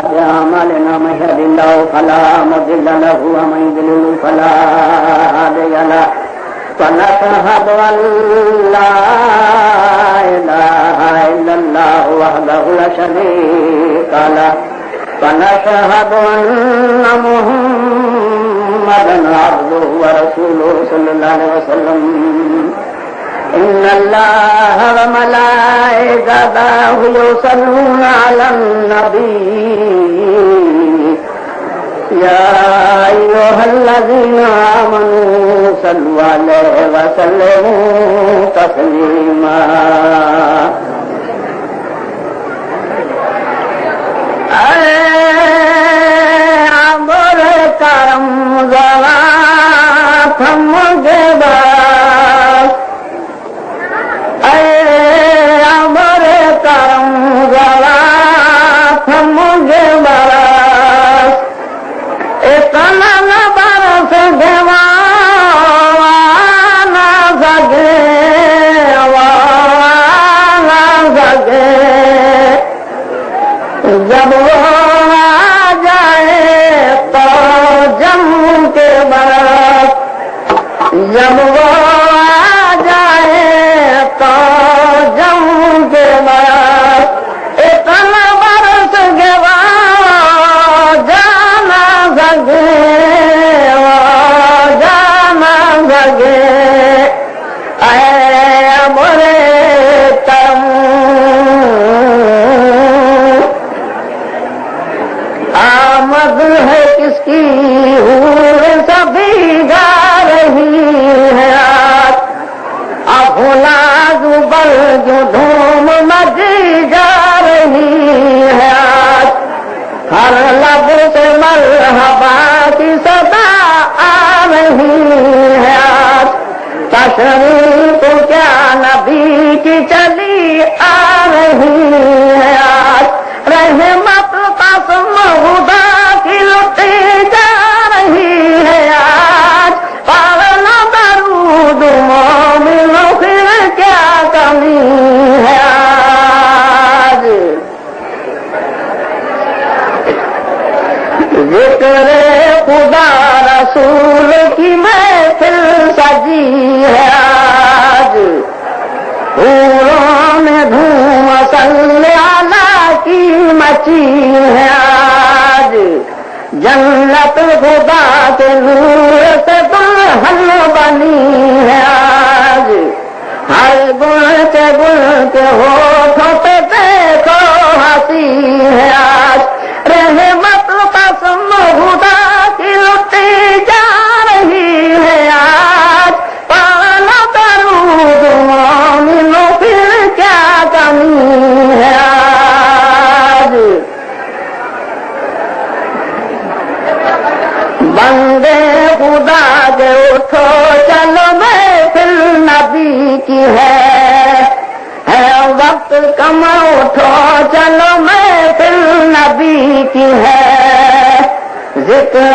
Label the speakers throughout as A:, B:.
A: أعمالنا من يهد الله فلا مضل له ومن يضلل فلا هادي له ونشهد أن لا إله إلا الله وحده لا شريك له ونشهد أن محمدا عبده ورسوله صلى الله عليه وسلم إن الله وملائكته يصلون على النبي يا أيها الذين آمنوا صلوا عليه وسلموا تسليما عبر کرم ذرا تھم کے بعد عبر کرم ذرا تھم کے بعد اتنا نہ برس نہ سکے جب وہ آ جائے تو جم کے بعد جب وہ آ جائے تو جم کے بعد اتنا برس کے بعد جانا سکے اے برے تم آمد ہے کس کی حور سبھی گا رہی ہے ابھولا زبر جو دھوم مچی جا رہی ہے ہر لب سے مرحبا کی صدا آ رہی ہے تشریف کیا نبی کی چلی آ رہی ہے رحمت قسم خدا کی لٹی جا رہی ہے آج پڑھنا درود مومنوں پھر کیا کمی ہے آج ذکر خدا رسول کی محفل سجی ہے آج پھولوں میں دھوم صلی اللہ کی مچی ہے آج جنت خدا کے نور سے دلہن بنی ہے آج ہر گل کے ہوٹھوں پہ دیکھو ہنسی ہے آج رحمت قسم خدا کی لٹی جا رہی ہے آج پانا درود مومنوں پھر کیا کمی ہے آج بندے خدا کے اٹھو چلو محفل نبی کی ہے وقت کم اٹھو چلو محفل نبی کی ہے ذکر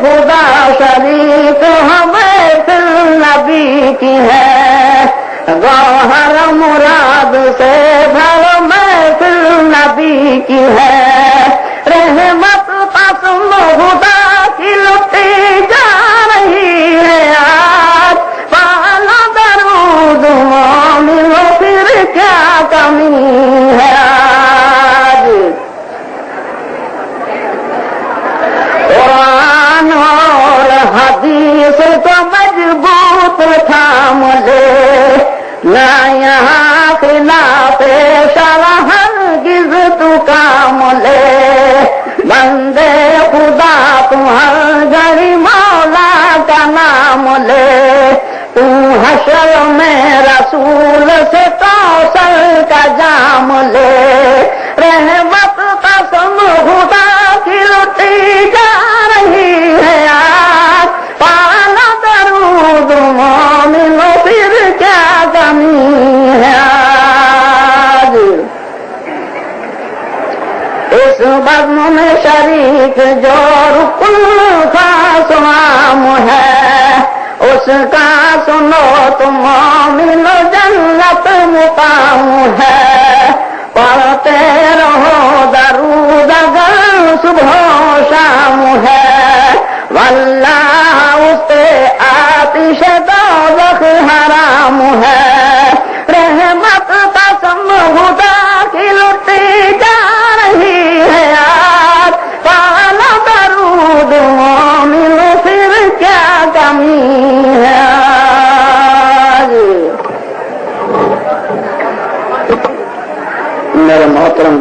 A: خدا شریف محفل نبی کی ہے گوہر مراد سے بھر محفل نبی کی ہے رحمت قسم خدا کی لٹی جا رہی ہے آج پانا درود مومنوں پھر کیا کمی ہے آج قرآن اور حدیث کو مضبوط تھام لے نہ یہاں خلاف شرع ہرگز تو کام لے بندے خدا تم ہر گھڑی مولا کا نام لے تو حشر میں رسول سے کوثر کا جام لے رحمت قسم خدا کی لٹی جا رہی ہے آج پانا درود مومنوں پھر کیا کمی ہے آج اس بزم میں شریک جو رکن خاص عام ہے اس کا سنو تم مومن جنت مقام ہے پڑھتے رہو درود اگر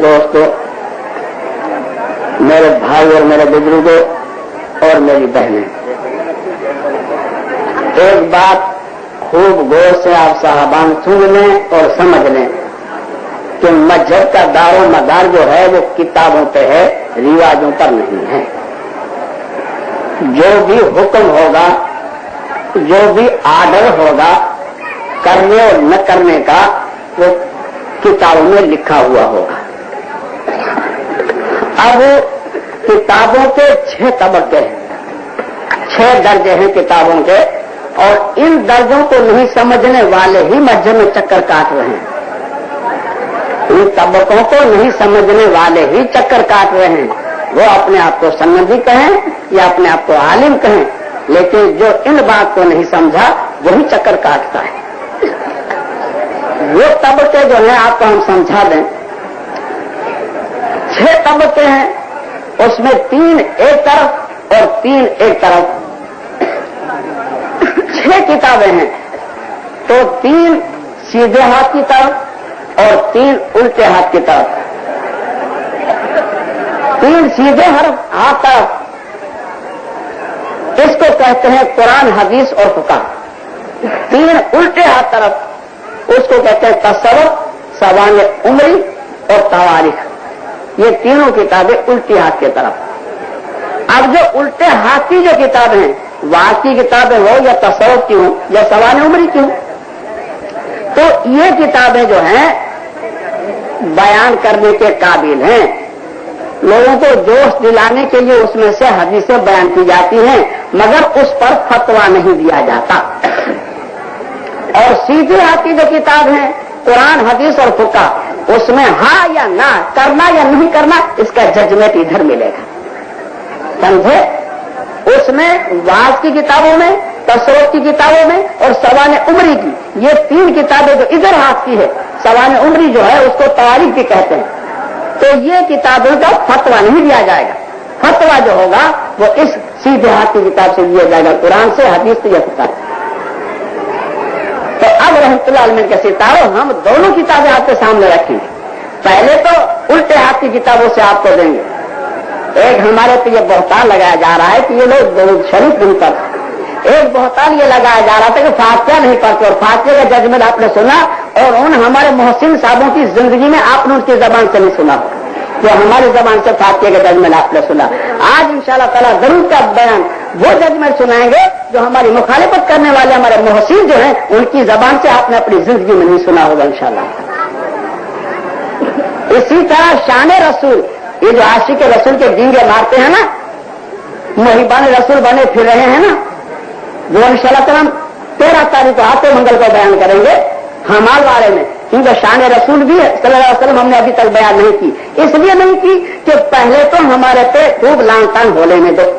A: دوستوں، میرے بھائی اور میرے بزرگوں اور میری بہنیں، ایک بات خوب غور سے آپ صاحبان سن لیں اور سمجھ لیں کہ مذہب کا دار و مدار جو ہے وہ کتابوں پہ ہے، رواجوں پر نہیں ہے۔ جو بھی حکم ہوگا، جو بھی آرڈر ہوگا کرنے اور نہ کرنے کا، وہ کتابوں میں لکھا ہوا ہوگا۔ اب کتابوں کے 6 طبقے ہیں، 6 درجے ہیں کتابوں کے، اور ان درجوں کو نہیں سمجھنے والے ہی مذہب میں چکر کاٹ رہے ہیں۔ ان طبقوں کو نہیں سمجھنے والے ہی چکر کاٹ رہے ہیں۔ وہ اپنے آپ کو سنبی کہیں یا اپنے آپ کو عالم کہیں، لیکن جو ان بات کو نہیں سمجھا وہی چکر کاٹتا ہے۔ وہ طبقے جو ہیں آپ کو ہم سمجھا دیں، 6 طبقے ہیں، اس میں 3 ایک طرف اور 3 ایک طرف، 6 کتابیں ہیں، تو 3 سیدھے ہاتھ کی طرف اور 3 الٹے ہاتھ کی طرف، 3 سیدھے ہاتھ طرف اس کو کہتے ہیں قرآن، حدیث اور فقہ۔ 3 الٹے ہاتھ طرف اس کو کہتے ہیں تصوف، سوانح عمری اور تواریخ۔ یہ تینوں کتابیں الٹی ہاتھ کی طرف۔ اب جو الٹے ہاتھ کی جو کتابیں ہیں، واقع کی کتابیں ہو یا تصوف کی ہوں یا سوانح عمری کی ہوں، تو یہ کتابیں جو ہیں بیان کرنے کے قابل ہیں، لوگوں کو جوش دلانے کے لیے اس میں سے حدیثیں بیان کی جاتی ہیں، مگر اس پر فتویٰ نہیں دیا جاتا۔ اور سیدھے ہاتھ کی جو کتاب ہیں قرآن، حدیث اور فقہ، اس میں ہاں یا نہ، کرنا یا نہیں کرنا، اس کا ججمنٹ ادھر ملے گا، سمجھے؟ اس میں واعظ کی کتابوں میں، تصوف کی کتابوں میں اور سوانح عمری کی، یہ 3 کتابیں جو ادھر ہاتھ کی ہے، سوانح عمری جو ہے اس کو تواریخ بھی کہتے ہیں، تو یہ کتابوں کا فتویٰ نہیں دیا جائے گا۔ فتویٰ جو ہوگا وہ اس سیدھے ہاتھ کی کتاب سے دیا جائے گا، قرآن سے، حدیث سے یا فقہ سے۔ تو اب رحمۃ اللہ علیہ کے ستاروں، ہم دونوں کتابیں آپ کے سامنے رکھیں گے۔ پہلے تو الٹے ہاتھ کی کتابوں سے آپ کو دیں گے۔ ایک ہمارے پہ یہ بہتان لگایا جا رہا ہے کہ یہ لوگ درود شریف نہیں پڑھتے، ایک بہتان یہ لگایا جا رہا تھا کہ فاتحہ نہیں پڑھتے، اور فاتحہ کا ججمنٹ آپ نے سنا، اور ان ہمارے محسن صاحبوں کی زندگی میں آپ نے ان کی زبان سے نہیں سنا، جو ہماری زبان سے فاتحہ کا ججمنٹ آپ نے سنا۔ آج انشاءاللہ تعالیٰ ضرور کا بیان وہ ججمنٹ سنائیں گے جو ہماری مخالفت کرنے والے ہمارے محسن جو ہیں ان کی زبان سے آپ نے اپنی زندگی میں نہیں سنا ہوگا انشاءاللہ۔ اسی طرح شان رسول، یہ جو عاشق رسول کے ڈینگے مارتے ہیں نا، محبان رسول بنے پھر رہے ہیں نا، وہ انشاءاللہ تعالیٰ 13 تاریخ کو آتے منگل کو بیان کریں گے ہمارے بارے میں، کیونکہ شان رسول بھی صلی اللہ علیہ وسلم ہم نے ابھی تک بیان نہیں کی، اس لیے نہیں کی کہ پہلے تو ہمارے پہ خوب لان تان ہو لینے دو،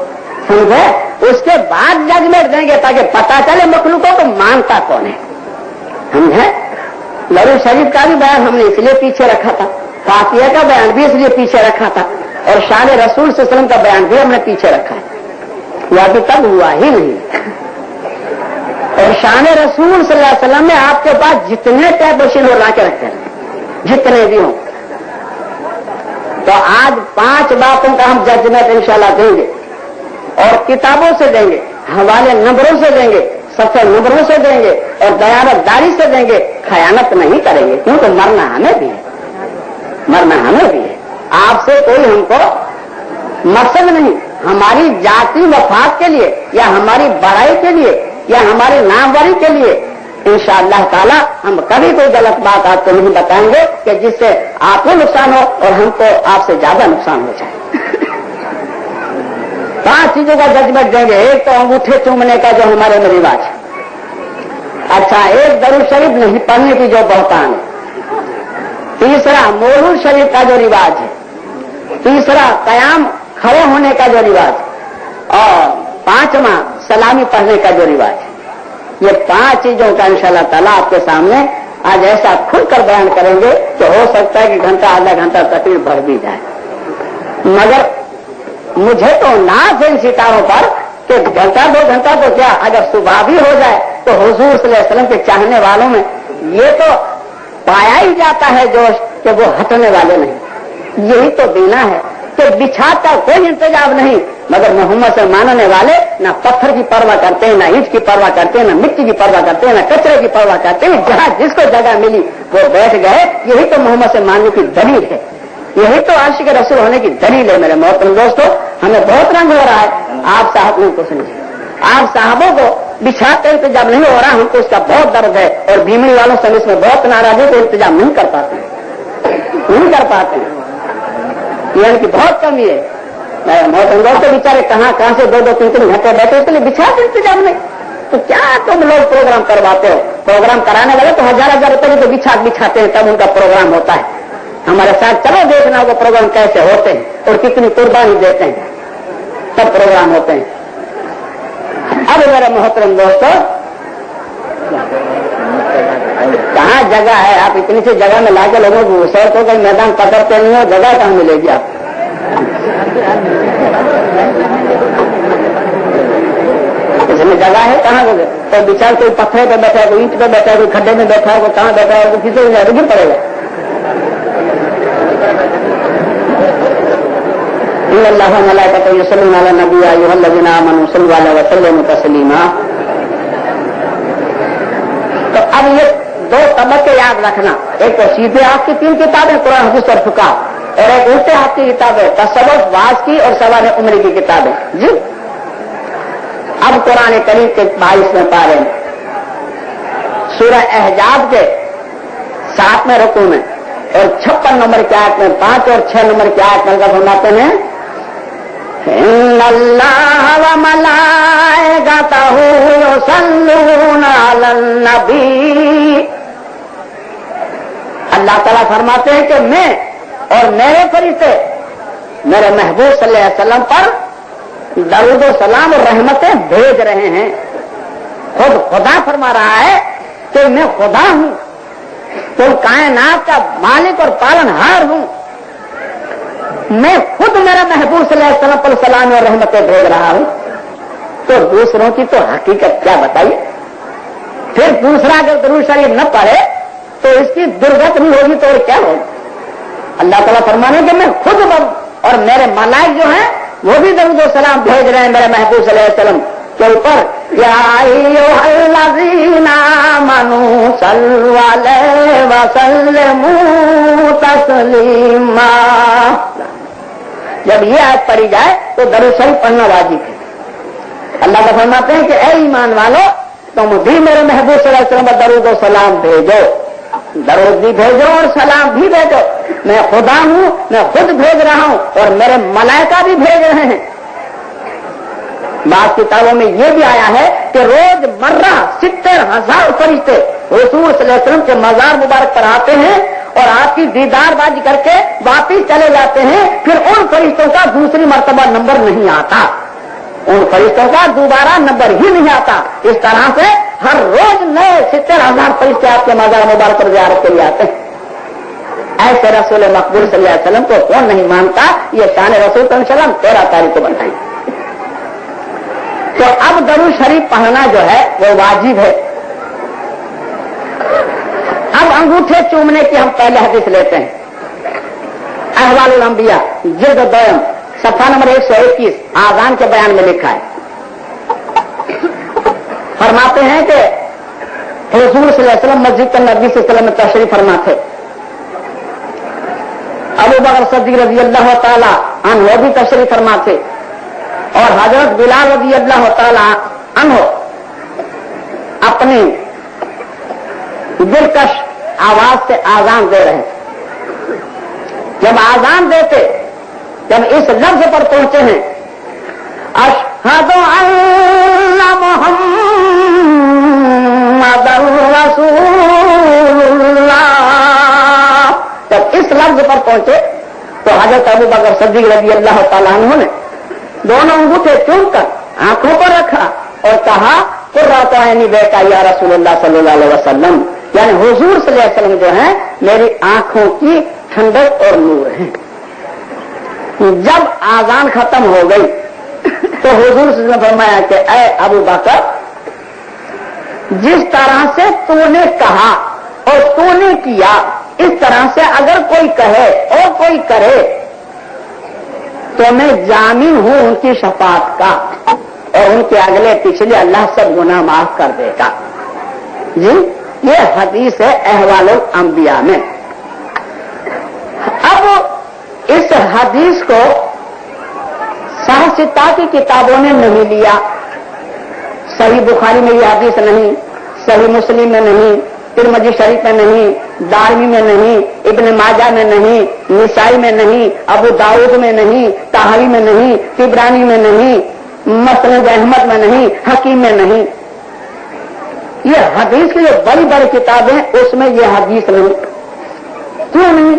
A: سمجھے؟ اس کے بعد ججمنٹ دیں گے تاکہ پتا چلے مخلوقوں کو مانتا کون ہے، سمجھے؟ درود شریف کا بھی بیان ہم نے اس لیے پیچھے رکھا تھا، فاتحہ کا بیان بھی اس لیے پیچھے رکھا تھا، اور شان رسول صلی اللہ علیہ وسلم کا بیان بھی ہم نے پیچھے رکھا ہے، وہ ابھی تک ہوا ہی نہیں۔ اور شان رسول صلی اللہ علیہ وسلم میں آپ کے پاس جتنے ٹیپ مشین ہو لا کے رکھتے ہیں، جتنے بھی ہوں، تو آج 5 باتوں کا ہم ججمنٹ انشاءاللہ دیں گے، اور کتابوں سے دیں گے، حوالے نمبروں سے دیں گے، صفحے نمبروں سے دیں گے، اور دیانت داری سے دیں گے، خیانت نہیں کریں گے، کیونکہ مرنا ہمیں بھی ہے، مرنا ہمیں بھی ہے۔ آپ سے کوئی ہم کو مقصد نہیں، ہماری ذاتی مفاد کے لیے یا ہماری بڑائی کے لیے یا ہماری ناموری کے لیے انشاءاللہ تعالی ہم کبھی کوئی غلط بات آپ کو نہیں بتائیں گے کہ جس سے آپ کو نقصان ہو اور ہم کو آپ سے زیادہ نقصان ہو جائے۔ 5 چیزوں کا ججمنٹ دیں گے۔ ایک تو انگوٹھے چومنے کا جو ہمارے میں رواج ہے، اچھا، ایک درود شریف نہیں پڑھنے کی جو بہتان ہے، تیسرا مولود شریف کا جو رواج ہے، تیسرا قیام کھڑے ہونے کا جو رواج ہے، اور 5واں سلامی پڑھنے کا جو رواج ہے۔ یہ 5 چیزوں کا انشاءاللہ تعالیٰ آپ کے سامنے آج ایسا کھل کر بیان کریں گے کہ ہو سکتا ہے کہ گھنٹہ آدھا گھنٹہ تقریر بڑھ بھی جائے، مگر مجھے تو ناز ہے ان ستاروں پر کہ گھنٹہ 2 گھنٹہ تو کیا، اگر صبح بھی ہو جائے تو حضور صلی اللہ علیہ وسلم کے چاہنے والوں میں یہ تو پایا ہی جاتا ہے جوش کہ وہ ہٹنے والے نہیں، یہی تو دینا ہے کہ بچھا کا کوئی انتظام نہیں، مگر محمد سے ماننے والے نہ پتھر کی پرواہ کرتے ہیں، نہ اینٹ کی پرواہ کرتے ہیں، نہ مٹی کی پرواہ کرتے ہیں، نہ کچرے کی پرواہ کرتے ہیں، جہاں جس کو جگہ ملی وہ بیٹھ گئے۔ یہی تو محمد سے ماننے کی دلیل ہے، یہی تو عاشق رسول ہونے کی دلیل ہے۔ میرے محترم دوستو، ہمیں بہت رنگ ہو رہا ہے، آپ صاحب نے کچھ نہیں، آپ صاحبوں کو بچھا کا انتظام نہیں ہو رہا، ہم کو اس کا بہت درد ہے، اور بیماری والوں سے اس میں بہت ناراضی کو انتظام نہیں کر پاتے، یہ ان کی بہت کمی ہے۔ محترم دوستو، بیچارے کہاں سے 2-3 گھنٹے بیٹھے، اس کے لیے بچھا کا انتظام نہیں، تو کیا تم لوگ پروگرام کرواتے ہو؟ پروگرام کرانے والے تو ہزار روپئے کی تو بچھاتے ہیں، تب ان کا پروگرام ہوتا ہے۔ ہمارے ساتھ چلو دیکھنا وہ پروگرام کیسے ہوتے ہیں اور کتنی قربانی دیتے ہیں، تب پروگرام ہوتے ہیں۔ اب میرے محترم دوستو، کہاں جگہ ہے؟ آپ اتنی سی جگہ میں لا کے لوگوں کو سیر کو کوئی میدان پکڑتے نہیں ہو، جگہ کہاں ملے گی آپ؟ اس میں جگہ ہے کہاں کو؟ تو بچار کوئی پتھر پہ بیٹھا ہے، کوئی اینٹ پہ بیٹھا ہے، کوئی کھڈے میں بیٹھا ہے، کوئی کہاں بیٹھا ہے، کوئی کسی کو گر پڑے گا۔ ان اللہ وملائکتہ یصلون علی النبی یا ایھا الذین آمنوا صلوا علیہ وسلموا تسلیما۔ تو اب یہ 2 طبقے یاد رکھنا، ایک تو سیدھے ہاتھ کی 3 کتابیں قرآن حدیث اور فقہ، اور ایک الٹے ہاتھ کی کتابیں تصوف واعظ کی اور سوال عمری کی کتابیں۔ جی اب قرآن کریم کے 22ویں پارے میں سورہ احزاب کے 7ویں رکوع میں اور 56 نمبر کی آیت میں 5 اور 6 نمبر کی آیت میں اللہ فرماتے ہیں ان اللہ وملائکتہ یصلون علی النبی۔ اللہ تعالیٰ فرماتے ہیں کہ میں اور میرے فرشتے میرے محبوب صلی اللہ علیہ وسلم پر درود و سلام اور رحمتیں بھیج رہے ہیں۔ خود خدا فرما رہا ہے کہ میں خدا ہوں، تو کائنات کا مالک اور پالنہار ہوں، میں خود میرا محبوب صلی اللہ علیہ وسلم پر سلام اور رحمتیں بھیج رہا ہوں، تو دوسروں کی تو حقیقت کیا بتائیے؟ پھر دوسرا اگر درود شریف نہ پڑھے تو اس کی درگت نہیں ہوگی تو اور کیا ہوگی؟ اللہ تعالیٰ فرمانے کہ میں خود اور میرے ملائک جو ہیں وہ بھی درود و سلام بھیج رہے ہیں میرے محبوب صلی اللہ علیہ وسلم کے اوپر۔ یا ایھا الذین آمنوا صلوا علیہ وسلموا تسلیما۔ جب یہ آیت پڑھی جائے تو درود شریف پڑھنا واجب ہے۔ اللہ کا فرماتے ہیں کہ اے ایمان والو، تم بھی میرے محبوب صلی اللہ علیہ وسلم پر درود و سلام بھیجو، درود بھی بھیجو اور سلام بھی بھیجو۔ میں خدا ہوں، میں خود بھیج رہا ہوں اور میرے ملائکہ بھی بھیج رہے ہیں۔ بعض کتابوں میں یہ بھی آیا ہے کہ روز مرہ 70,000 فرشتے رسول صلی اللہ علیہ وسلم کے مزار مبارک پر آتے ہیں اور آپ کی دیدار بازی کر کے واپس چلے جاتے ہیں، پھر ان فرشتوں کا دوسری مرتبہ نمبر نہیں آتا، ان فرشتوں کا دوبارہ نمبر ہی نہیں آتا۔ اس طرح سے ہر روز نئے 70,000 فرشتے آپ کے مزار مبارک پر زیارت کے لیے آتے ہیں۔ ایسے رسول مقبول صلی اللہ علیہ وسلم کو کون نہیں مانتا؟ یہ شان رسول صلی اللہ علیہ وسلم 13 تاریخ کو بتائیں۔ تو اب درود شریف پڑھنا جو ہے وہ واجب ہے۔ اب انگوٹھے چومنے کی ہم پہلے حدیث لیتے ہیں۔ احوال الانبیاء جلد 2 صفحہ نمبر 121 آذان کے بیان میں لکھا ہے، فرماتے ہیں کہ حضور صلی اللہ علیہ وسلم مسجد نبوی صلی اللہ علیہ وسلم میں تشریف فرما تھے۔ ابو بکر صدیق رضی اللہ تعالی عنہ بھی تشریف فرما تھے، اور حضرت بلال رضی اللہ تعالی عنہ اپنی دلکش آواز سے آذان دے رہے ہیں۔ جب آذان دیتے، جب اس لفظ پر پہنچے ہیں اشہد ان محمد رسول اللہ، جب اس لفظ پر پہنچے تو حضرت ابو بکر صدیق رضی اللہ تعالیٰ عنہ نے دونوں انگوٹھے چوم کر آنکھوں پر رکھا اور کہا قرۃ عینی بیکا یا رسول اللہ صلی اللہ علیہ وسلم، یعنی حضور صلی اللہ علیہ وسلم جو ہیں میری آنکھوں کی ٹھنڈک اور نور ہیں۔ جب آذان ختم ہو گئی تو حضور صلی اللہ علیہ وسلم نے فرمایا کہ اے ابو بکر، جس طرح سے تو نے کہا اور تو نے کیا इस तरह से अगर कोई कहे और कोई करे तो मैं जामिन हूं उनकी शफाअत का और उनके अगले पिछले अल्लाह सब गुनाह माफ कर देगा। जी, ये हदीस है अहवालुल अंबिया में। अब इस हदीस को साहसिता की किताबों ने नहीं लिया। सही बुखारी में ये हदीस नहीं, सही मुस्लिम में नहीं, तिरमिज़ी शरीफ में नहीं, दारमी में नहीं, इब्न माजा में नहीं, निसाई में नहीं, अबू दाऊद में नहीं, ताहवी में नहीं, तिबरानी में नहीं, मसनद अहमद में नहीं, हकीम में नहीं। ये हदीस की जो बड़ी बड़ी किताबें उसमें ये हदीस नहीं। क्यों नहीं?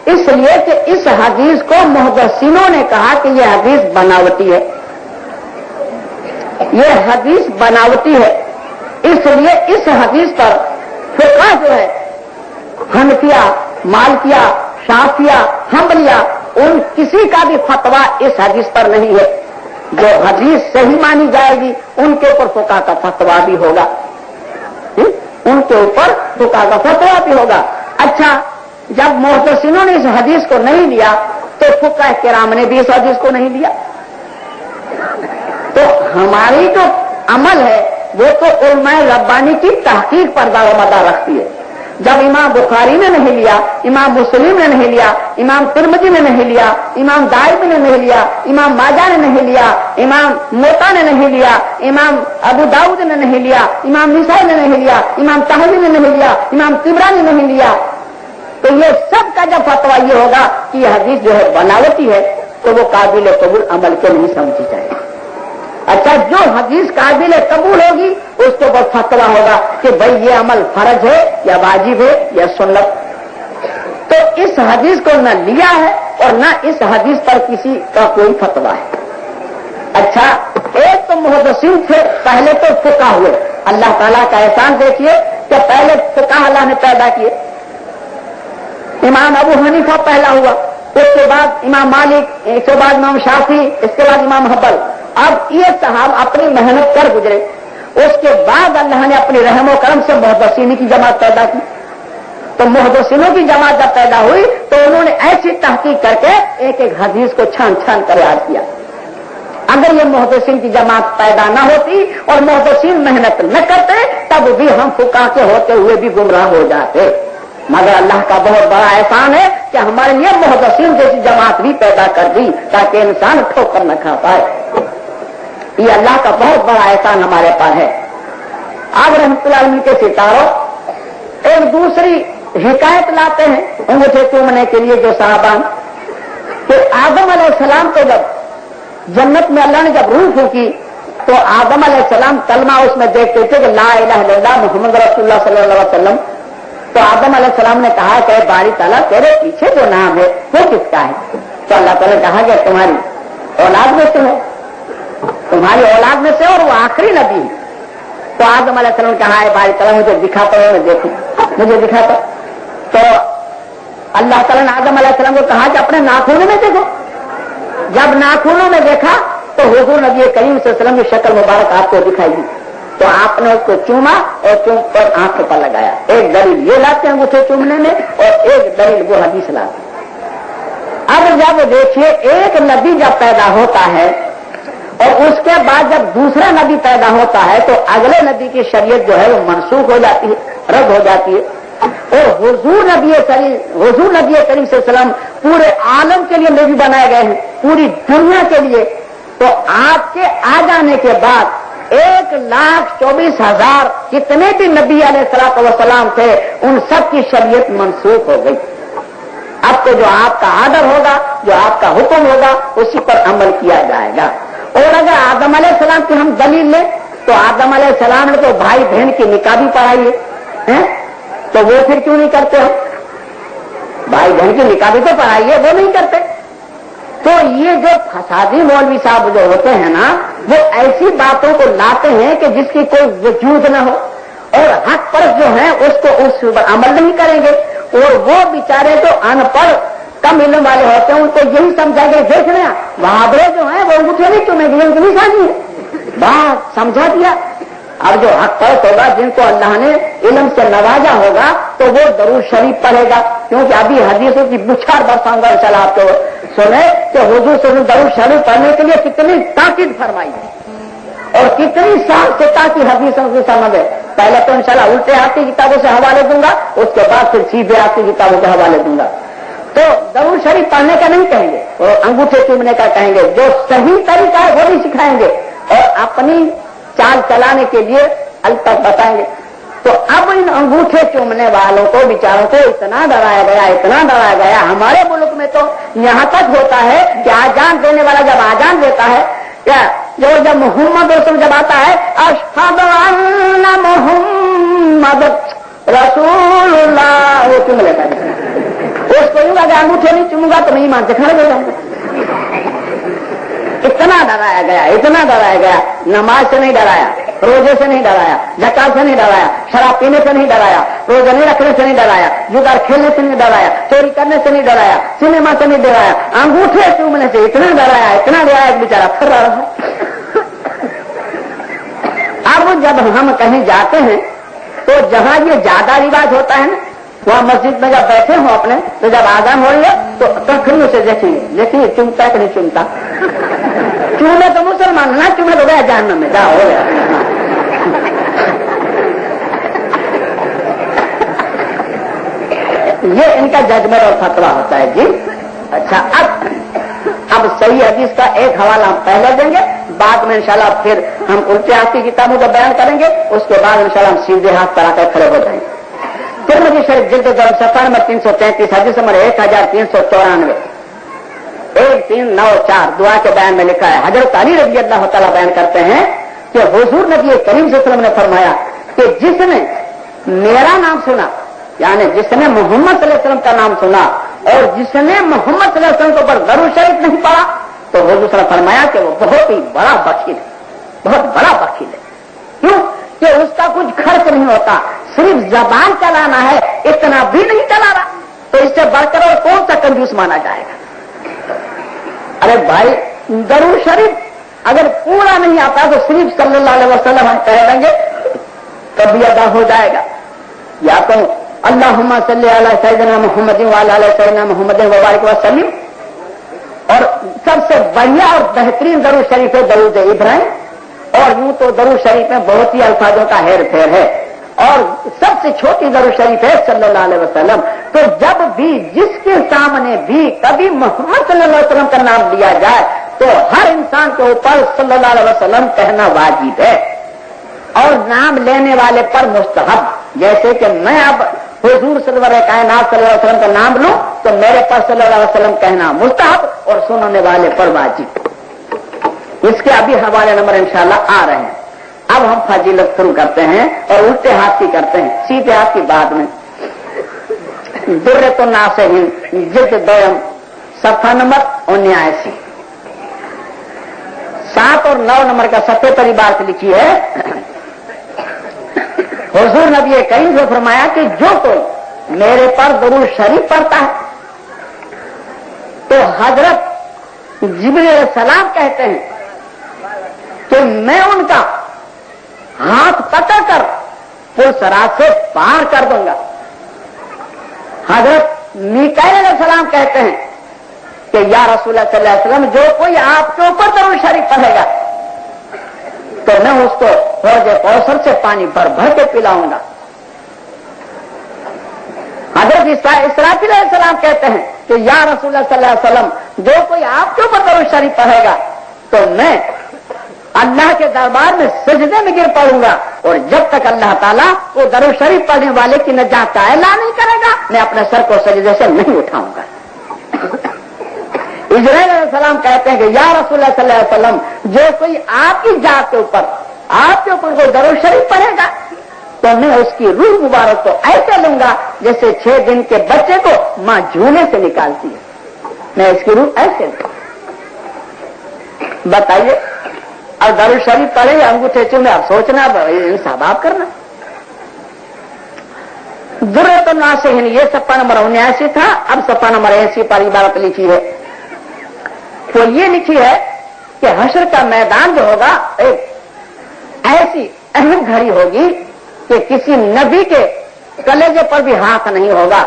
A: इसलिए कि इस हदीस को मुहद्दिसीनों ने कहा कि यह हदीस बनावटी है, यह हदीस बनावटी है। इसलिए इस हदीस पर फुक़हा जो है हनफिया, मालिकिया, शाफिया, हंबलिया, उन किसी का भी फतवा इस हदीस पर नहीं है। जो हदीस सही मानी जाएगी उनके ऊपर फुक़हा का फतवा भी होगा, उनके ऊपर फुक़हा का फतवा भी होगा। अच्छा, जब मुहद्दिसीनों ने इस हदीस को नहीं लिया तो फुक़हा किराम ने भी इस हदीस को नहीं लिया। तो हमारी जो अमल है वो तो उलमाए रब्बानी की तहकीक पर दारोमदार रखती है। जब इमाम बुखारी ने नहीं लिया, इमाम मुस्लिम ने नहीं लिया, इमाम तिरमिज़ी ने नहीं लिया, इमाम दारमी ने नहीं लिया, इमाम माजा ने नहीं लिया, इमाम मोता ने नहीं लिया, इमाम अबू दाऊद ने नहीं लिया, इमाम निसाई ने नहीं लिया, इमाम ताहवी ने नहीं लिया, इमाम तिबरानी ने नहीं लिया, तो ये सब का जब फतवा ये होगा कि यह हदीस जो है बनावटी है तो वो काबिल कबूल अमल के नहीं समझी जाएगी। अच्छा, जो हदीस काबिल कबूल होगी उसके ऊपर फतवा होगा कि भाई ये अमल फर्ज है या वाजिब है या सुन्नत। तो इस हदीस को न लिया है और न इस हदीस पर किसी का कोई फतवा है। अच्छा, एक तो मुहद्दिसीन थे, पहले तो फुक़हा हुए। अल्लाह ताला का एहसान देखिए कि पहले फुक़हा अल्लाह ने पैदा किए। इमाम अबू हनीफा पहला हुआ, उसके बाद इमाम मालिक, इसके बाद इमाम शाफी, इसके बाद इमाम हंबल। अब ये साहब अपनी मेहनत कर गुजरे, उसके बाद अल्लाह ने अपनी रहम और करम से मुहद्दिसीन की जमात पैदा की। तो मुहद्दिसीनों की जमात जब पैदा हुई तो उन्होंने ऐसी तहकीक करके एक एक हदीस को छान छान कर याद किया। अगर ये मुहद्दिसीन की जमात पैदा न होती और मुहद्दिसीन मेहनत न करते तब भी हम फुक़हा के होते हुए भी गुमराह हो जाते। मगर अल्लाह का बहुत बड़ा एहसान है कि हमारे लिए मुहद्दिसीन जैसी जमात भी पैदा कर दी ताकि इंसान ठोकर न खा पाए। ये अल्लाह का बहुत बड़ा एहसान हमारे पास है। अब रहमतुल्लाह अलैहि के सितारों एक दूसरी हिकायत लाते हैं अंगूठे चूमने के लिए जो साहबान कि आदम अलैहिस्सलाम को जब जन्नत में अल्लाह ने जब रूह फूकी तो आदम अलैहिस्सलाम कलमा उसमें देखते थे कि ला इलाहा इल्लल्लाह मुहम्मद रसूलुल्लाह सल्लल्लाहु अलैहि वसल्लम। तो आदम अलैहिस्सलाम ने कहा कि बारी ताला तेरे पीछे जो नाम है वो किसका है? तो अल्लाह ताला ने कहा कि तुम्हारी औलाद में से है, तुम्हारी औलाद में से, और वो आखिरी नबी है। तो आदम अलैहिस्सलाम ने कहा है बारी ताला मुझे दिखाता है, मैं देखूं, मुझे दिखाता। तो अल्लाह ताला ने आदम अलैहिस्सलाम को कहा कि अपने नाखूनों में देखो। जब नाखूनों में देखा तो हुजूर नबी करीम सल्लल्लाहु अलैहि वसल्लम की शक्ल मुबारक आपको दिखाई दी। तो आपने उसको चूमा और चूम पर आंखों पर लगाया। एक दलील ये लाते हैं अंगूठे चूमने में और एक दलील वो हदीस लाते हैं। अब जब देखिए एक नबी जब पैदा होता है और उसके बाद जब दूसरा नबी पैदा होता है तो अगले नबी की शरीयत जो है वो मनसूख हो जाती है, रद्द हो जाती है। और हुजूर नबी करीम सल्लल्लाहु अलैहि वसल्लम पूरे आलम के लिए नबी बनाए गए हैं, पूरी दुनिया के लिए। तो आपके आ जाने के बाद 1,24,000 जितने भी नबी अलैहिस्सलातु वस्सलाम थे उन सब की शरीयत मनसूख हो गई। अब तो जो आपका आर्डर होगा, जो आपका हुक्म होगा उसी पर अमल किया जाएगा। और अगर आदम अलैहिस्सलाम की हम दलील लें तो आदम अलैहिस्सलाम ने तो भाई बहन की निकाह भी पढ़ाई है, तो वो फिर क्यों नहीं करते हो? भाई बहन की निकाह भी तो पढ़ाई है, वो नहीं करते। तो ये जो फसादी मौलवी साहब जो होते हैं ना, वो ऐसी बातों को लाते हैं कि जिसकी कोई वजूद न हो, और हक पर जो है उसको उस पर अमल नहीं करेंगे। और वो बेचारे जो अनपढ़ कम इल्म वाले होते हैं उनको यही समझाएंगे, देख रहे वहाबरे जो है वो अंगूठे नहीं चूमेंगे, उनकी निशानी है। बात समझा दिया। अब जो हक परस्त होगा, जिनको अल्लाह ने इल्म से नवाजा होगा, तो वो दरूद शरीफ पढ़ेगा। क्योंकि अभी हदीसों की बुछार बरसाऊंगा इंशाल्लाह आपको सुने कि हुजूर से दरूद शरीफ पढ़ने के लिए कितनी ताकीद फरमाई है और कितनी साहसिकता की हदीसों की समझ है। पहले तो इंशाल्लाह उल्टे हाथ की किताबों से हवाले दूंगा, उसके बाद फिर सीधे हाथ की किताबों के हवाले दूंगा। तो दरूद शरीफ पढ़ने का नहीं कहेंगे, वो अंगूठे चूमने का कहेंगे। जो सही तरीका है वो भी सिखाएंगे और अपनी चाल चलाने के लिए अलग बताएंगे। तो अब इन अंगूठे चूमने वालों को बेचारों को इतना डराया गया, इतना डराया गया। हमारे मुल्क में तो यहां तक होता है कि आजान देने वाला जब आजान देता है, क्या जो जब मोहम्मद रसूल जब आता है, अशहदु अन्ना मोहम्मद रसूलुल्लाह, वो चूम लेता है। उसको यूं अगर अंगूठे नहीं चूमूंगा तो नहीं मानते, खड़े हो जाऊंगा। इतना डराया गया, इतना डराया गया। नमाज से नहीं डराया, रोजे से नहीं डराया, ज़कात से नहीं डराया, शराब पीने से नहीं डराया, रोजा नहीं रखने से नहीं डराया, जुगार खेलने से नहीं डराया, चोरी करने से नहीं डराया, सिनेमा से नहीं डराया, अंगूठे चूमने से इतना डराया, इतना डराया कि बेचारा फिर रहा है। अब जब हम कहीं जाते हैं तो जहां ये ज्यादा रिवाज होता है ना, वहां मस्जिद में जब बैठे हो अपने, तो जब आजान हो रही है तो तखनियों से देखिए चुमता कि नहीं चुमता। चूमे तो मुसलमान, ना चूमे तो गया जहन्नम में, जा हो गया। ये इनका जजमेंट और फतवा होता है जी। अच्छा, अब सही हदीस का एक हवाला हम पहले देंगे, बाद में इंशाल्लाह फिर हम उल्टे हाथ की किताबों का बयान करेंगे, उसके बाद इंशाल्लाह हम सीधे हाथ पर आकर खड़े हो जाएंगे। तिरमिज़ी शरीफ जिल्द दर सफा नंबर 333 हदीस नंबर 1394 1394 दुआ के बयान में लिखा है। हजरत अली रज़ी अल्लाह तआला बयान करते हैं कि हुजूर नबी करीम सल्लल्लाहु अलैहि वसल्लम ने फरमाया कि जिसने मेरा नाम सुना, यानी जिसने मोहम्मद सल्लल्लाहु अलैहि वसल्लम का नाम सुना और जिसने मोहम्मद सल्लल्लाहु अलैहि वसल्लम के ऊपर दरूद शरीफ नहीं पढ़ा, तो हुजूर सल्लल्लाहु अलैहि वसल्लम फरमाया कि वो बहुत ही बड़ा बखील है, बहुत बड़ा बखील है। क्यों कि उसका कुछ खर्च नहीं होता, सिर्फ जबान चलाना है, इतना भी नहीं चलाना, तो इससे बढ़कर और कौन सा कंजूस माना जाएगा। अरे भाई, दरूद शरीफ अगर पूरा नहीं आता तो सिर्फ सल्लल्लाहु अलैहि वसल्लम हम कह देंगे तब भी अदा हो जाएगा। या तो अल्लाहुम्मा सल्ली अला सय्यिदना मुहम्मदिन व अला सय्यिदना मुहम्मदिन व बारिक वसल्लिम। और सबसे बढ़िया और बेहतरीन दरूद शरीफ है दरूद इब्राहिम, और यूं तो दरूद शरीफ में बहुत ही अल्फाजों का हेर फेर है, और सबसे छोटी दरूद शरीफ है सल्लल्लाहु अलैहि वसल्लम। तो जब भी जिसके सामने भी कभी मोहम्मद सल्लल्लाहु अलैहि वसल्लम का नाम लिया जाए तो हर इंसान के ऊपर सल्लल्लाहु अलैहि वसल्लम कहना वाजिब है, और नाम लेने वाले पर मुस्तहब। जैसे कि मैं अब हुजूर सरवर कायनात सल्लल्लाहु अलैहि वसल्लम का नाम लूं तो मेरे पर सल्लल्लाहु अलैहि वसल्लम कहना मुस्तहब और सुनने वाले पर वाजिब। इसके अभी हवाले नंबर इंशाल्लाह आ रहे हैं। अब हम फजीलत शुरू करते हैं और उल्टे हाथ की करते हैं, सीधे हाथ की बाद में। दुर्रतुन नासिहीन जिल्द दोयम सफ़ा नंबर 79 7 और 9 नंबर का सफ़े पर बात लिखी है। हुजूर नबी करीम ने फरमाया कि जो कोई मेरे पर दरूद शरीफ पढ़ता है तो हजरत जिब्रील अलैहिस्सलाम कहते हैं कि मैं उनका हाथ पकड़कर पुल सरात से पार कर दूंगा। हजरत मीकाईल अलैहिस्सलाम कहते हैं कि या रसूलुल्लाह सल्लल्लाहु अलैहि वसल्लम, जो कोई आपके ऊपर दरूद शरीफ पढ़ेगा तो मैं उसको हौज कौसर से पानी भर भर के पिलाऊंगा। हजरत इसराफील अलैहिस्सलाम कहते हैं कि या रसूलुल्लाह सल्लल्लाहु अलैहि वसल्लम, जो कोई आपके ऊपर दरूद शरीफ पढ़ेगा तो मैं अल्लाह के दरबार में सजदे में गिर पड़ूंगा, और जब तक अल्लाह ताला वो दरूद शरीफ पढ़ने वाले की नजात का ऐलान नहीं करेगा मैं अपने सर को सजदे से नहीं उठाऊंगा। इजराइल अलैहिस्सलाम कहते हैं कि या रसूलुल्लाह सल्लल्लाहु अलैहि वसल्लम, जो कोई आपकी जात के ऊपर कोई दरूद शरीफ पढ़ेगा तो मैं उसकी रूह मुबारक को ऐसे लूंगा जैसे 6 दिन के बच्चे को मां झूले से निकालती है, मैं इसकी रूह ऐसे लूंगा। बताइए, और दरूद शरीफ पढ़े अंगूठे चूमे, अब सोचना इंसाफ आप करना। दुर्रतुन नासिहीन ये सफ़ा नंबर 79 था। अब सफ़ा नंबर 80 पर इबारत लिखी है, तो ये लिखी है कि हश्र का मैदान जो होगा एक ऐसी अहम घड़ी होगी कि किसी नबी के कलेजे पर भी हाथ नहीं होगा,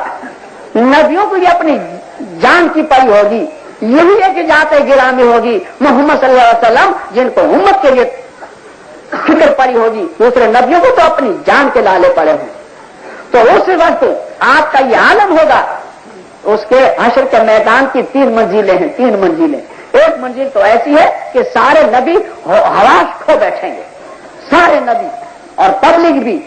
A: नबियों को भी अपनी जान की पड़ी होगी। यही एक जाते गिरामी होगी मोहम्मद सल्लल्लाहु अलैहि वसल्लम, जिनको उम्मत के लिए फिक्र पड़ी होगी। दूसरे नबियों को तो अपनी जान के लाले पड़े हों। तो उस वक्त आपका ये आलम होगा। उसके हश्र के मैदान की 3 मंजिलें हैं, 3 मंजिलें। एक मंजिल तो ऐसी है कि सारे नबी हवास खो बैठेंगे, सारे नबी और पब्लिक भी।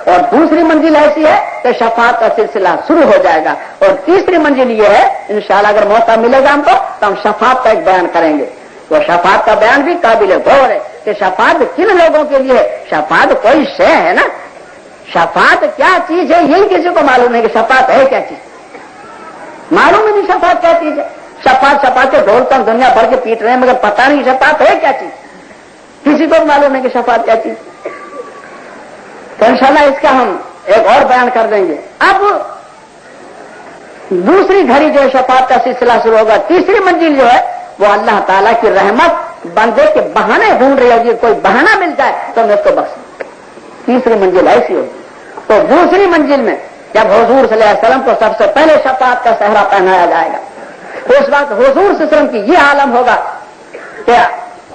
A: और दूसरी मंजिल ऐसी है कि शफाअत का सिलसिला शुरू हो जाएगा। और तीसरी मंजिल ये है, इंशाअल्लाह अगर मौका मिलेगा हमको तो हम शफाअत का एक बयान करेंगे। तो शफाअत का बयान भी काबिल गौर है कि शफाअत किन लोगों के लिए है। शफाअत कोई शय है ना, शफाअत क्या चीज है यही किसी को मालूम नहीं कि शफाअत है क्या चीज, मालूम ही नहीं शफाअत क्या चीज है। शफाअत के ढोल तक दुनिया भर के पीट रहे हैं, मगर पता नहीं शफाअत है क्या चीज, किसी को मालूम नहीं कि शफाअत क्या चीज। तो इंशाअल्लाह इसका हम एक और बयान कर देंगे। अब दूसरी घड़ी जो शफाअत का सिलसिला शुरू होगा, तीसरी मंजिल जो है वो अल्लाह ताला की रहमत बंदे के बहाने ढूंढ रही होगी, कोई बहाना मिल जाए तो मैं उसको बख्श। तीसरी मंजिल ऐसी होगी। तो दूसरी मंजिल में जब हुजूर सल्लल्लाहु अलैहि वसल्लम को सबसे पहले शफाअत का सहरा पहनाया जाएगा, उस वक्त हुजूर सल्लल्लाहु अलैहि वसल्लम की ये आलम होगा कि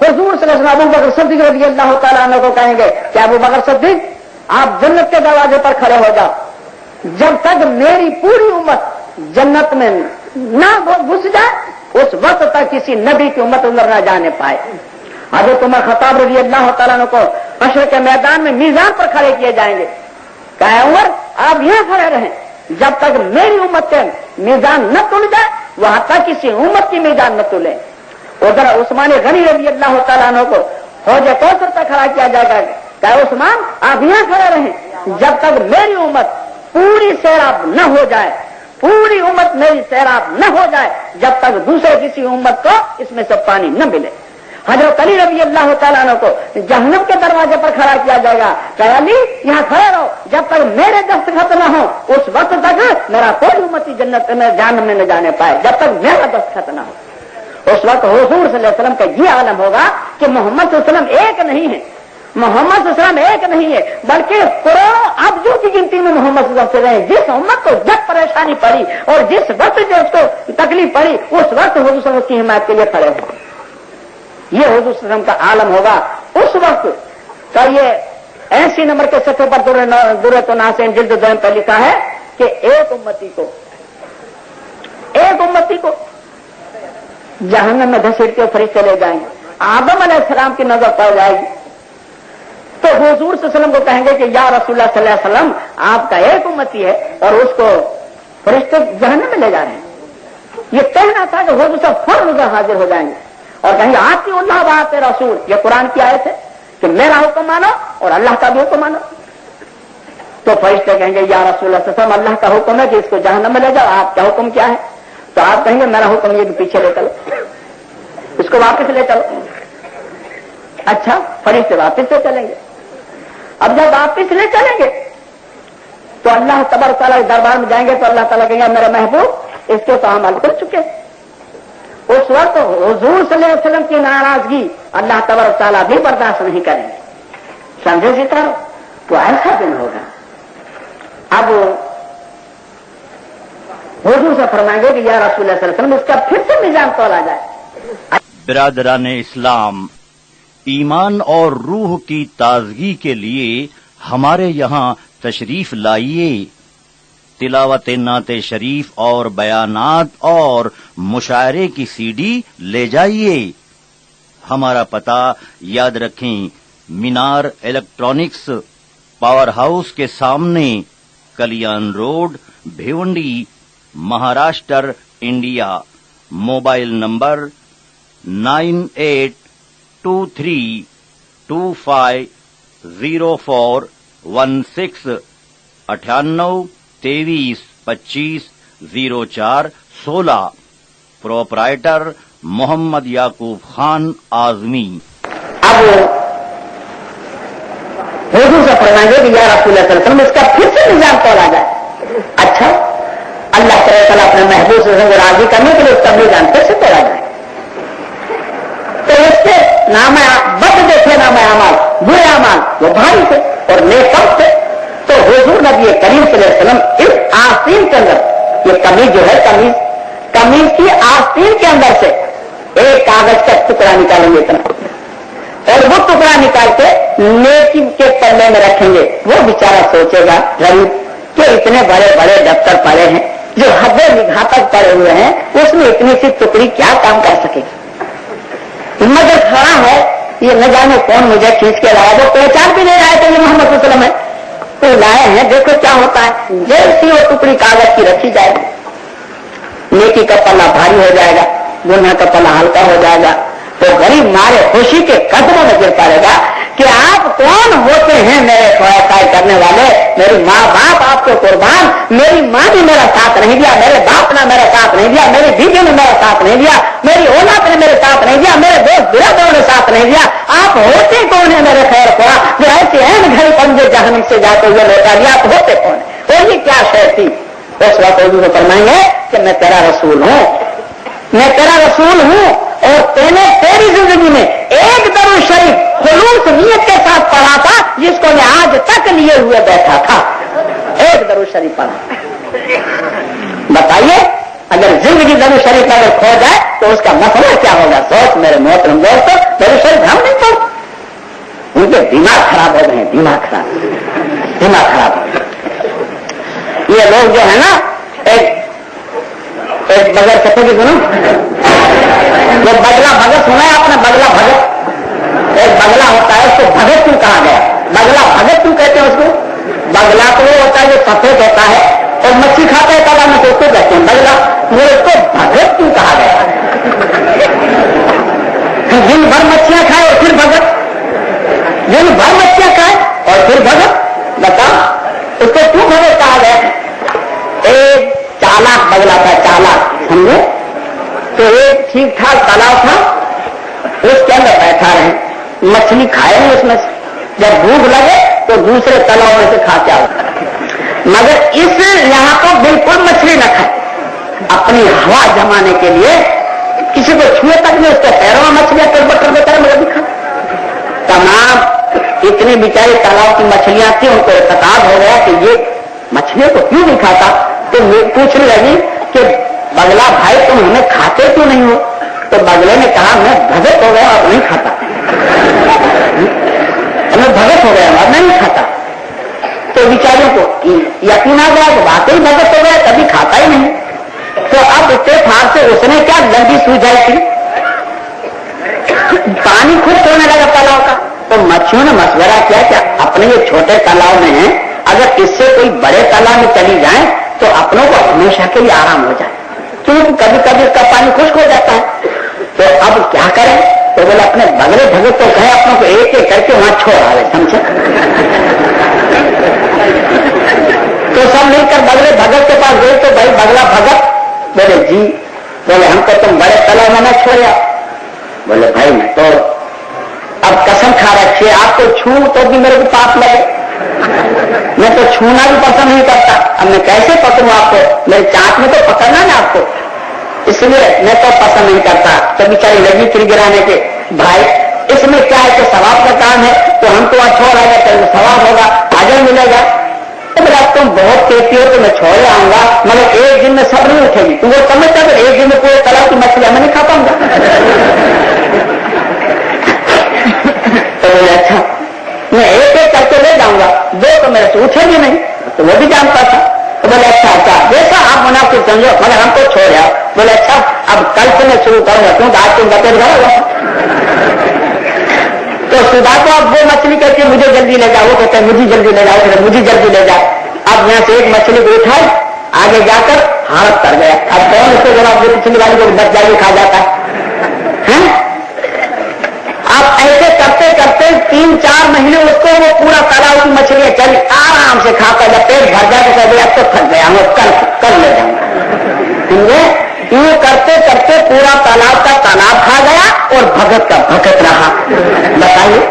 A: हुजूर सल्लल्लाहु अलैहि वसल्लम अबू बकर सिद्दीक रज़ियल्लाहु ताला अन्हु को कहेंगे कि अबू बकर सिद्दीक आप जन्नत के दरवाजे पर खड़े हो जाओ, जब तक मेरी पूरी उम्मत जन्नत में ना घुस जाए उस वक्त तक किसी नबी की उम्मत अंदर ना जाने पाए। हज़रत उमर खत्ताब रज़ियल्लाहु ताला अन्हु को हश्र के मैदान में मीज़ान पर खड़े किए जाएंगे। कहे उमर आप यहां खड़े रहें जब तक मेरी उम्मत के मीज़ान न तुल जाए, वहां तक किसी उम्मत की मीज़ान न तुले। उधर उस्मान गनी रज़ियल्लाहु ताला अन्हु को हौज कौसर पर खड़ा किया जाएगा। कहे उस्मान आप यहां खड़े रहें जब तक मेरी उम्मत पूरी सैराब न हो जाए, पूरी उम्मत मेरी सैराब न हो जाए, जब तक दूसरे किसी उम्मत को इसमें से पानी न मिले। हजरत अली रज़ियल्लाहु ताला अन्हु को जहन्नम के दरवाजे पर खड़ा किया जाएगा। कहे अली यहां खड़े रहो जब तक मेरे दस्तखत न हो, उस वक्त तक मेरा कोई उम्मती जन्नत में जहन्नम में न जाने पाए, जब तक मेरा दस्तखत न हो। उस वक्त हुजूर सल्लल्लाहु अलैहि वसल्लम का ये आलम होगा कि मोहम्मद सल्लल्लाहु अलैहि वसल्लम एक नहीं है, मोहम्मद सल्लल्लाहु अलैहि वसल्लम एक नहीं है, बल्कि करोड़ों अब्दों की गिनती में मोहम्मद सल्लल्लाहु अलैहि वसल्लम। जिस उम्मत को जब परेशानी पड़ी और जिस वक्त जो उसको तकलीफ पड़ी, उस वक्त हुजूर सल्लल्लाहु अलैहि वसल्लम की हिमायत के लिए खड़े हो। ये हुजूर सल्लल्लाहु अलैहि वसल्लम का आलम होगा। उस वक्त का ये 80 नंबर के सफ़े पर दुर्रत नासिन जिल्द 2 पर लिखा है कि एक उम्मती को जहन्नम में घसीट के फरिश्ते ले जाएंगे, आदम अलैहिस्सलाम की नजर पड़ जाएगी। तो हुजूर सल्लल्लाहु अलैहि वसल्लम को कहेंगे कि या रसूलुल्लाह सल्लल्लाहु अलैहि वसल्लम आपका एक उम्मती है और उसको फरिश्ते जहन्नम में ले जा रहे हैं। ये कहना था कि हुजूर साहब फौरन हाजिर हो जाएंगे और कहेंगे आती अल्लाह बात रसूल, ये कुरान की आयत है कि मेरा हुक्म मानो और अल्लाह का भी हुक्म मानो। तो फरिश्ते कहेंगे या रसूलुल्लाह सल्लल्लाहु अलैहि वसल्लम अल्लाह का हुक्म है कि इसको जहन्नम में ले जाओ, आपका हुक्म क्या है? तो आप कहेंगे मेरा हुक्म ये कि पीछे ले चलो, इसको वापस ले चलो। अच्छा, फरिश्ते वापस ले चलेंगे। अब जब वापस ले चलेंगे तो अल्लाह तबारक तआला के दरबार में जाएंगे तो अल्लाह ताला कहेंगे मेरा महबूब इसको तो हम हल कर चुके। उस वक्त हुजूर सल्लल्लाहु अलैहि वसल्लम की नाराजगी अल्लाह तबारक तआला भी बर्दाश्त नहीं करेंगे। समझे सितारो? तो ऐसा दिन होगा। अब हुजूर से फरमाएंगे कि या रसूलुल्लाह सल्लल्लाहु अलैहि वसल्लम इसका फिर से मिजान तोला जाए।
B: बिरादरान इस्लाम, ईमान और रूह की ताजगी के लिए हमारे यहाँ तशरीफ लाइए। तिलावत नाते शरीफ और बयानात और मुशायरे की सीडी ले जाइए। हमारा पता याद रखें, मीनार इलेक्ट्रॉनिक्स पावर हाउस के सामने, Kalyan road, Bhiwandi, Maharashtra, India. Mobile number 9823250416 9823250416। Proprietor Mohammad Yaqub Khan Azmi.
A: अब हुजूर से फरमाएंगे कि या रसूलुल्लाह सल्लल्लाहु अलैहि वसल्लम इसका फिर से निजाम तोला जाए। अच्छा, अल्लाह ताला अपने महबूब से राजी करने के लिए उसका निजाम फिर से तोला जाए। तो इससे ना मैं बद देखे ना नामा अमाल, बुरे अमाल वो भारी थे और नेक कम थे। तो हुजूर नबी करीम सल्लल्लाहु अलैहि वसल्लम इस आस्तीन के अंदर, ये कमीज जो है, कमीज की आस्तीन के अंदर से एक कागज का टुकड़ा निकालेंगे इतना, और वो टुकड़ा निकाल के नेकी के पल्ले में रखेंगे। वो बेचारा सोचेगा गरीब कि इतने बड़े बड़े दफ्तर पड़े हैं, जो हद निगाह तक पड़े हुए हैं, उसमें इतनी सी टुकड़ी क्या काम कर सकेगी। मगर खड़ा है, ये न जाने कौन मुझे खींच के लाया, वो पहचान भी नहीं रहा है तो ये मोहम्मद सल्लल्लाहु अलैहि वसल्लम है, तो लाए हैं, देखो क्या होता है। जैसी वो टुकड़ी कागज की रखी जाएगी, नेकी का पल्ला भारी हो जाएगा, गुनाह का पल्ला हल्का हो जाएगा, तो गरीब मारे खुशी के कदमों में गिर पड़ेगा कि आप कौन होते हैं मेरे खैर करने वाले, मेरी माँ बाप आपको कुर्बान, मेरी माँ ने मेरा साथ नहीं दिया, मेरे बाप ने मेरा साथ नहीं दिया, मेरी बीवी ने मेरा साथ नहीं दिया, मेरी औलाद ने मेरे साथ नहीं दिया, मेरे दोस्त बिरादरों ने साथ नहीं दिया, आप होते कौन है मेरे खैर खुआ, जो ऐसे ऐन घड़ी पंजे जहन्नम से जाते हुए लौटा दिया, आप होते कौन है, और ये क्या शय थी। उस वक्त उर्दू को फरमाएंगे कि मैं तेरा रसूल हूं, मैं तेरा रसूल हूं, और तेने तेरी जिंदगी में एक दरूद शरीफ खुलूस नियत के साथ पढ़ा था, जिसको मैं आज तक लिए हुए बैठा था, एक दरूद शरीफ पढ़ा। बताइए, अगर जिंदगी दरूद शरीफ में अगर खो जाए तो उसका मसला क्या होगा। सोच मेरे मोहतरम दोस्तों, दरूद शरीफ हम नहीं पढ़, उनके दिमाग खराब हो गए, दिमाग खराब हो गए। ये लोग जो है ना, एक बगैर कहते कि सुनो, वो बगला भगत सुना है आपने, बगला भगत, एक बगला होता है, उसको भगत क्यों कहा गया, बगला भगत क्यों कहते हैं उसको। बगला तो वो होता है जो सफेद होता है और मच्छी खाता है तालाब में, तो उसको कहते हैं बगला, वो उसको भगत क्यों कहा गया। दिन भर मच्छियां खाए और फिर भगत, दिन भर मच्छियां खाए और फिर भगत, बताओ उसको क्यों भगत कहा गया। एक चालाक बगला था, चालाक, समझे। तो एक ठीक ठाक तालाब था, उसके अंदर बैठा रहे, मछली खाए उसमें से, जब भूख लगे तो दूसरे तालाब में से खाते आओ, मगर इस यहां तो बिल्कुल मछली न खाए, अपनी हवा जमाने के लिए किसी को छुए तक नहीं, उसके पैरों में मछलियां कर देता है, मगर दिखा तमाम इतनी बेचारी तालाब की मछलियां थी, उनको इत्तेकाद हो गया कि ये मछलियों को क्यों नहीं खाता। तो पूछने लगी कि बगला भाई तुम हमें खाते क्यों नहीं हो। तो बगले ने कहा मैं भगत हो गया अब नहीं खाता, मैं भगत हो गया अब नहीं खाता। तो बेचारियों को यकीन आ गया कि वाकई भगत हो गया, कभी खाता ही नहीं। तो अब इत्तेफाक से उसने क्या लंबी सूझाई थी, पानी खुद छोड़ने लगा तालाब का। तो मच्छियों ने मशवरा किया कि अपने ये छोटे तालाब में है, अगर इससे कोई बड़े तालाब में चली जाए तो अपनों को हमेशा के लिए आराम हो जाए, क्योंकि कभी कभी इसका पानी खुश्क हो जाता है। तो अब क्या करें। तो बोले अपने बगले भगत को कहे अपनों को एक एक करके वहां छोड़ आवे, समझे। तो सब मिलकर बगले भगत के पास गए। तो भाई बगला भगत बोले जी, बोले हमको तुम बड़े तालाब में न छोड़ा। बोले भाई मैं तो अब कसम खा रखी है, आपको छू तो भी मेरे को पाप लगे, मैं तो छूना भी पसंद नहीं करता, अब मैं कैसे पकड़ूं आपको, मेरे चाट में तो पकड़ना ना आपको, इसलिए मैं तो पसंद नहीं करता। तो बेचारी लगी फिर गिराने के, भाई इसमें क्या है कि सवाब का काम है, तो हम तो वहां छोड़ आएगा तो सवाब होगा, अजर मिलेगा। तो बोला तुम बहुत कहती हो तो मैं छोड़ आऊंगा, मगर एक दिन में सब नहीं उठेगी। तो वो समझता तो एक दिन में पूरे तालाब की मछलियां मैं नहीं खा पाऊंगा। तो बोले अच्छा मैं एक एक करके ले जाऊंगा, दो तो मेरे से उठेगी नहीं। तो वो भी जानता था। तो बोले अच्छा जैसा आप मुनाफिक समझो, मगर हमको छोड़ आओ। बोले अच्छा अब कल से मैं शुरू करूंगा, क्योंकि आज तुम बतेर जाओ। तो सुधा को अब वो मछली कहती है मुझे जल्दी ले जाओ, वो कहते हैं मुझे जल्दी ले जाओ, मुझे जल्दी ले जाओ। अब यहाँ से एक मछली को उठाई, आगे जाकर हालत कर गया। अब कौन उसको जवाब दे, पिछली वाली को बच जाके खा जाता है। अब ऐसे करते करते 3-4 महीने उसको वो पूरा तालाब की मछलियां चली, आराम से खाता, जब पेट भर जाए तो कह दिया तो थक गया, मैं कल ले जाऊंगा। समझे, यूं करते करते पूरा तालाब का तालाब खा गया और भगत का भगत रहा। बताइए,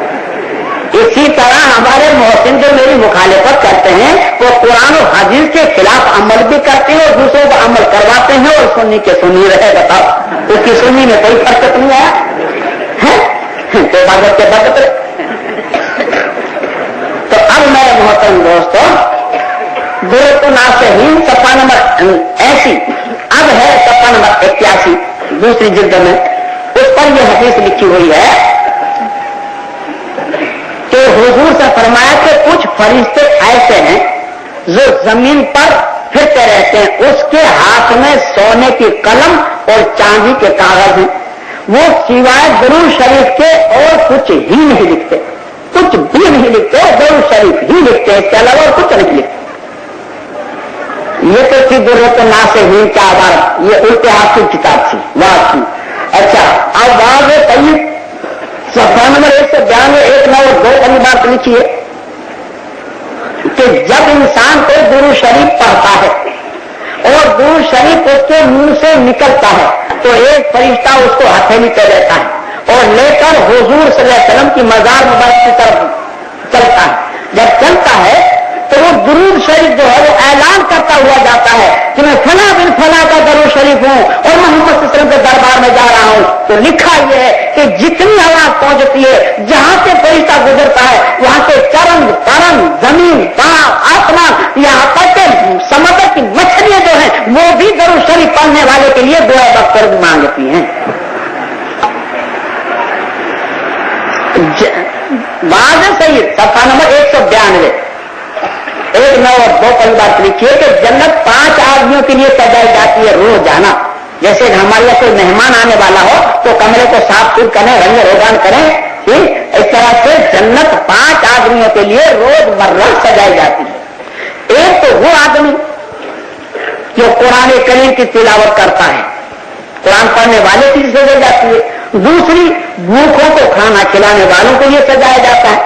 A: इसी तरह हमारे मोहसिन जो मेरी मुखालिफत करते हैं, वो कुरान और हदीस के खिलाफ अमल भी करते हैं और दूसरों को अमल करवाते हैं, और सुन्नी के सुन्नी रहे। बताओ उसकी सुन्नी में कोई फर्क नहीं आया है, तो भगत के भगत। नासिहीन सफा नंबर 80, अब है सफा नंबर 81 दूसरी जिल्द में, उस पर यह हदीस लिखी हुई है कि हुजूर से फरमाया कि कुछ फरिश्ते ऐसे हैं जो जमीन पर फिरते रहते हैं, उसके हाथ में सोने की कलम और चांदी के कागज हैं, वो सिवाय दुरूद शरीफ के और कुछ ही नहीं लिखते, कुछ भी नहीं लिखते, दुरूद शरीफ ही लिखते हैं, इसके अलावा और कुछ नहीं लिखते। ये तो थी दुर्रत नासिहीन का आवाज, ये उल्टे हाथ की किताब थी, वाद थी। अच्छा, अब वाद कई सफा नंबर 192 1, 9 और 2 वाली बात लिखिए कि जब इंसान कोई दुरूद शरीफ पढ़ता है और दुरूद शरीफ उसके मुंह से निकलता है तो एक फरिश्ता उसको हथेली पे लेता है और लेकर हुजूर सल्लल्लाहु अलैहि वसल्लम की मजार मुबारक की तरफ चलता है। जब चलता है तो वो दुरूद शरीफ जो है वो ऐलान करता हुआ जाता है कि मैं फला बिन फला का दुरूद शरीफ हूं और मोहम्मद सल्लल्लाहु अलैहि वसल्लम के दरबार में जा रहा हूं। तो लिखा यह है कि जितनी आवाज पहुंचती है, जहां से फरिश्ता गुजरता है, वहां से चरम परम जमीन पाप आसमान यहां तक समुद्र की मछलियां जो है वो भी दुरूद शरीफ पढ़ने वाले के लिए दुआ बख्तर मांगती हैं। बात सही, सफा नंबर 192 1, 9 और 2 पर बात लिखिए कि जन्नत 5 आदमियों के लिए सजाई जाती है रोजाना। जैसे हमारे यहाँ कोई मेहमान आने वाला हो तो कमरे को साफ सुथ करें, रंग रोगान करें, ठीक इस तरह से जन्नत 5 आदमियों के लिए रोजमर्रा सजाई जाती है। एक तो वो आदमी जो कुरान करीम की तिलावत करता है, कुरान पढ़ने वाले की सजाई जाती है। दूसरी, भूखों को खाना खिलाने वालों के लिए सजाया जाता है।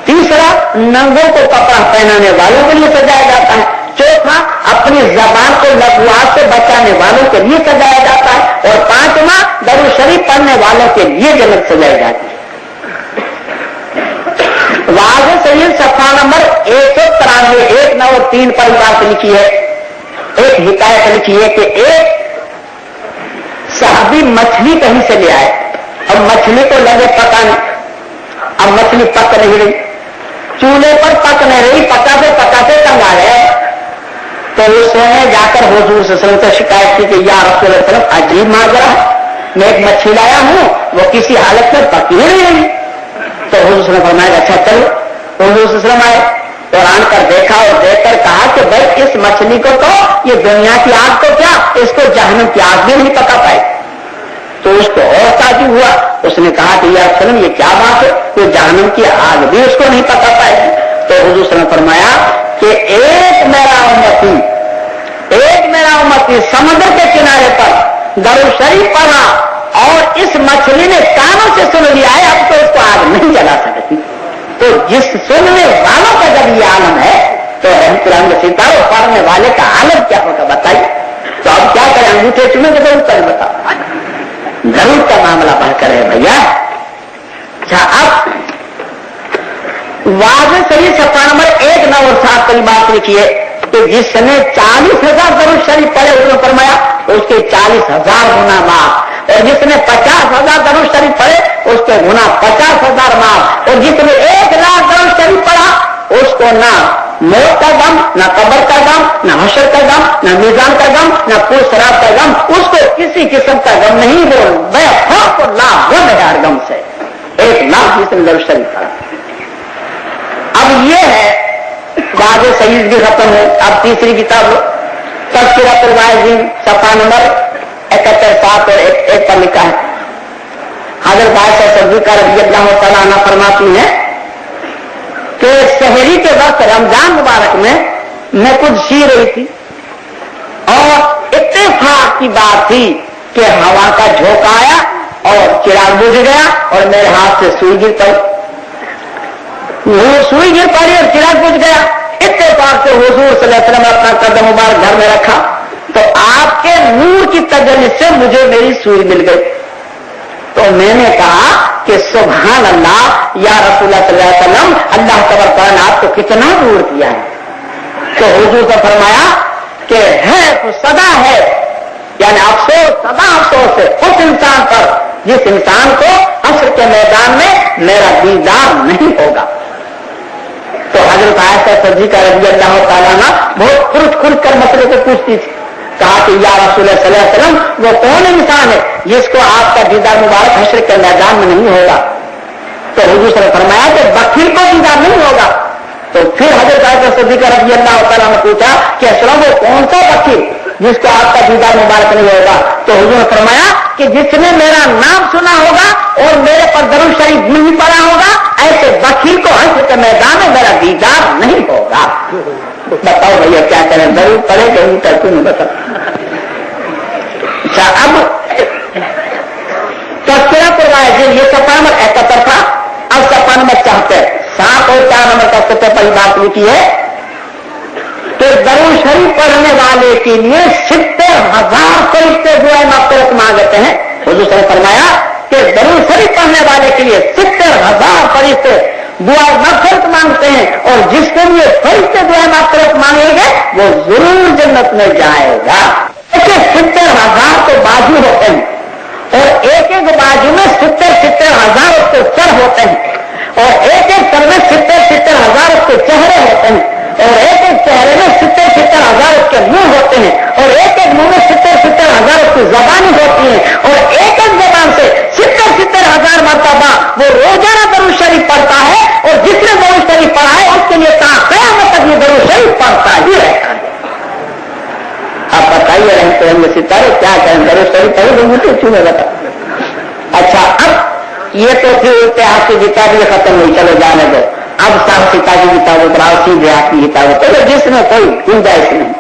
A: तीसरा, नंगों को कपड़ा पहनाने वालों के लिए सजाया जाता है। चौथा, अपनी जबान को लघुआत से बचाने वालों के लिए सजाया जाता है। और पांचवा, दरूद शरीफ पढ़ने वालों के लिए जन्नत सजाई जाती है। वाज़ सहीह सफा नंबर 193 1, 9 और 3 पर बात लिखी है, एक हिकायत लिखी है कि एक साहबी मछली कहीं से ले आए। अब मछली को लगे पकाने, अब मछली पक नहीं रही, चूल्हे पर पक नहीं रही, पकाते तंग आ गए। तो उसने जाकर हुजूर सल्लल्लाहु अलैहि वसल्लम से शिकायत की कि या रसूल अल्लाह, अजीब माजरा है, मैं एक मछली लाया हूं, वो किसी हालत में पकी ही नहीं रही। तो हुजूर ने फरमाया अच्छा चलो। हुजूर सल्लल्लाहु अलैहि वसल्लम आए और आनकर देखा और देखकर कहा कि भाई इस मछली को तो ये दुनिया की आग तो क्या, इसको जहन्नम की आग भी नहीं पका पाई। तो उसको और ताजुब हुआ, उसने कहा कि या रसूल ये क्या बात है, वो जहन्नम की आग भी उसको नहीं पका पाएगी। तो हुजूर ने फरमाया कि एक मेरा उम्मती समुद्र के किनारे पर दरूद शरीफ पढ़ा और इस मछली ने कानों से सुन लिया है, अब तो उसको आग नहीं जला सकती। तो जिस सुनने वालों का जब ये आलम है तो रहमतुल्लाह सितारों पढ़ने वाले का आलम क्या होगा बताइए। तो अब क्या करें, अंगूठे चुने के जरूर करें, बताओ जरूर का मामला बढ़कर है भैया। अच्छा, अब वाज़ सहीह सफा नंबर 1, 9 और 7 पर बात लिखिए कि जिसने 40,000 दरूद शरीफ पढ़े उसने फरमाया उसके 40,000 गुना माफ, और जिसने 50,000 दरूद शरीफ पढ़े उसके गुना 50,000 माफ, और जिसने 1,00,000 दरूद शरीफ पढ़ा उसको ना मौत का गम, ना कब्र का गम, ना हशर का गम, ना मीजान का गम, ना पुरसरात का गम, उसको किसी किस्म का गम नहीं, वो बेखौफ और लाभदार गम से 1,00,000 जिसने दरूद शरीफ पढ़ा। अब ये है वाज़ सहीह भी खत्म है। अब तीसरी किताब तज़किरतुल वाइज़ीन सफा नंबर 71, 7 और 1 पर लिखा है। हज़रत आयशा सिद्दीक़ा रज़ियल्लाहु तआला अन्हा फरमाती है कि सहरी के वक्त रमजान मुबारक में मैं कुछ सी रही थी और इत्तेफाक की बात थी कि हवा का झोंका आया और चिराग बुझ गया और मेरे हाथ से सुई गिर पड़ी। वो सुई गिर पड़ी और चिराग बुझ गया। इत्तेफाक से हुजूर सल्लल्लाहु अलैहि वसल्लम अपना कदम मुबारक घर में रखा तो आपके नूर की तजल्ली से मुझे मेरी सुई मिल गई। तो मैंने कहा कि सुभान अल्लाह या रसूलुल्लाह सल्लल्लाहु अलैहि वसल्लम, अल्लाह तबारक ने आपको कितना नूर दिया है। तो हुजूर ने फरमाया कि है तो सदा है, यानी अफसोस सदा अफसोस है उस इंसान पर जिस इंसान को हश्र के मैदान में मेरा दीदार नहीं होगा। तो हजरत आयशा सिद्दीक़ा रज़ी अल्लाह तआला अन्हा बहुत खुद कर मसले को पूछती थी। कहा कि या रसूल सल्लल्लाहु अलैहि वसल्लम, वो कौन इंसान है जिसको आपका दीदार मुबारक हश्र के मैदान में नहीं होगा? तो हुजूर सल्लल्लाहु अलैहि वसल्लम ने फरमाया कि बखील को दीदार नहीं होगा। तो फिर हजरत आयशा सिद्दीक़ा रज़ी अल्लाह तआला ने पूछा कि असलम वो कौन सा बखील जिसको आपका दीदार मुबारक नहीं होगा? तो हुजूर ने फरमाया कि जिसने मेरा नाम सुना होगा और मेरे पर दरूद शरीफ नहीं पढ़ा होगा, ऐसे बखील को हश्र के मैदान में मेरा दीदार नहीं होगा। बताओ भैया क्या करें, दरूद पढ़े कि नहीं करते नहीं बता। अच्छा, अब तस्करा करवाया ये सफा नंबर 71 था। अब सफा नंबर 74 7 और 4 नंबर का सबसे पहली बात लिखी है कि दरूद शरीफ पढ़ने वाले के लिए 70,000 फरिश्ते दुआए मग़फ़िरत मांगते हैं। हुजूर ने फरमाया कि दरूद शरीफ पढ़ने वाले के लिए 70,000 फरिश्ते दुआ मग़फ़िरत मांगते हैं, और जिसके लिए फरिश्ते दुआ मग़फ़िरत मांगेंगे वो जरूर जन्नत में जाएगा। 70,000 तो बाजू होते हैं और एक एक बाजू में 70,000 उसके सर होते हैं, और एक एक सर में 70,000 उसके चेहरे होते हैं, और एक एक चेहरे में 70,000 उसके मुंह होते हैं, और एक एक मुंह में 70,000 उसकी जबानी होती है, और एक एक जबान से 70,000 मरतबा वो रोजाना दरूद शरीफ पढ़ता है, और जिसने दरूद शरीफ पढ़ा है उसके लिए क़यामत तक ये दरूद शरीफ पढ़ता ही रहता है। आप बताइए रहते हैं सितारे क्या करें, दरूद शरीफ पढ़े तो मुझे क्यों नहीं बता। अच्छा, अब ये तो फिर इतिहास की किताबें खत्म हुई, चलो जाने दो। अब साहसिकता की किताबों पर आओ, सीधे आपकी किताबों पर जिसमें कोई गुंजाइश नहीं,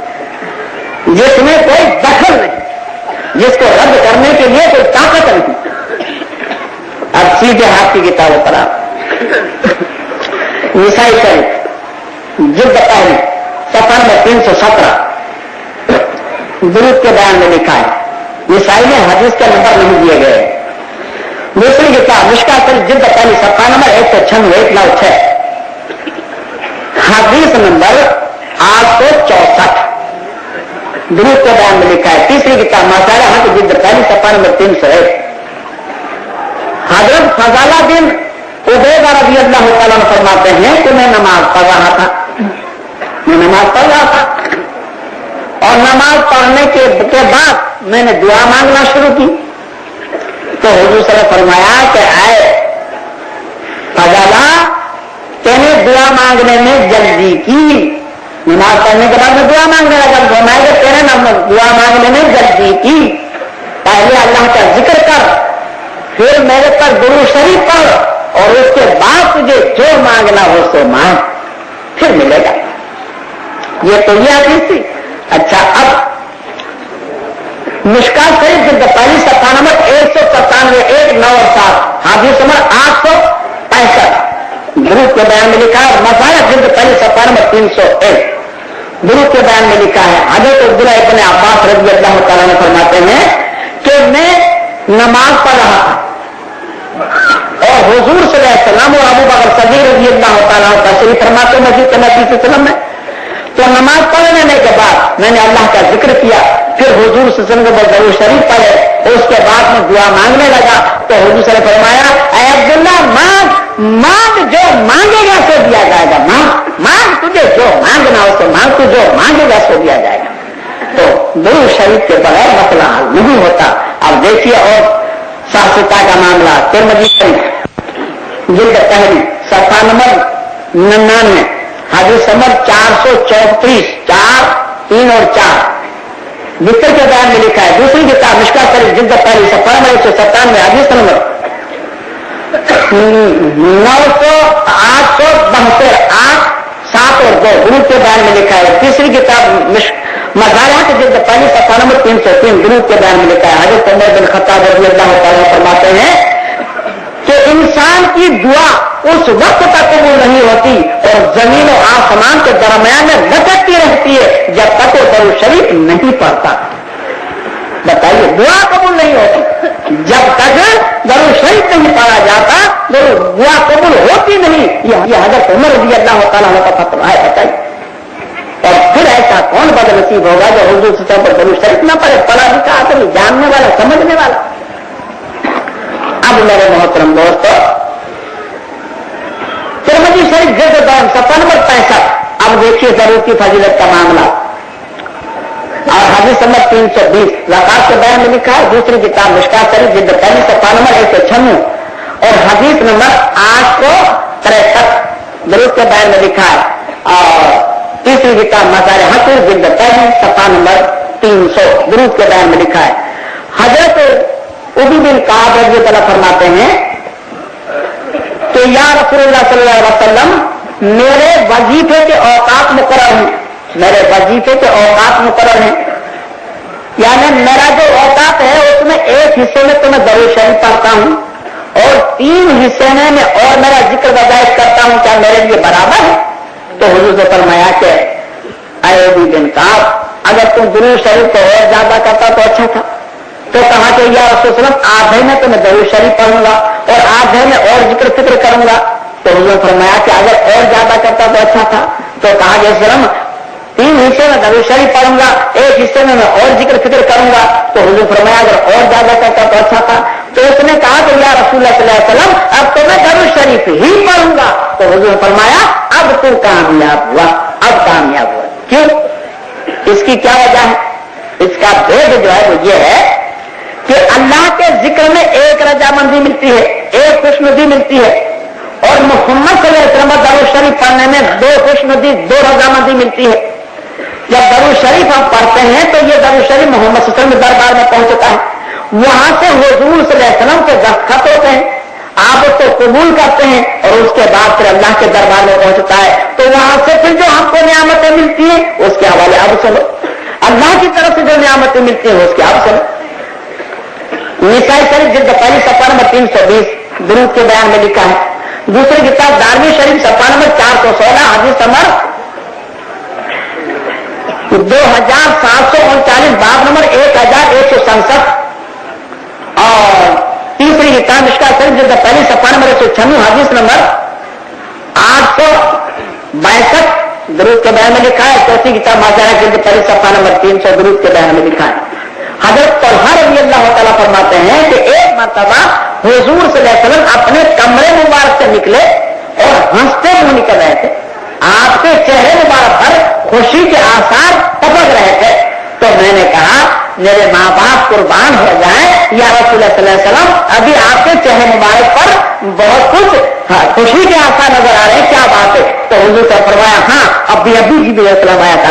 A: जिसमें कोई दखल नहीं, जिसको रद्द करने के लिए कोई ताकत नहीं। अब सीधे हाथ की किताबों पर आओ। ईसाई शरीफ जिल्द पहली सफा नंबर 317 दुरूद के बयान में लिखा है। ईसाई में हदीस के नंबर नहीं दिए गए। दूसरी किताब मिशकात शरीफ जिल्द पहली सफा नंबर 196 हदीस नंबर 864 दुरूद के बयान में लिखा है। तीसरी किताब मसाला हक जिल्द पहली सफा नंबर 301 हजरत फजाला बिन उबैदा रज़ी अल्लाह तआला अन्हु फरमाते हैं कि मैं नमाज पढ़ रहा था, और नमाज पढ़ने के बाद मैंने दुआ मांगना शुरू की। तो हुजूर सल्लल्लाहु अलैहि वसल्लम फरमाया कि आए फजाला, तेने दुआ मांगने में जल्दी की। नमाज पढ़ने के बाद में दुआ मांगने लगा, फरमाया कि तेने दुआ मांगने में जल्दी की। पहले अल्लाह का जिक्र कर, फिर मेरे पर दुरूद शरीफ पढ़, और उसके बाद तुझे जो मांगना हो सो मांग, फिर मिलेगा। ये तो ये हदीस थी। अच्छा, अब मिशकात शरीफ जिल्द पहली सफा नंबर 197 1 9 और 7 हदीस नंबर 865 दुरूद के बयान में लिखा है। मसाला जिल्द पहली सफा नंबर 301 दुरूद के बयान में लिखा है। हजरत अब्दुल्ला इब्न अब्बास रज़ी अल्लाह तआला अन्हु फरमाते हैं कि मैं नमाज पढ़ रहा था, और हुजूर सल्लल्लाहु अलैहि वसल्लम और अबू बकर सिद्दीक़ रज़ी अल्लाह तआला अन्हु तशरीफ फरमाते मस्जिद के नबी सल्लल्लाहु अलैहि वसल्लम में। तो नमाज पढ़ लेने के बाद मैंने अल्लाह का जिक्र किया, फिर हुजूर सल्लल्लाहु अलैहि वसल्लम को दरूद शरीफ पढ़े, उसके बाद में दुआ मांगने लगा। तो हुजूर सल्लल्लाहु अलैहि वसल्लम फरमाया, ऐ अब्दुल्ला मांग, जो मांगेगा सो दिया जाएगा। मांग तुझे जो मांगना हो सो मांग, तू जो मांगेगा सो दिया जाएगा। तो दरूद शरीफ के बगैर मसला हल नहीं होता। अब देखिए, और साहसिकता का मामला तिरमिज़ी शरीफ जिल्द पहली सफा नंबर 99 हदीस नंबर 434 4 3 और 4 वितर के बयान में लिखा है। दूसरी किताब मिशकात शरीफ जिल्द पहली सफा नंबर 197 हदीस नंबर 872 8 7 और 2 दुरूद के बयान में लिखा है। तीसरी किताब मज़ारिया के जिल्द पहली सफा नंबर 303 दुरूद के बयान में लिखा है। हज़रत उमर बिन खत्ताब रज़ी अल्लाह तआला फरमाते हैं कि इंसान की दुआ उस वक्त तक कबूल नहीं होती और जमीन और आसमान के दरमियान में लटकती रहती है जब तक वो दरूद शरीफ नहीं पढ़ता। बताइए, दुआ कबूल नहीं होती जब तक दरूद शरीफ नहीं पढ़ा जाता, दुआ कबूल होती नहीं। ये हज़रत उमर रज़ी अल्लाह तआला अन्हु का फतवा है। बताइए, और फिर ऐसा कौन बदनसीब होगा जो हुजूर सल्लल्लाहु अलैहि वसल्लम पर दरूद शरीफ न पढ़े? पढ़ा लिखा आदमी, जानने वाला, समझने वाला। अब मेरे मोहतरम दोस्तों, तिरमिज़ी शरीफ शरीफ जिल्द 56 नंबर 65। अब देखिए जरूरत की फजीलत का मामला। और हदीस नंबर 320 ज़कात के बयान में लिखा है, दूसरी किताब मिशकात शरीफ जिल्द 1 सफ़ा नंबर 196 और हदीस नंबर 863 दुरूद के बयान में लिखा है। और तीसरी किताब मज़ार हक़ूक़ जिल्द 1 सफ़ा नंबर 300 दुरूद के बयान में लिखा है। हजरत उबी बिन काब रज़ी अल्लाह अन्हु फरमाते हैं कि या रसूलुल्लाह सल्लल्लाहु अलैहि वसल्लम, मेरे वजीफे के औकात मुकर्रर हैं, मेरे वजीफे के औकात मुकर्रर हैं, यानी मेरा जो औकात है उसमें एक हिस्से में तो मैं दरूद शरीफ पढ़ता हूं और 3 हिस्से में मैं और मेरा जिक्र वजायत करता हूं, क्या मेरे लिए बराबर है? तो हुजूर ने फरमाया कि ऐ अबी बिन काब, अगर तुम दरूद शरीफ को और ज्यादा करता तो अच्छा था। तो कहा कि या रसूल सल्लल्लाहु अलैहि वसल्लम, आधे में तो मैं दरूद शरीफ पढ़ूंगा और आधे में और जिक्र फिक्र करूंगा। तो हुजूर ने फरमाया कि अगर और ज्यादा करता तो अच्छा था। तो कहा कि सल्लम 3 हिस्से में दरूद शरीफ पढ़ूंगा, एक हिस्से में मैं और जिक्र फिक्र करूंगा। तो हुजूर फरमाया अगर और ज्यादा करता तो अच्छा था। तो उसने कहा कि या रसूलुल्लाह सल्लल्लाहु अलैहि वसल्लम, अब तो मैं दरूद शरीफ ही पढ़ूंगा। तो हुजूर ने फरमाया अब तू कामयाब हुआ, अब कामयाब हुआ। क्यों? इसकी क्या वजह है? इसका भेद जो है वो ये है कि अल्लाह के जिक्र में एक रजामंदी मिलती है, एक खुशनुदी मिलती है, और मोहम्मद सल्लल्लाहु अलैहि वसल्लम दरूद शरीफ पढ़ने में 2 खुशनुदी 2 रजामंदी मिलती है। जब दरूद शरीफ हम पढ़ते हैं तो ये दरूद शरीफ मोहम्मद सल्लल्लाहु अलैहि वसल्लम के दरबार में पहुंचता है, वहां से हुजूर सल्लल्लाहु अलैहि वसल्लम के दस्तखत होते हैं, आप उसको कबूल करते हैं और उसके बाद फिर अल्लाह के दरबार में पहुंचता है। तो वहां से फिर जो हमको नियामतें मिलती हैं उसके हवाले अब सुनो, अल्लाह की तरफ से जो नियामतें मिलती हैं उसके अब सुनो। निसाई शरीफ जिल्द 1 सफ़ा नंबर 320 दुरूद के बयान में लिखा है। दूसरी किताब दारमी शरीफ सफ़ा नंबर 416 हदीस नंबर 2739 बाब नंबर 1167 और तीसरी किताब मिशकात शरीफ जिल्द 1 सफ़ा नंबर 196 हदीस नंबर 862 दुरूद के बयान में लिखा है। चौथी किताब मज़ार जिल्द 1 सफ़ा नंबर 300 दुरूद के बयान में लिखा है। हज़रत तलहा रज़ी अल्लाह तआला फरमाते हैं कि एक मर्तबा हुजूर सल्लल्लाहु अलैहि वसल्लम अपने कमरे मुबारक से निकले और हंसते मुंह निकल रहे थे, आपके चेहरे मुबारक पर खुशी के आसार टपक रहे थे। तो मैंने कहा मेरे माँ बाप कुर्बान हो जाएं या रसूलुल्लाह सल्लल्लाहु अलैहि वसल्लम, अभी आपके चेहरे मुबारक पर बहुत कुछ खुशी के आसार नजर आ रहे हैं, क्या बात है? तो हुजूर ने फरमाया हाँ अभी जिब्रील सलाम आया था,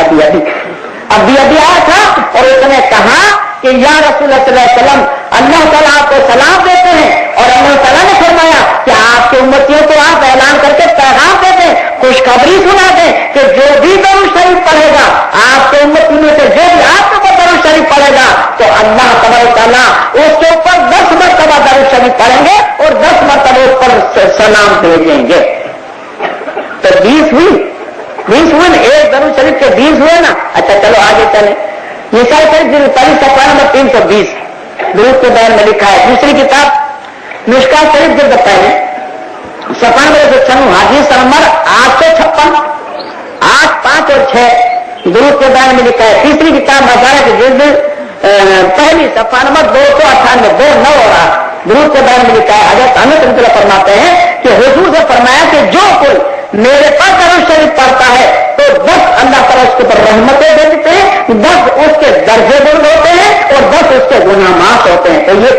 A: अभी आया था और उसने कहा कि या रसूलुल्लाह सल्लल्लाहु अलैहि वसल्लम, अल्लाह ताला आपको सलाम देते हैं और अल्लाह ताला ने फरमाया कि आपके उम्मतियों को आप ऐलान करके पैगाम दे दें, खुशखबरी सुना दें कि जो भी दरूद शरीफ पढ़ेगा, आपके उम्मती में से जो भी आपके ऊपर दरूद शरीफ पढ़ेगा तो अल्लाह तबारक तआला उसके ऊपर 10 मरतबा दरूद शरीफ पढ़ेंगे और 10 मरतबा उस पर सलाम भेजेंगे। तो 20 हुए ना, एक दरूद शरीफ के 20 हुए ना। अच्छा चलो आगे चले। निसाई शरीफ जिल्द 1 सफ़ा नंबर 320 दुरूद के बयान में लिखा है। दूसरी किताब मिशकात शरीफ जिल्द 1 सफ़ा नंबर 196 हदीस नंबर 856 8, 5 और 6 दुरूद के बयान में लिखा है। तीसरी किताब मज़ार जिल्द 1 सफ़ा नंबर 298 2, 9 और 8 दुरूद के बयान में लिखा है। हज़रत अनस रज़ी अल्लाह फरमाते हैं कि हुजूर से फरमाया कि जो कोई मेरे पास दरूद शरीफ पढ़ता है तो 10 अल्लाह ताला उसके ऊपर रहमतें दे देते हैं, 10 उसके दर्जे बुलंद होते हैं और 10 उसके गुनाह माफ होते हैं। तो ये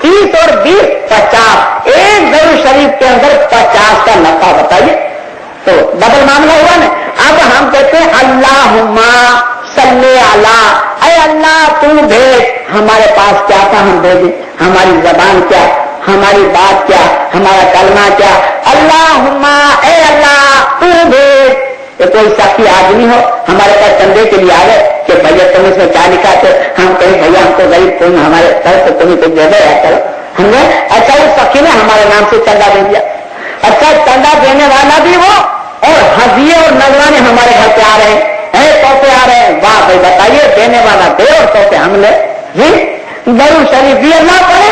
A: 30 और 20 50, एक दरूद शरीफ के अंदर 50 का नफा बताइए, तो डबल मामला हुआ ना। अब हम कहते हैं अल्लाहुम्मा सल्ले अला, ऐ अल्लाह तू भेज, हमारे पास क्या था हम भेजें, हमारी जबान क्या, हमारी बात क्या, हमारा कलमा क्या, अल्लाहुम्मा ऐ अल्लाह तू भेज। ये कोई साथी आदमी हो हमारे पास चंदे के लिए आ गए कि भैया तुम इसमें क्या लिखा, तो हम कहीं भैया हमको गरीब तुम हमारे सर तो तुम्हें कुछ दे दो यार, चलो हमने अच्छा उस सखी ने हमारे नाम से चंदा दे दिया। अच्छा चंदा देने वाला भी वो और हजिए और नजराने हमारे घर पे आ रहे हैं, तोहफे आ रहे हैं, वाह भाई बताइए, देने वाला दे और तोहफे हमने जी। दरूद शरीफ भी अल्लाह करे,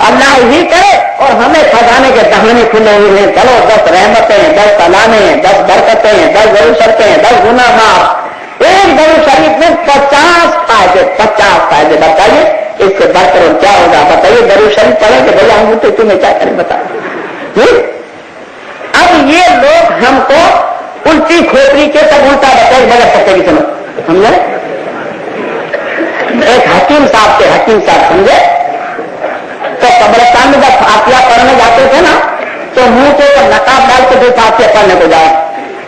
A: अल्लाह ही करे और हमें खजाने के दहाने खुले हुए हैं। चलो 10 रहमतें हैं, 10 सलामें हैं, 10 बरकतें हैं, 10 दरूद शरीफें हैं, 10 गुनाह माफ। एक दरूद शरीफ में 50 फायदे बताइए, इससे बढ़कर क्या होगा बताइए। दरूद शरीफ पढ़े कि भैया हम तो तुम्हें क्या करें बताइए। अब ये लोग उल्टी खोपड़ी के सब उल्टा बताए बगैर सकते की सुनो, समझे? एक हकीम साहब समझे, तो कब्रिस्तान में जब फातिया पढ़ने जाते थे ना, तो मुंह के ऊपर नकाब डाल के फिर फातिया पढ़ने को जाए,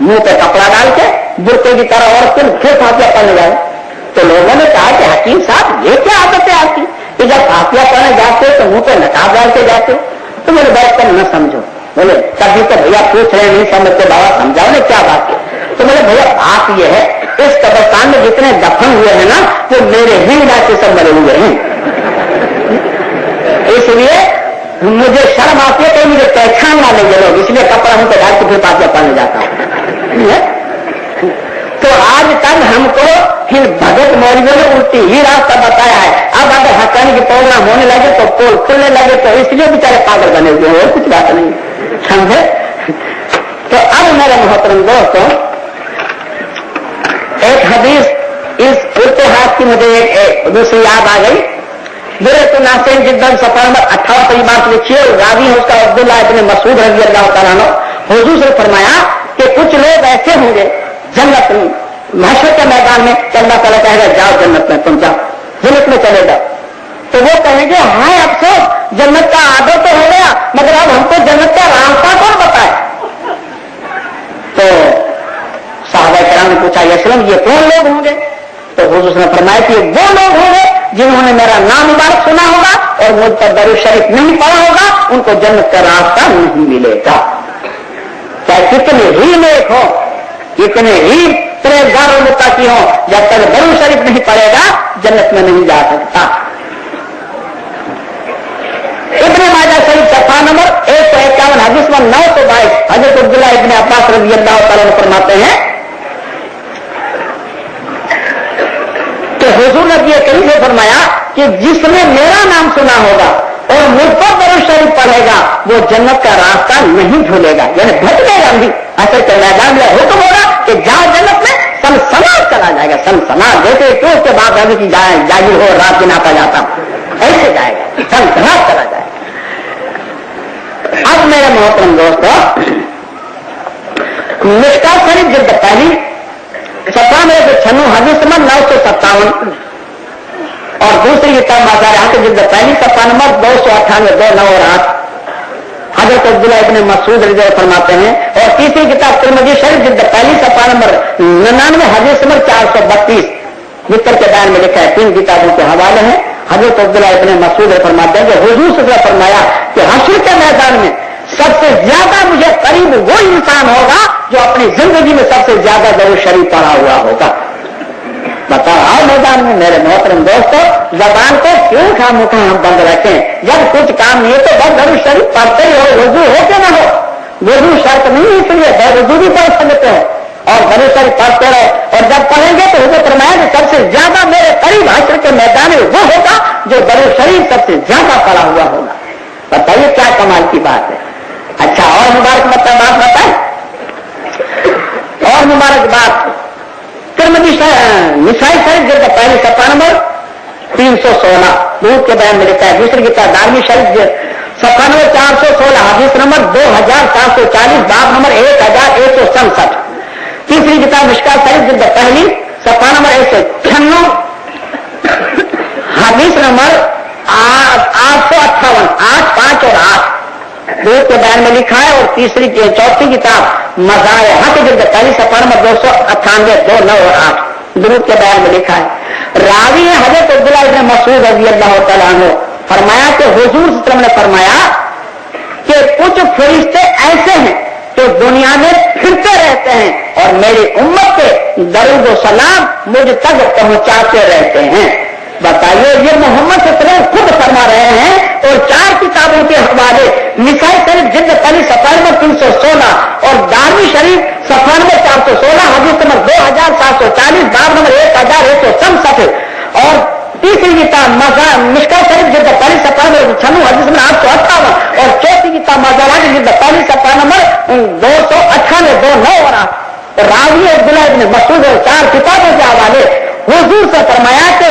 A: मुंह पे कपड़ा डाल के बुर्के की तरह और फिर फातिया पढ़ने जाए। तो लोगों ने कहा कि हकीम साहब ये क्या आदत है आपकी कि जब फातिया पढ़ने जाते तो मुंह पे नकाब डाल के जाते? तो मेरे बैठ कर न समझो। बोले तभी तो भैया पूछ रहे नहीं समझते, बाबा समझाओ ने क्या बात है? तो बोले भैया बात ये है, इस कब्रिस्तान में जितने दफन हुए हैं ना वो मेरे ही इलाके सब मरे हुए हैं, इसलिए मुझे शर्म आती है कि मुझे पहचान ना लेंगे लोग, इसलिए कपड़ा मुंह पे डाल के फिर फातिया पढ़ने जाता हूं। तो आज तक हमको फिर भगत मौलवियों ने उल्टी ही रास्ता बताया है। अब अगर हकानी के प्रोग्राम होने लगे तो पोल खुलने लगे, तो इसलिए बेचारे पागल बने हुए हैं, कुछ बात नहीं, समझे? तो अब मेरे मोहतरम दोस्तों, एक हदीस इस उल्टे हाथ की मुझे एक दूसरी याद आ गई। बुरे नासिर जिद्दन सफर नंबर 58 पर बात लिखिए, रावी है उसका अब्दुल्लाह इब्न मसूद रज़ी अल्लाह तआला अन्हु। हुजूर से फरमाया कि कुछ लोग ऐसे होंगे जन्नत में, महशर के मैदान में अल्लाह ताला कहेगा जाओ जन्नत में, तुम जाओ जन्नत में चले जाओ। तो वो कहेंगे हाय अफसोस, जन्नत का आदर तो हो गया मगर अब हमको जन्नत का रास्ता कौन बताए? तो साहबा किराम ने पूछा यसलम ये कौन लोग होंगे? तो हुजूर ने फरमाया कि वो लोग होंगे जिन्होंने मेरा नाम मुबारक सुना होगा और मुझ पर दरूद शरीफ नहीं पढ़ा होगा, उनको जन्नत का रास्ता नहीं मिलेगा। चाहे कितने ही नेक हो, कितने ही परहेजगार और मुत्तकी हो, जब तक दरूद शरीफ नहीं पढ़ेगा जन्नत में नहीं जा सकता। इब्ने माजा शरीफ सफा नंबर 151 हदीस नंबर 922 हजरत अब्दुल्लाह इब्ने अब्बास रज़ी अल्लाह तआला अन्हु फरमाते हैं कि हुजूर ने ये कहीं से फरमाया कि जिसने मेरा नाम सुना होगा और मुझ पर दरूद शरीफ पढ़ेगा वो जन्नत का रास्ता नहीं भूलेगा, यानी भटकेगा नहीं। असर के मैदान में हुक्म होगा कि जाओ जन्नत में, सनसना चला जाएगा, सनसना जैसे क्यों उसके बाद अभी की जागिर हो रात दिन आता जाता ऐसे जाएगा, सनसना चला जाएगा। अब मेरे मोहतरम दोस्तों, मिशकात शरीफ जिल्द पहली सफा में 96 हदीस नंबर 957 और दूसरी किताब मज़ारिआत की जिल्द पहली सफा नंबर 298 2 9 और 8 हजरत अब्दुल्लाह इब्न मसूद रज़ी अल्लाह फरमाते हैं। और तीसरी किताब तिरमिज़ी शरीफ जिल्द पहली सफा नंबर 99 हदीस नंबर 432 जिक्र के बयान में लिखा है। 3 किताबों के हवाले हैं। हजरत अब्दुल्लाह इब्न मसूद फरमाते हैं कि हुजूर सल्लल्लाहु अलैहि वसल्लम फरमाया कि हश्र के मैदान में सबसे ज्यादा मुझे करीब वो इंसान होगा जो अपनी जिंदगी में सबसे ज्यादा दरूद शरीफ पढ़ा हुआ होगा। बताओ आओ मैदान में मेरे मोहतरम दोस्तों, जबान को क्यों खामोखा हम बंद रखें? जब कुछ काम नहीं है तो बस दरूद शरीफ पढ़ते ही हो, वजू हो के ना हो, वजू शर्त नहीं है, इसलिए बेवजू भी पढ़ सकते हो और दरूद शरीफ पढ़ते रहो। और जब पढ़ेंगे तो हुजूर फरमाया कि सबसे ज्यादा मेरे करीब हश्र के मैदान में वो होगा जो दरूद शरीफ सबसे ज्यादा पढ़ा हुआ होगा। बताइए क्या कमाल की बात है। अच्छा और मुबारक बात बताए, और मुबारक बात तिरमिज़ी निसाई शरीफ जिल्द पहली सफा नंबर 316 दूध के बयान में लिखा है। दूसरी किताब दारमी शरीफ सफा नंबर 416 हदीस नंबर 2740 बाब नंबर 1167। तीसरी किताब मिशकात शरीफ जिल्द पहली सफा नंबर 196 हदीस नंबर 858 8 5 और 8 दूध के बयान में लिखा है। और चौथी किताब मज़ारिआत की जिल्द पहली सफा नंबर 298 2 9 और 8 दूध के बयान में लिखा है। रावी है हजरत अब्दुल्लाह इब्न मसूद रज़ी अल्लाह तआला अन्हु फरमाया कि हुजूर सल्लल्लाहु अलैहि वसल्लम ने फरमाया कि कुछ फरिश्ते ऐसे हैं जो दुनिया में फिरते रहते हैं और मेरी उम्मत के दरूद व सलाम मुझ तक पहुंचाते रहते हैं। बताइए ये मोहम्मद सल्लल्लाहु अलैहि वसल्लम खुद फरमा रहे हैं। और 4 किताबों के हवाले निसाई शरीफ जिल्द पहली सफा नंबर 316 और दारमी शरीफ सफा नंबर 416 हदीस नंबर 2740 बाब नंबर 1167 और तीसरी किताब मिशकात शरीफ जिल्द पहली सफा नंबर 96 हदीस नंबर 858 और चौथी किताब मज़ारिआत जिल्द पहली सफा नंबर 298 2 9 और 8 रावी अब्दुल्लाह इब्न मसूद और 4 किताबों के हवाले हुजूर से फरमाया कि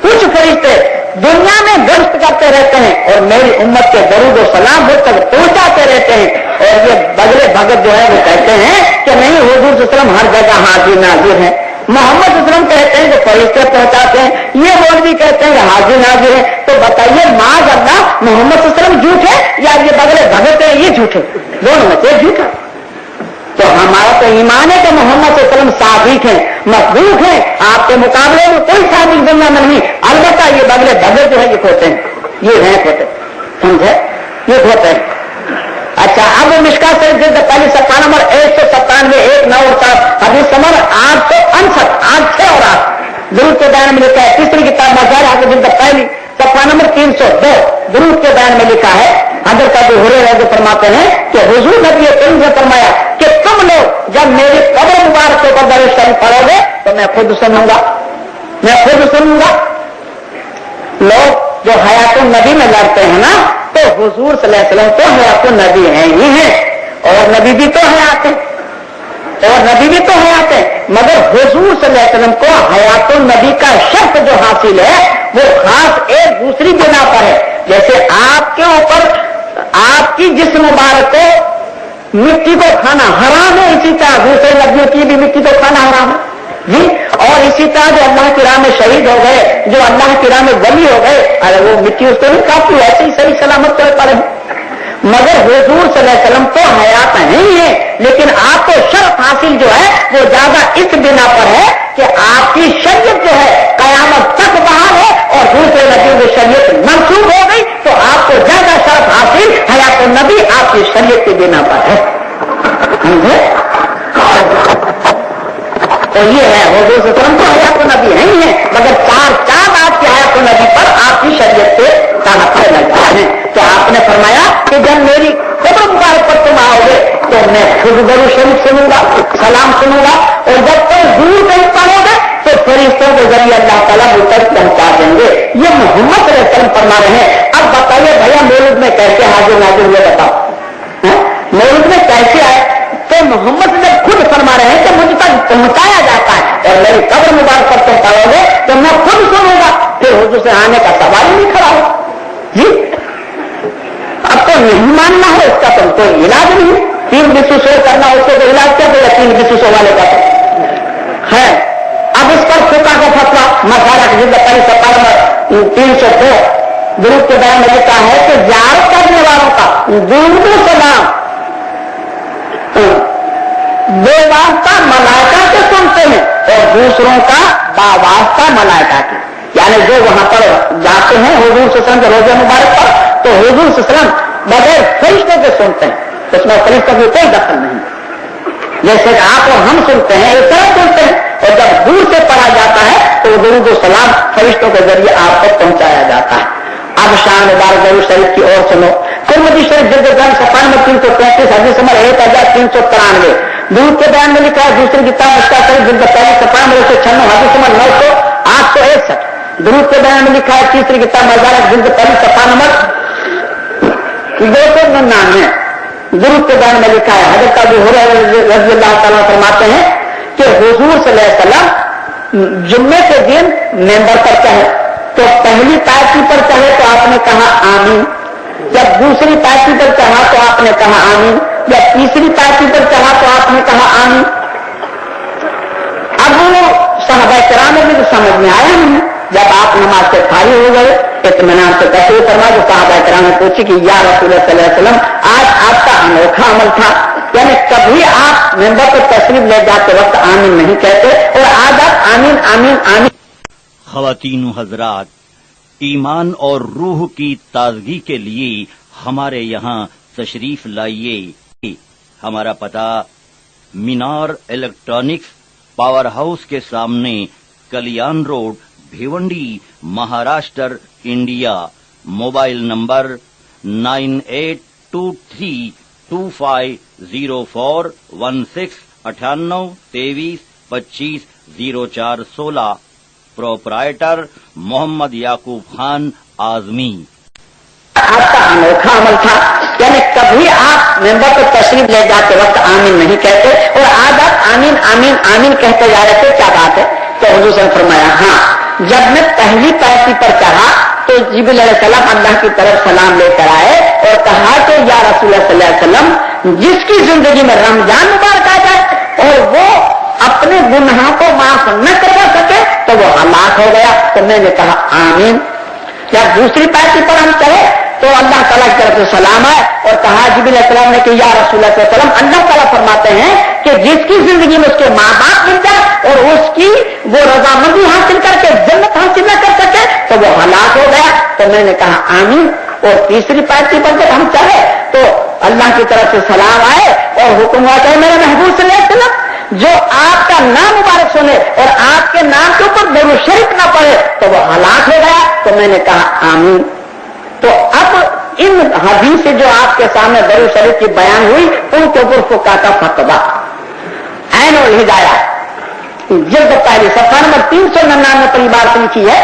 A: कुछ फरिश्ते दुनिया में गश्त करते रहते हैं और मेरी उम्मत के दरूद और सलाम मुझ तक पहुंचाते रहते कहते हैं। और ये बगले भगत जो है वो कहते हैं कि नहीं, हुजूर सल्लल्लाहु अलैहि वसल्लम हर जगह हाजिर नाजिर है। मोहम्मद सल्लल्लाहु अलैहि वसल्लम कहते हैं कि फरिश्ते पहुंचाते हैं, ये मौलवी कहते हैं कि हाजिर नाजिर है। तो बताइए माज अल्लाह, मोहम्मद सल्लल्लाहु अलैहि वसल्लम झूठ है या ये बगले भगत है ये झूठ है? दोनों में से झूठ है। तो हमारा तो ईमान है कि मोहम्मद सल्लल्लाहु अलैहि वसल्लम सादिक हैं, मखलूक हैं, आपके मुकाबले में कोई सादिक दुनिया में नहीं। अलबत्ता ये बगले भगत जो है ये खोते हैं, ये हैं खोते, समझे, ये खोते हैं। अच्छा, अब मिशका शरीफ जल्द पहली सप्ताह नंबर 197 1 9 और 7 हदीस नंबर 859 8 6 और 8 दुरूद के बयान में लिखा है। तीसरी किताब मज़ाहिर हाफ़िज़ जल्द पहली सप्ताह नंबर 302 दुरूद के बयान में लिखा है। हज़रत अबू हुरैरा जो फरमाते हैं कि हुजूर नबी करीम ने फरमाया कि तुम लोग जब मेरी कब्र मुबारक के ऊपर दरूद शरीफ पढ़ोगे तो मैं खुद सुनूंगा, मैं खुद सुनूंगा। लोग जो हयातुन नबी में लड़ते हैं ना, तो हुजूर सल्लल्लाहु अलैहि वसल्लम तो हयातुन नबी हैं ही हैं, और नबी भी तो हयात हैं, और नबी भी तो हयात हैं। मगर हुजूर सल्लल्लाहु अलैहि वसल्लम को हयातुन नबी का शर्त जो हासिल है वो खास एक दूसरी बिना पर है। जैसे आपके ऊपर आपकी जिस्म मुबारक को मिट्टी को खाना हराम है, इसी तरह दूसरे नबियों की भी मिट्टी को खाना हराम है जी। और इसी तरह जो अल्लाह की राह में शहीद हो गए, जो अल्लाह की राह में वली हो गए, अरे वो मिट्टी उसको नहीं काफी, ऐसे ही सही सलामत तौर पर है। मगर हुजूर सल्लल्लाहु अलैहि वसल्लम तो हयात नहीं है, लेकिन आपको शर्त हासिल जो है वो ज्यादा इस बिना पर है कि आपकी शरीयत जो है कयामत तक बहाल है और दूसरे नबियों की शरीयत मंसूब हो गई, तो आपको ज्यादा शर्त हासिल हयात नबी आपकी शरीयत के बिना पर है। तो ये है हुजूर सल्लल्लाहु अलैहि वसल्लम तो हयात नबी नहीं है, मगर चार आपकी हयात नबी पर आपकी शरीयत से ताक़त लगता है। तो आपने फरमाया कि जब मेरी कब्र मुबारक पर तुम आओगे तो मैं खुद दरूद शरीफ सुनूंगा, सलाम सुनूंगा, और जब तुम दूर कहीं पढ़ोगे तो फरिश्तों के जरिए अल्लाह ताला मुझ तक पहुंचा देंगे। ये मोहम्मद सल्लल्लाहु अलैहि वसल्लम फरमा रहे हैं। अब बताइए भैया मौलूद में कैसे हाजिर नाजिर हुए, बताओ मौलूद में कैसे आए? तो मोहम्मद ने खुद फरमा रहे हैं कि मुझ तक पहुंचाया जाता है, और मेरी कब्र मुबारक पर तुम पढ़ोगे तो मैं खुद सुनूंगा, फिर हुजूर से आने का सवाल ही नहीं खड़ा हो जी। अब तो नहीं मानना है इसका तो कोई इलाज नहीं। 3 बिस्सू शोर करना उससे तो इलाज क्या देगा 3 बिस्सू शो वाले का है। अब इस पर फुका का फतवा मसाला की जिंदा पहली सप्ताह नंबर 302 दुरूद के बयान में लिखा है कि ज़ियारत करने वालों का दुरूद सलाम बेवास्ता मलाइका के सुनते हैं और दूसरों का बावास्ता मलाइका के, यानी जो वहां पर जाते हैं हुजूर सल्लल्लाहु अलैहि वसल्लम के रोज़े मुबारक पर, तो हुजूर सल्लल्लाहु अलैहि वसल्लम बगैर फरिश्तों के सुनते हैं, उसमें फरिश्तों की कोई दखल नहीं। जैसे आप और हम सुनते हैं इस तरह सुनते हैं, और जब दूर से पढ़ा जाता है तो दुरूद व सलाम फरिश्तों के जरिए आप तक पहुंचाया जाता है। अब शान मुबारक दरूद शरीफ की ओर सुनो। तिरमिज़ी शरीफ जल्द ग्रंथ सफ़ा नंबर 335 हदीस नंबर 1393 दूध के बयान में लिखा है। दूसरी किताब मिशका शरीफ जल्द पहली सफ़ा नंबर 196 हदीस नंबर 861 दूध के बयान में लिखा है। तीसरी किताब मज़ाहिर जल्द पहली सफ़ा नंबर 299 दूध के बयान में लिखा है। हज़रत अबू हुरैरा रज़ियल्लाहु ताला फरमाते हैं कि हुजूर सल्लल्लाहु अलैहि वसल्लम जुम्मे के दिन मेंबर पर चढ़े तो पहली पार्टी पर चढ़े तो आपने कहा आमीन, जब दूसरी पार्टी पर चढ़ा तो आपने कहा आमीन, जब तीसरी पार्टी पर चढ़ा तो आपने कहा आमीन। अब वो सहाबा किराम में तो समझ में आया नहीं। जब आप नमाज से फारिग हो गए इत्मीनान से कहते फरमा जो सहाबा किराम ने पूछी कि या रसूल सल्लल्लाहु अलैहि वसल्लम आज आपका अनोखा अमल था, यानी कभी आप मेंबर पर तशरीफ ले जाते वक्त आमीन नहीं कहते और आज आप आमीन आमीन आमीन।
B: ख़वातीन हज़रात, ईमान और रूह की ताजगी के लिए हमारे यहाँ तशरीफ लाइए। हमारा पता मीनार इलेक्ट्रॉनिक्स पावर हाउस के सामने Kalyan road Bhiwandi Maharashtra India. Mobile number 9823250416 98 23 25 0416। Proprietor Mohammad Yaqub Khan Azmi.
A: आपका अनोखा अमल था, यानी कभी आप मेंबर पर तशरीफ ले जाते वक्त आमीन नहीं कहते और आज आप आमीन आमीन आमीन कहते जा रहे थे, क्या बात है? तो हुजूर ने फरमाया हाँ, जब मैं पहली पार्टी पर चढ़ा तो जिब्रील अलैहिस्सलाम अल्लाह की तरफ सलाम लेकर आए और कहा कि या रसूल सल्लल्लाहु अलैहि वसल्लम, जिसकी जिंदगी में रमजान मुबारक आ जाए और वो अपने गुनाह को माफ न करवा सके तो वो हलाक हो गया। तो मैंने कहा आमीन। जब दूसरी पार्टी पर हम चले तो अल्लाह ताला की तरफ से सलाम है और कहा जिब्रील अलैहिस्सलाम ने कि या रसूल सल्लम, अल्लाह ताला फरमाते हैं कि जिसकी जिंदगी में उसके माँ बाप मिल जाए और उसकी वो रजामंदी हासिल करके जन्नत हासिल न कर सके तो वो हलाक हो गया। तो मैंने कहा आमीन। और तीसरी पार्टी पर जब हम चले तो अल्लाह की तरफ से सलाम आए और हुक्म हुआ कि मेरे महबूब सल्लल्लाहु अलैहि वसल्लम, जो आपका नाम मुबारक सुने और आपके नाम के ऊपर दरूद शरीफ ना पड़े तो वो हलाक हो गया। तो मैंने कहा आमीन। तो अब इन हदीस से जो आपके सामने दरूद शरीफ की बयान हुई उनके ऊपर फुक़हा का फतवा ऐन और हिदायत जिल्द पहली सफ़ा नंबर 399 पर बात लिखी है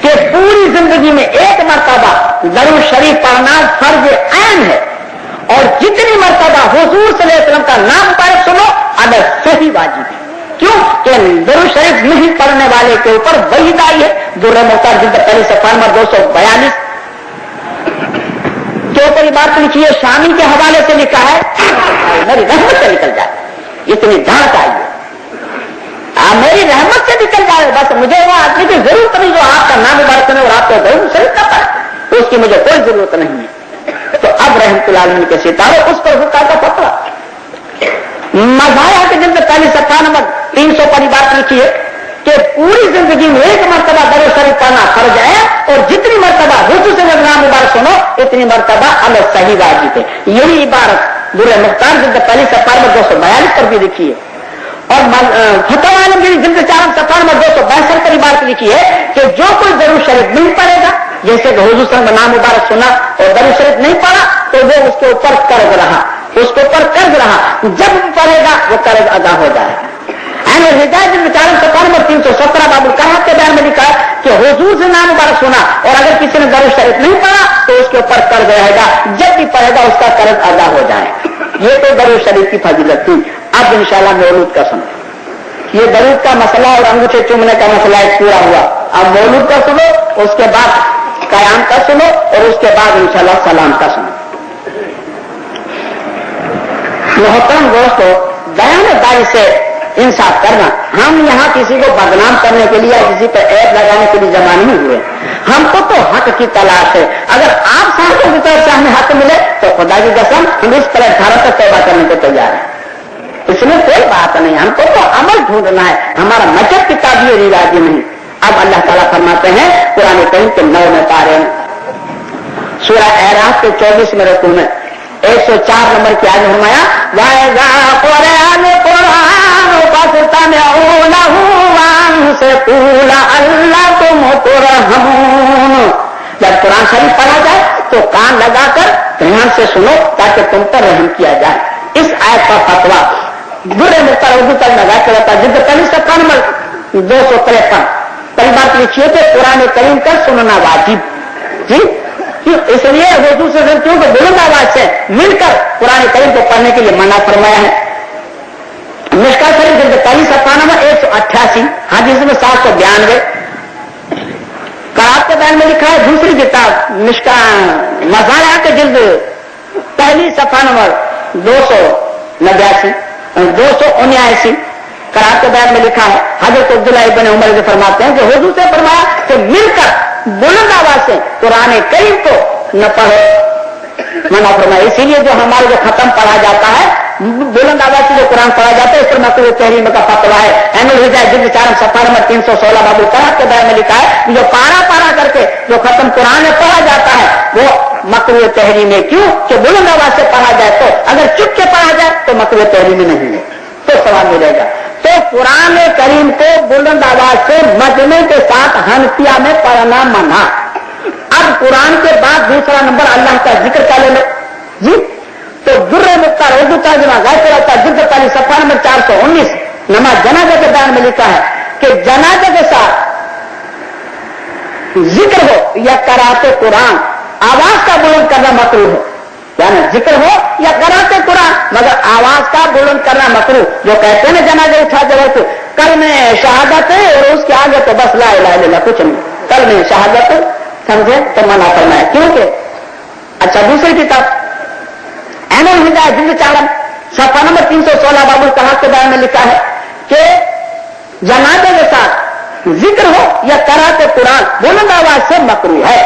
A: कि पूरी जिंदगी में एक मर्तबा दरूद शरीफ पढ़ना फर्ज ऐन है और जितनी मर्तबा हुजूर सल्लल्लाहु अलैहि वसल्लम का नाम मुबारक सुनो अगर सही वाजिब है। क्यों कि दरूद शरीफ नहीं पढ़ने वाले के ऊपर वही दाई है। दुर्र मुख्तार जिल्द पहली सफ़ा नंबर 242 के ऊपर बात लिखी है, शामी के हवाले से लिखा है मेरी रहमत से निकल जाए, इतनी डांट आई है, मेरी रहमत से निकल जाए, बस मुझे वो आदमी की जरूरत नहीं जो आपका नाम मुबारक सुने और आपको दरूद शरीफ ना पढ़े, तो उसकी मुझे कोई जरूरत नहीं है। तो अब रहमतुल्लाह अलैहि के सितारे उस पर फुक़हा का फतवा मज़ाया के जिल्द पहली सफ़ा नंबर 300 पर बात लिखी है कि पूरी जिंदगी में एक मर्तबा दरूद शरीफ पढ़ना फर्ज है और जितनी मर्तबा हुजूर से नाम मुबारक सुनो इतनी मर्तबा अलग सही वाजिब है। यही इबारत दुर्र मुख्तार जिल्द पहली सफ़ा नंबर 242 पर भी लिखी है और फतवा आलमगीर जिल्द 4 सफ़ा नंबर 262 पर बात लिखी है कि जो कोई दरूद शरीफ नहीं पढ़ेगा, जैसे कि हुजूर से नाम मुबारक सुना और दरूद शरीफ नहीं पढ़ा तो वो उसके ऊपर कर्ज रहा, उसके ऊपर कर्ज रहा, जब पढ़ेगा वो कर्ज अदा हो जाएगा। हिदायत विचारण सफ़ा नंबर 317 बाबुल कहा के बयान में लिखा कि हुजूर से नाम मुबारक सुना और अगर किसी ने दरूद शरीफ नहीं पढ़ा तो उसके ऊपर कर्ज रहेगा, जब भी पढ़ेगा उसका कर्ज अदा हो जाएगा। ये तो दरूद शरीफ की फजीलत थी। अब इंशाअल्लाह मौलूद का सुनो, ये दरूद का मसला और अंगूठे चूमने का मसला एक पूरा हुआ। अब मौलूद का सुनो, उसके बाद कयाम का सुनो और उसके बाद इंशाअल्लाह सलाम का सुनो। मोहतरम दोस्तों, बयानदारी से इंसाफ करना, हम यहाँ किसी को बदनाम करने के लिए या किसी पर ऐप लगाने के लिए जमा नहीं हुए। हमको तो हक की तलाश है। अगर आप साथियों की तरफ से हमें हक मिले तो खुदा की कसम हम इस प्लेटफार्म पर तौबा करने को तैयार है, इसमें कोई बात नहीं। हमको तो अमल ढूंढना है, हमारा मजहब किताबी और रिवाजी नहीं। अब अल्लाह ताला फरमाते हैं कुरान करीम के 9 पारे सूरह अराफ के 24 में रकूम में 104 नंबर की आयत फरमाया वाइज़ा क़ुरअल कुरान फस्तमिऊलहु वअनसितू लअल्लकुम तुरहमून। जब कुरान शरीफ पढ़ा जाए तो कान लगाकर ध्यान से सुनो ताकि तुम पर रहम किया जाए। इस आयत का फतवा बुरे मुख्तार उर्दू तक लगा के रहता जिद करीम सफ़ा नंबर 253 परिबात लिखिए कि कुरान करीम का सुनना वाजिब जी। इसलिए हुजूर से क्यों तो बुलंद आवाज से मिलकर कुरान करीम को पढ़ने के लिए मना फरमाया है। मिशका शरीफ जिल्द पहली सफ़ा नंबर 188 हदीस में 792 करात के बयान में लिखा है। दूसरी किताब मिशका मज़ाया के जिल्द पहली सफ़ा नंबर 289 करात के बयान में लिखा है। हज़रत अब्दुल्ला इब्न उमर से फरमाते हैं कि हुजूर से फरमाया कि मिलकर बुलंद आवाज से कुरान करीम को न पढ़ो, मना फरमाया। इसीलिए जो हमारे जो खत्म पढ़ा जाता है बुलंद आवाज से जो कुरान पढ़ा जाता है इस पर मकरूह तहरीम का फतवा है। ऐनुल हिदायत जिल्द 4 सफ़ा नंबर 316 बाबुल करात के बयान में लिखा है जो पारा करके जो खत्म कुरान में पढ़ा जाता है वो मकरूह तहरीम है। क्यों कि बुलंद आवाज से पढ़ा जाए तो, अगर चुप के पढ़ा जाए तो मकरूह तहरीम नहीं है, तो सवाल मिलेगा। तो कुरान करीम को बुलंद आवाज से मजमे के साथ हनफिया में पढ़ना मना। अब कुरान के बाद दूसरा नंबर अल्लाह का जिक्र का ले लो जी। तो दुर्र मुख्तार उर्दू तर्जुमा गायब रहता जिल्द पहली सफ़ा नंबर 419 नमाज जनाजा के बयान में लिखा है कि जनाजा के साथ जिक्र हो या कराते कुरान आवाज का बुलंद करना मकरूह है, यानी जिक्र हो या कराते कुरान मगर आवाज का बुलंद करना मकरूह। जो कहते हैं ना जनाजा उठाते वक्त कल में शहादत है और उसके आगे तो बस ला इलाहा इल्लल्लाह कुछ नहीं, कल में शहादत समझे तो मना करना है। क्योंकि अच्छा, दूसरी किताब ऐनुल हिदायत जिल्द 4 सफा नंबर 316 बाबुल कहात के बारे में लिखा है कि जनाजे के साथ जिक्र हो या कराते कुरान बुलंद आवाज से मकरूह है।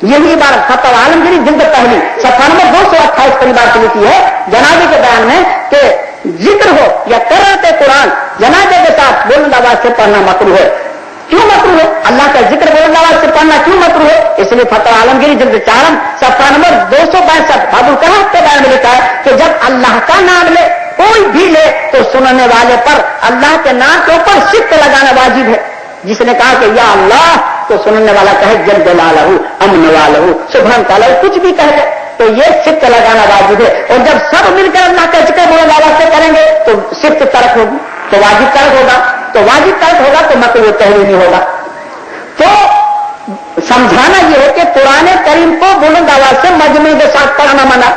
A: यही बात फतवा आलमगीरी जिल्द पहली सफा नंबर 228 परिवार से लिखी है जनाजे के बयान में कि जिक्र हो या कराते कुरान जनाजे के साथ बुलंद आवाज से पढ़ना मकरूह है। क्यों मकरूह है? अल्लाह का जिक्र बुलंद आवाज से पढ़ना क्यों मकरूह है? इसलिए फतवा आलमगीरी जिल्द 4 सफा नंबर 262 बाबुल कहात के बारे में लिखा है कि जब अल्लाह का नाम ले कोई भी ले तो सुनने वाले पर अल्लाह के नाम के ऊपर सिक्क लगाना वाजिब है। जिसने कहा कि या अल्लाह तो सुनने वाला कहे जल जलालहू अमन वालहू सुभान ताला कुछ भी कहे तो ये सिक्क लगाना वाजिब है। और जब सब मिलकर अल्लाह का जिक्र बुलंद आवाज से करेंगे तो सिक्क तर्क होगी, तो वाजिब तर्क होगा, तो वाजिब तर्क होगा तो मकरूह तहरीमी होगा। तो समझाना यह है कि कुरान करीम को बुलंद आवाज से मजमे के साथ पढ़ना मना,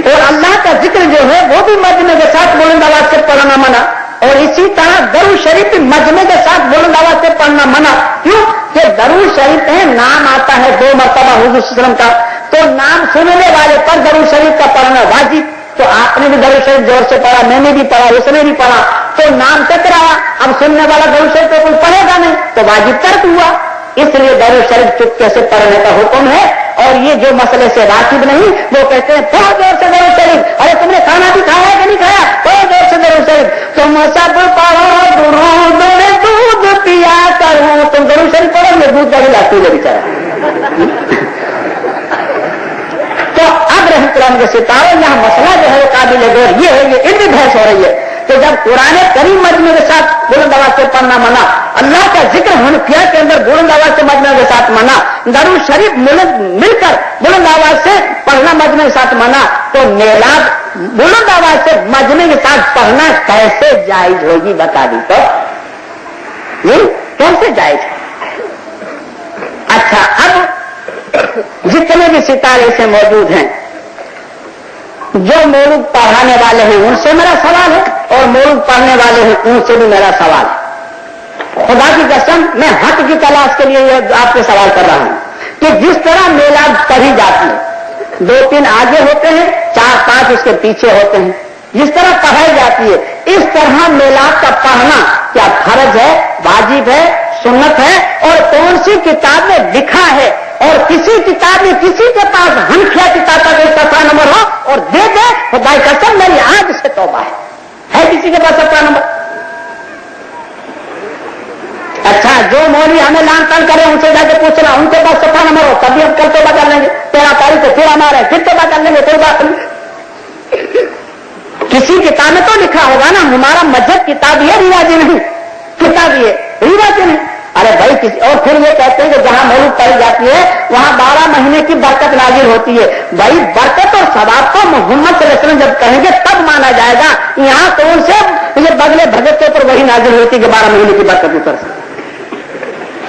A: और अल्लाह का जिक्र जो है वो भी मजमे के साथ बुलंद आवाज से पढ़ना मना। और इसी तरह दरूद शरीफ मजमे के साथ बुलंद आवाज से पढ़ना मना। क्यों कि दरूद शरीफ में नाम आता है 2 मरतबा हुजूर सल्लल्लाहु अलैहि वसल्लम का, तो नाम सुनने वाले पर दरूद शरीफ का पढ़ना वाजिब। तो आपने भी दरूद शरीफ जोर से पढ़ा, मैंने भी पढ़ा, उसने भी पढ़ा, तो नाम टकराया, अब सुनने वाला दरूद शरीफ को कोई पढ़ेगा नहीं तो वाजिब तर्क हुआ। इसलिए दरूद शरीफ चुपके से पढ़ने का हुक्म है। और ये जो मसले से वाकिफ नहीं वो कहते हैं बहुत जोर से दरूद शरीफ, अरे तुमने खाना भी खाया कि नहीं खाया, बहुत जोर से दरूद शरीफ, तुम सब पढ़ो दुरूद में दूध पिया करूं, तुम दरूद शरीफ पढ़ो मैं दूध का भी लाती है बेचारा। तो अब रही कुरान के सितारों यहाँ मसला जो है वो काबिल गौर ये है, ये इल्मी बहस हो रही है कि जब कुरान करीम मजमे के साथ बुलंद आवाज से पढ़ना मना, अल्लाह का जिक्र हनफिया के अंदर बुलंद आवाज से मजमे के साथ मना, दरूद शरीफ मिलकर बुलंद आवाज से पढ़ना मजमे के साथ मना, तो मेलाद बुलंद आवाज से मजमे के साथ पढ़ना कैसे जायज होगी बता दी तो ये कैसे जायज है? अच्छा, अब जितने भी सितारे से मौजूद हैं जो मौलूद पढ़ाने वाले हैं उनसे मेरा सवाल है और मौलूद पढ़ने वाले हैं उनसे भी मेरा सवाल है। खुदा की कसम मैं हक की तलाश के लिए आपसे सवाल कर रहा हूं कि जिस तरह मेलाद पढ़ी जाती है 2-3 आगे होते हैं, 4-5 उसके पीछे होते हैं, जिस तरह पढ़ाई जाती है इस तरह मेलाद का पढ़ना क्या फर्ज है, वाजिब है, सुन्नत है, और कौन सी किताब में लिखा है? और किसी किताब में किसी के पास हनफिया किताब का कोई सफा नंबर हो और दे दे, खुदा की कसम मेरी आज से तौबा है किसी के पास सफा नंबर? अच्छा, जो मौलवी हमें लान तान करे उनसे जाके पूछना उनके पास सफा नंबर हो तभी हम कल तौबा कर लेंगे, 13 तारीख को फिर हमारे फिर तौबा कर लेंगे, कोई बात नहीं। किसी किताब में तो लिखा होगा ना, हमारा मजहब किताब है, रिवाजी नहीं, किताब है, रिवाजी नहीं। अरे भाई किसी और फिर ये कहते हैं कि जहां मौलूद पढ़ी जाती है वहां 12 महीने की बरकत नाजिल होती है। भाई बरकत और सवाब को मोहम्मद सल्लल्लाहु अलैहि वसल्लम जब कहेंगे तब माना जाएगा। यहां कौन से ये बगले भगत के ऊपर वही नाजिल होती है कि 12 महीने की बरकत उतर से?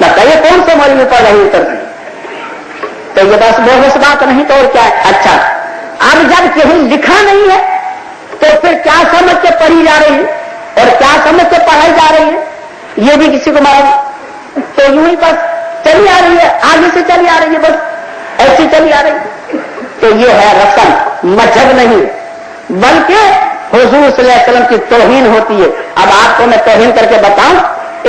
A: बताइए कौन से मौलवी पर वही उतर से? तो ये बस बोगस बात नहीं तो और क्या है? अच्छा, अब जब कहीं लिखा नहीं है तो फिर क्या समझ के पढ़ी जा रही है और क्या समझ के पढ़ाई जा रही है ये भी किसी को मालूम। तो यूं ही बस चली आ रही है, आगे से चली आ रही है, बस ऐसी चली आ रही है। तो ये है रस्म, मजहब नहीं, बल्कि हुजूर सल्लल्लाहु अलैहि वसल्लम की तौहीन होती है। अब आपको मैं तौहीन करके बताऊं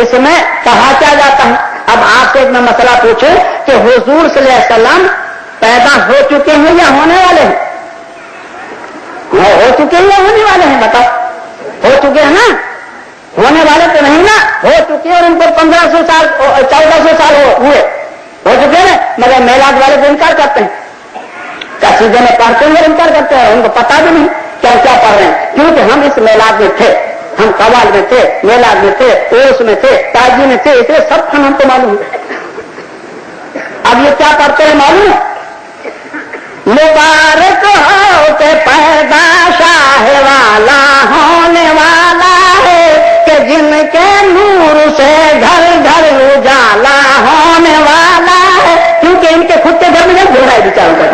A: इसमें कहा क्या जाता है। अब आपसे एक मैं मसला पूछूं कि हुजूर सल्लल्लाहु अलैहि वसल्लम पैदा हो चुके हैं या होने वाले हैं? हो चुके हैं या होने वाले हैं? बताओ। हो चुके हैं ना, होने वाले तो नहीं ना, हो चुके हैं और उनको 1500 साल 1400 साल हुए, हो चुके हैं, मगर मेलाद वाले को इनकार करते हैं, कसीदे में पढ़ते हैं इनकार करते हैं, उनको पता भी नहीं क्या क्या पढ़ रहे हैं, क्योंकि हम इस मेलाद में थे, हम कवाल में थे, मेलाद में थे, ओस में थे, ताजी में थे, इसे सब फन हमको मालूम है। अब ये क्या पढ़ते हैं मालूम है? मुबारक हो के पैदा शाह वाला होने वाला है कि जिनके नूर से घर घर उजाला होने वाला है, क्योंकि इनके खुद के घर में जब घोड़ा है विचारों का।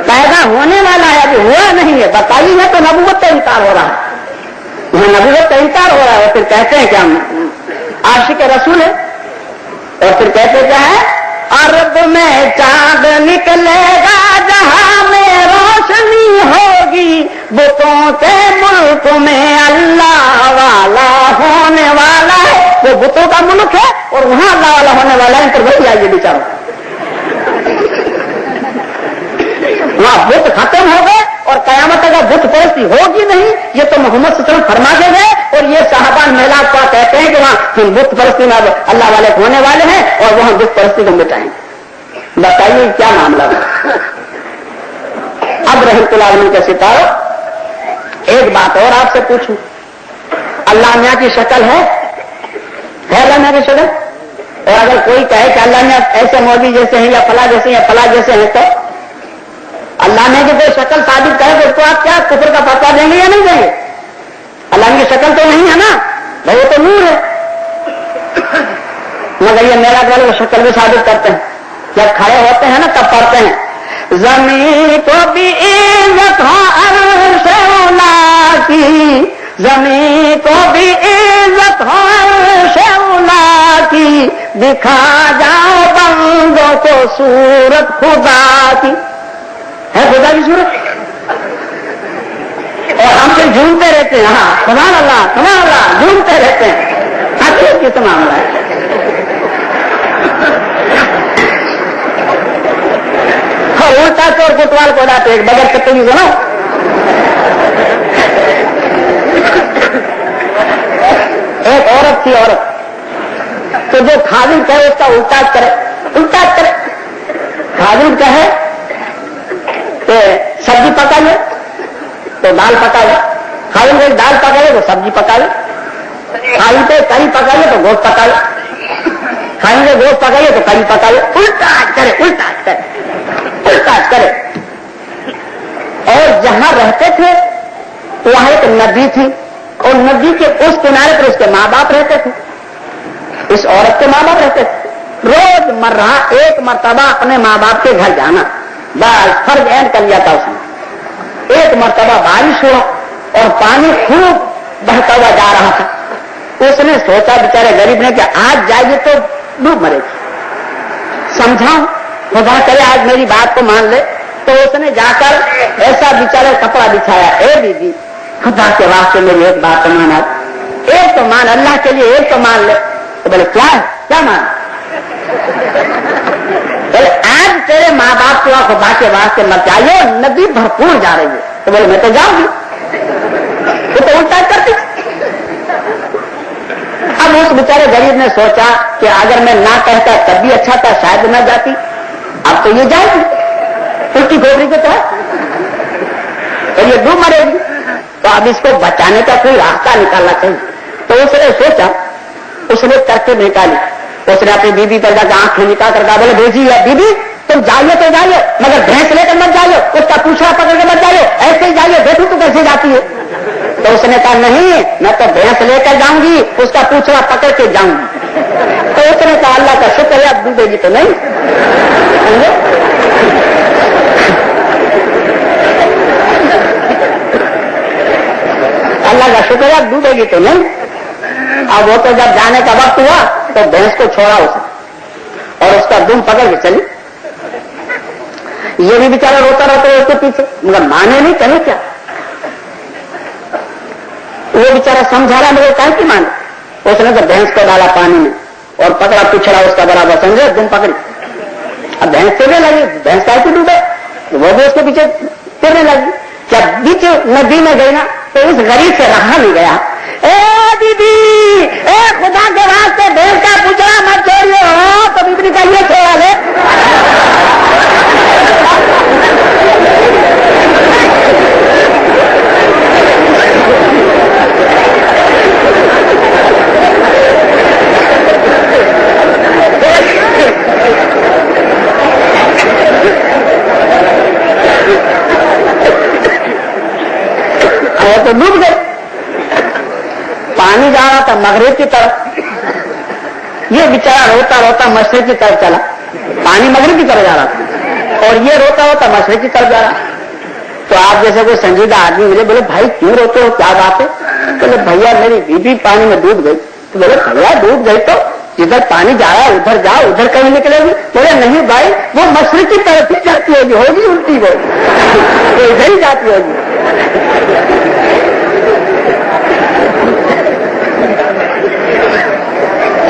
A: पैदा होने वाला है, अभी हुआ नहीं है, बताइए है तो नबूवत का इनकार हो रहा है, नबूवत का इनकार हो रहा है। फिर कहते हैं कि हम आशिक रसूल है, اور پھر کہتے کیا ہے؟ عرب میں چاند نکلے گا جہاں میں روشنی ہوگی، بتوں کے ملک میں اللہ والا ہونے والا ہے. وہ بتوں کا ملک ہے اور وہاں اللہ والا ہونے والا ہے. پھر وہی آئیے بیچارہ، وہاں بت ختم ہو گئے اور قیامت اگر بت پرستی ہوگی نہیں. یہ تو محمد صلی اللہ علیہ وسلم فرما کے گئے اور یہ صحابہ میلاد کو کہتے ہیں کہ وہاں ہم بت پرستی میں اللہ والے ہونے والے ہیں اور وہاں بت پرستی کو مٹائیں. بتائیے کیا معاملہ ہے؟ اب رحمت اللہ علیہ کے ستاروں، ایک بات اور آپ سے پوچھوں، اللہ میاں کی شکل ہے اللہ میاں کی شکل؟ اور اگر کوئی کہے کہ اللہ میاں ایسے مولوی جیسے ہیں یا فلاں جیسے یا فلاں جیسے ہیں، تو اللہ نے کی کوئی شکل ثابت کرے تو اس کو آپ کیا کفر کا فتویٰ دیں گے یا نہیں دیں گے؟ اللہ کی شکل تو نہیں ہے نا بھائی، وہ تو نور ہے. مگر یہ میلاد والے وہ شکل بھی ثابت کرتے ہیں. جب کھڑے ہوتے ہیں نا تب پڑھتے ہیں زمین کو بھی عزت ہو عرش اولا کی، زمین کو بھی عزت ہو عرش اولا کی، دکھا جاؤ بندوں کو صورت خدا کی. ہے خدا کی صورت؟ اور ہم سے جھومتے رہتے ہیں. ہاں سبحان اللہ سبحان اللہ جھومتے رہتے ہیں. حقیقت کس معاملہ ہے؟ الٹا چور کوتوال کو لاتے ایک بغیر کتے کی سنو. ایک عورت تھی، عورت تو جو خادم کہے اس کا الٹا کرے، الٹا کرے. خادم کہے کہ سبزی پکائیے تو دال پکائیے، خادم کہے دال پکائیے تو سبزی پکائیے، خادم کہے کری پکائیے تو گوشت پکائیے، خادم کہے گوشت پکائیے تو کری پکائیے. الٹا کرے الٹا کرے الٹا کرے. اور جہاں رہتے تھے وہاں ایک ندی تھی اور ندی کے اس کنارے پر اس کے ماں باپ رہتے تھے، اس عورت کے ماں باپ رہتے تھے. روز مرہ ایک مرتبہ اپنے ماں باپ کے گھر جانا، بس فرض عین کر لیا تھا اس نے. ایک مرتبہ بارش ہوا اور پانی خوب بہتا ہوا جا رہا تھا. اس نے سوچا بیچارے غریب نے کہ آج جائیے تو ڈوب مرے گی، سمجھاؤں خدا کرے آج میری بات کو مان لے. تو اس نے جا کر ایسا بیچارے کپڑا بچھایا، اے بیوی خدا کے واسطے میری ایک بات تو مان، ایک تو مان اللہ کے لیے، ایک تو مان لے. تو بولے کیا ہے کیا مان؟ بولے آج تیرے ماں باپ کو خدا کے واسطے مت جائیے، ندی بھرپور جا رہی ہے. تو بولے میں تو جاؤں گی. وہ تو الٹا کرتی. اب اس بیچارے غریب نے سوچا کہ اگر میں نہ کہتا تب بھی اچھا تھا، شاید نہ جاتی. اب تو یہ جائے گی الٹی گھوڑی کے تحت تو یہ ڈوب مرے گی. تو اب اس کو بچانے کا کوئی راستہ نکالنا چاہیے. تو اس نے سوچا، اس نے کرتے نکالی. اس نے اپنی بیوی پر جا کے آنکھیں نکال کر کہا، بولے بھیجی یا بیوی تم جائیے تو جائیے مگر بھینس لے کر مت جائیے، اس کا پوچھا پکڑ کے مت جائیے، ایسے ہی جائیے، دیکھو تو کیسے جاتی ہے. تو اس نے کہا نہیں میں تو بھینس لے کر جاؤں گی، اس کا پوچھا پکڑ کے جاؤں گی. تو اس نے کہا اللہ کا شکر ہے اب ڈوبے گی تو نہیں. اللہ کا شکر ہے ڈوبے گی تو نہیں. اب وہ تو جب جانے کا وقت ہوا تو بھینس کو چھوڑا اسے اور اس کا دم پکڑ کے چلی. یہ بھی بیچارہ روتا رہتا ہے اس کے پیچھے، مگر مانے نہیں کہے کیا. وہ بیچارہ سمجھا رہا میرے کہیں کی مانے. اس نے تو بھینس کو ڈالا پانی میں اور پکڑا پچھڑا اس کا برابر سمجھے دم پکڑی. اب بھینس تیرنے لگی، بھینس کا کی ڈوبے وہ بھی اس کے پیچھے تیرنے لگی. جب بیچ ندی میں گئی نا تو اس غریب سے رہا نہیں گیا. اے بیبی اے خدا کے واسطے بھینس کا پچھڑا مت چھوڑیے. ہو تو بیبی کا یہ سوال ہے. تو ڈوب گئے. پانی جا رہا تھا مغرب کی طرف، یہ بیچارہ روتا روتا مشرق کی طرف چلا. پانی مغرب کی طرف جا رہا تھا اور یہ روتا روتا مشرق کی طرف جا رہا. تو آپ جیسے کوئی سنجیدہ آدمی ملے، بولے بھائی کیوں روتے ہو، کیا بات ہے؟ بولے بھیا میری بیوی پانی میں ڈوب گئی. تو بولے بھیا ڈوب گئی تو جدھر پانی جا رہا ہے ادھر جاؤ, ادھر کہیں نکلے گی. بولے نہیں بھائی, وہ مشرق کی طرف ہی جاتی ہوگی الٹی وہ ادھر ہی جاتی ہوگی.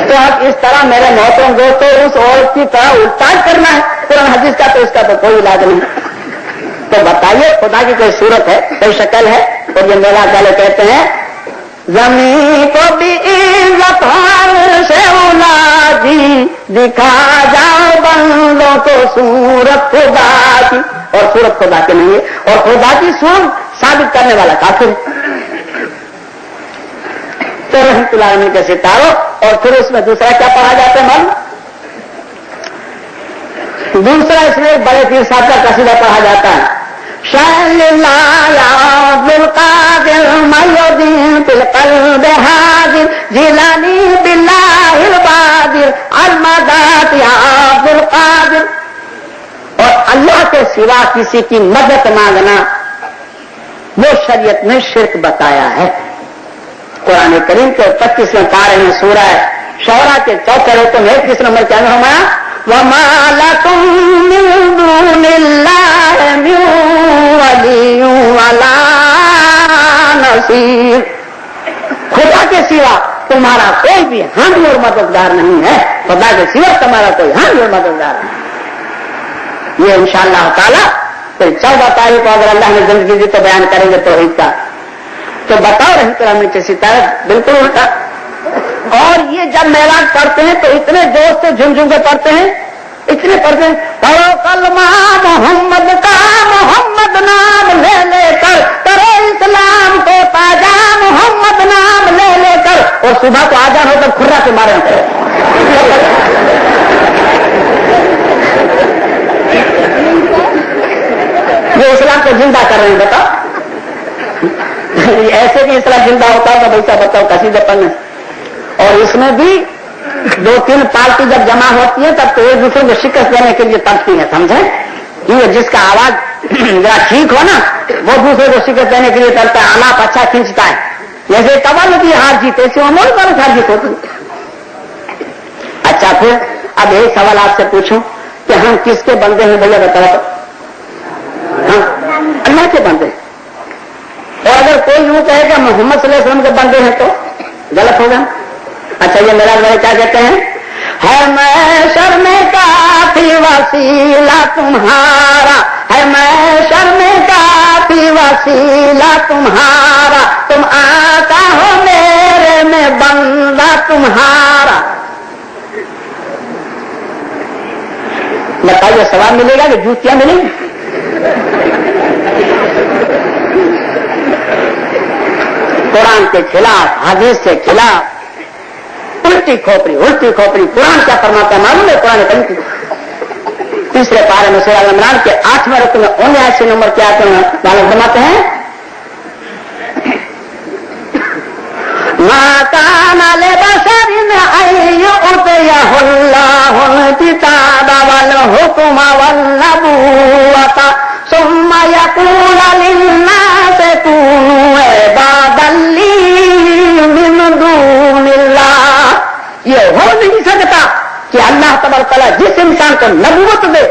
A: تو اب اس طرح میرے محترم دوستوں اس عورت کی طرح الٹا کرنا ہے قرآن حدیث کا, تو اس کا تو کوئی علاج نہیں. تو بتائیے خدا کی کوئی صورت ہے, کوئی شکل ہے؟ اور یہ میرا والے کہتے ہیں زمین کو بھی عزت سے اولادی دکھا جاؤ بندوں کو صورت خدا کی, اور صورت خدا کی نہیں ہے, اور خدا کی صورت ثابت کرنے والا کافر ہے. تو رحمت اللہ علیہ کے ستاروں, اور پھر اس میں دوسرا کیا پڑھا جاتا ہے معلوم؟ دوسرا اس میں بڑے پیر صاحب کا قصیدہ پڑھا جاتا ہے, شاہ القادر میدین بالقلب حاضر جیلانی باللہ البادر المدد یا عبد القادر. اور اللہ کے سوا کسی کی مدد مانگنا وہ شریعت میں شرک بتایا ہے. قرآن کریم کے 25ویں پارے میں سورہ شعراء کے 4 رکوع میں 21 نمبر کیا فرمایا, وَمَا لَكُم مِّن دُونِ اللَّهِ مِن وَلِيٍّ وَلَا نَصِيرٍ. خدا کے سوا تمہارا کوئی بھی حامی اور مددگار نہیں ہے, خدا کے سوا تمہارا کوئی حامی اور مددگار نہیں. یہ انشاءاللہ تعالیٰ 14 تاریخ کو اگر اللہ نے زندگی دی تو بیان کریں گے توحید کا. تو بتاؤ رحمت اللہ کی ستارہ بالکل الٹا. اور یہ جب معراج پڑھتے ہیں تو اتنے جوش سے جھم کے پڑھتے ہیں, اتنے پڑھتے ہیں, پڑھو کلمہ محمد کا, محمد نام لے لے کر کرو اسلام کو تازہ, محمد نام لے لے کر. اور صبح کو آجان ہو کر کھرا کے مارے وہ اسلام کو زندہ کر رہے ہیں. بتاؤ ایسے بھی اسلام زندہ ہوتا ہے تو بھائی کیا بتاؤ قصیدے پڑھنے. اور اس میں بھی 2-3 پارٹی جب جمع ہوتی ہے تب تو ایک دوسرے کو شکست دینے کے لیے تڑپتی ہے, سمجھے؟ کیونکہ جس کا آواز ذرا ٹھیک ہو نا وہ دوسرے کو شکست دینے کے لیے تڑپتا ہے, آلاپ اچھا کھینچتا ہے. جیسے کمل کی ہار جیت ایسی امور پر ہار جیت ہوتی. اچھا پھر اب ایک سوال آپ سے پوچھوں کہ ہم کس کے بندے ہیں بھیا بتاؤ؟ ہاں اللہ کے بندے. اور اگر کوئی یوں کہے کہ محمد صلی اللہ علیہ وسلم کے بندے ہیں تو غلط ہوگا. اچھا یہ میرا بھائی کیا کہتے ہیں, ہے محشر میں کافی وسیلہ تمہارا, ہے محشر میں کافی وسیلہ تمہارا, تم آقا ہو میرے میں بندہ تمہارا. بتائیے سوال ملے گا کہ جوتیاں ملیں گی؟ قرآن کے خلاف, حدیث کے خلاف الٹی کھوپڑی. قرآن کیا فرماتا ہے معلوم ہے؟ قرآن کریم 3 پارے میں سورہ عمران کے 8ویں رکوع میں 79 نمبر کے آیت میں معلوم فرماتے ہیں, مَا كَانَ لِبَشَرٍ أَن يُؤْتِيَهُ اللَّهُ الْكِتَابَ وَالْحُكْمَ وَالنُّبُوَّةَ ثُمَّ يَقُولَ لِلنَّاسِ كُونُوا عِبَادًا لِّي مِن دُونِ اللَّهِ. یہ ہو نہیں سکتا کہ اللہ تبارک و تعالیٰ جس انسان کو نبوت دے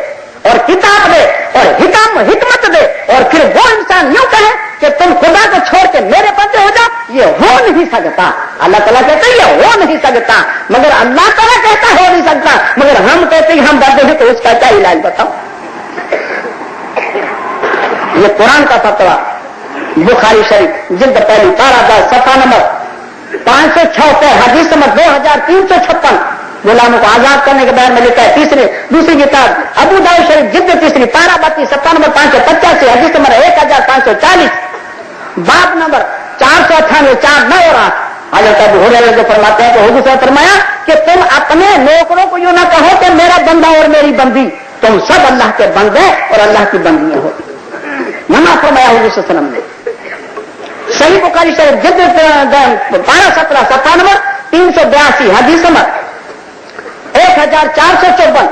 A: اور کتاب دے اور حکمت دے اور پھر وہ انسان یوں کہے کہ تم خدا کو چھوڑ کے میرے بندے ہو جاؤ, یہ ہو نہیں سکتا. اللہ تعالیٰ کہتے ہیں یہ ہو نہیں سکتا, مگر اللہ تعالیٰ کہتا ہو نہیں سکتا, مگر ہم کہتے ہیں ہم بندے ہیں, تو اس کا کیا علاج بتاؤ؟ یہ قرآن کا فتویٰ بخاری شریف جلد پہلی پارہ 10 صفحہ نمبر 576, حدیث نمبر 2356, غلاموں کو آزاد کرنے کے بارے میں لکھا ہے. دوسری کتاب ابو داؤد شریف جلد 3 پارہ 32 صفحہ نمبر 585, حدیث نمبر 1540, باب نمبر 498, 4 9 اور 8. حضرت ابو ہریرہ جو فرماتے ہیں کہ حضور صلی اللہ علیہ وسلم نے فرمایا کہ تم اپنے نوکروں کو یوں نہ کہو کہ میرا بندہ اور میری بندی, تم سب اللہ کے بندے اور اللہ کی بندیاں ہو. منع فرمایا حضور صلی اللہ علیہ وسلم نے. صحیح بخاری شریف جلد 12 17 صفحہ نمبر 382, حدیث نمبر 1454,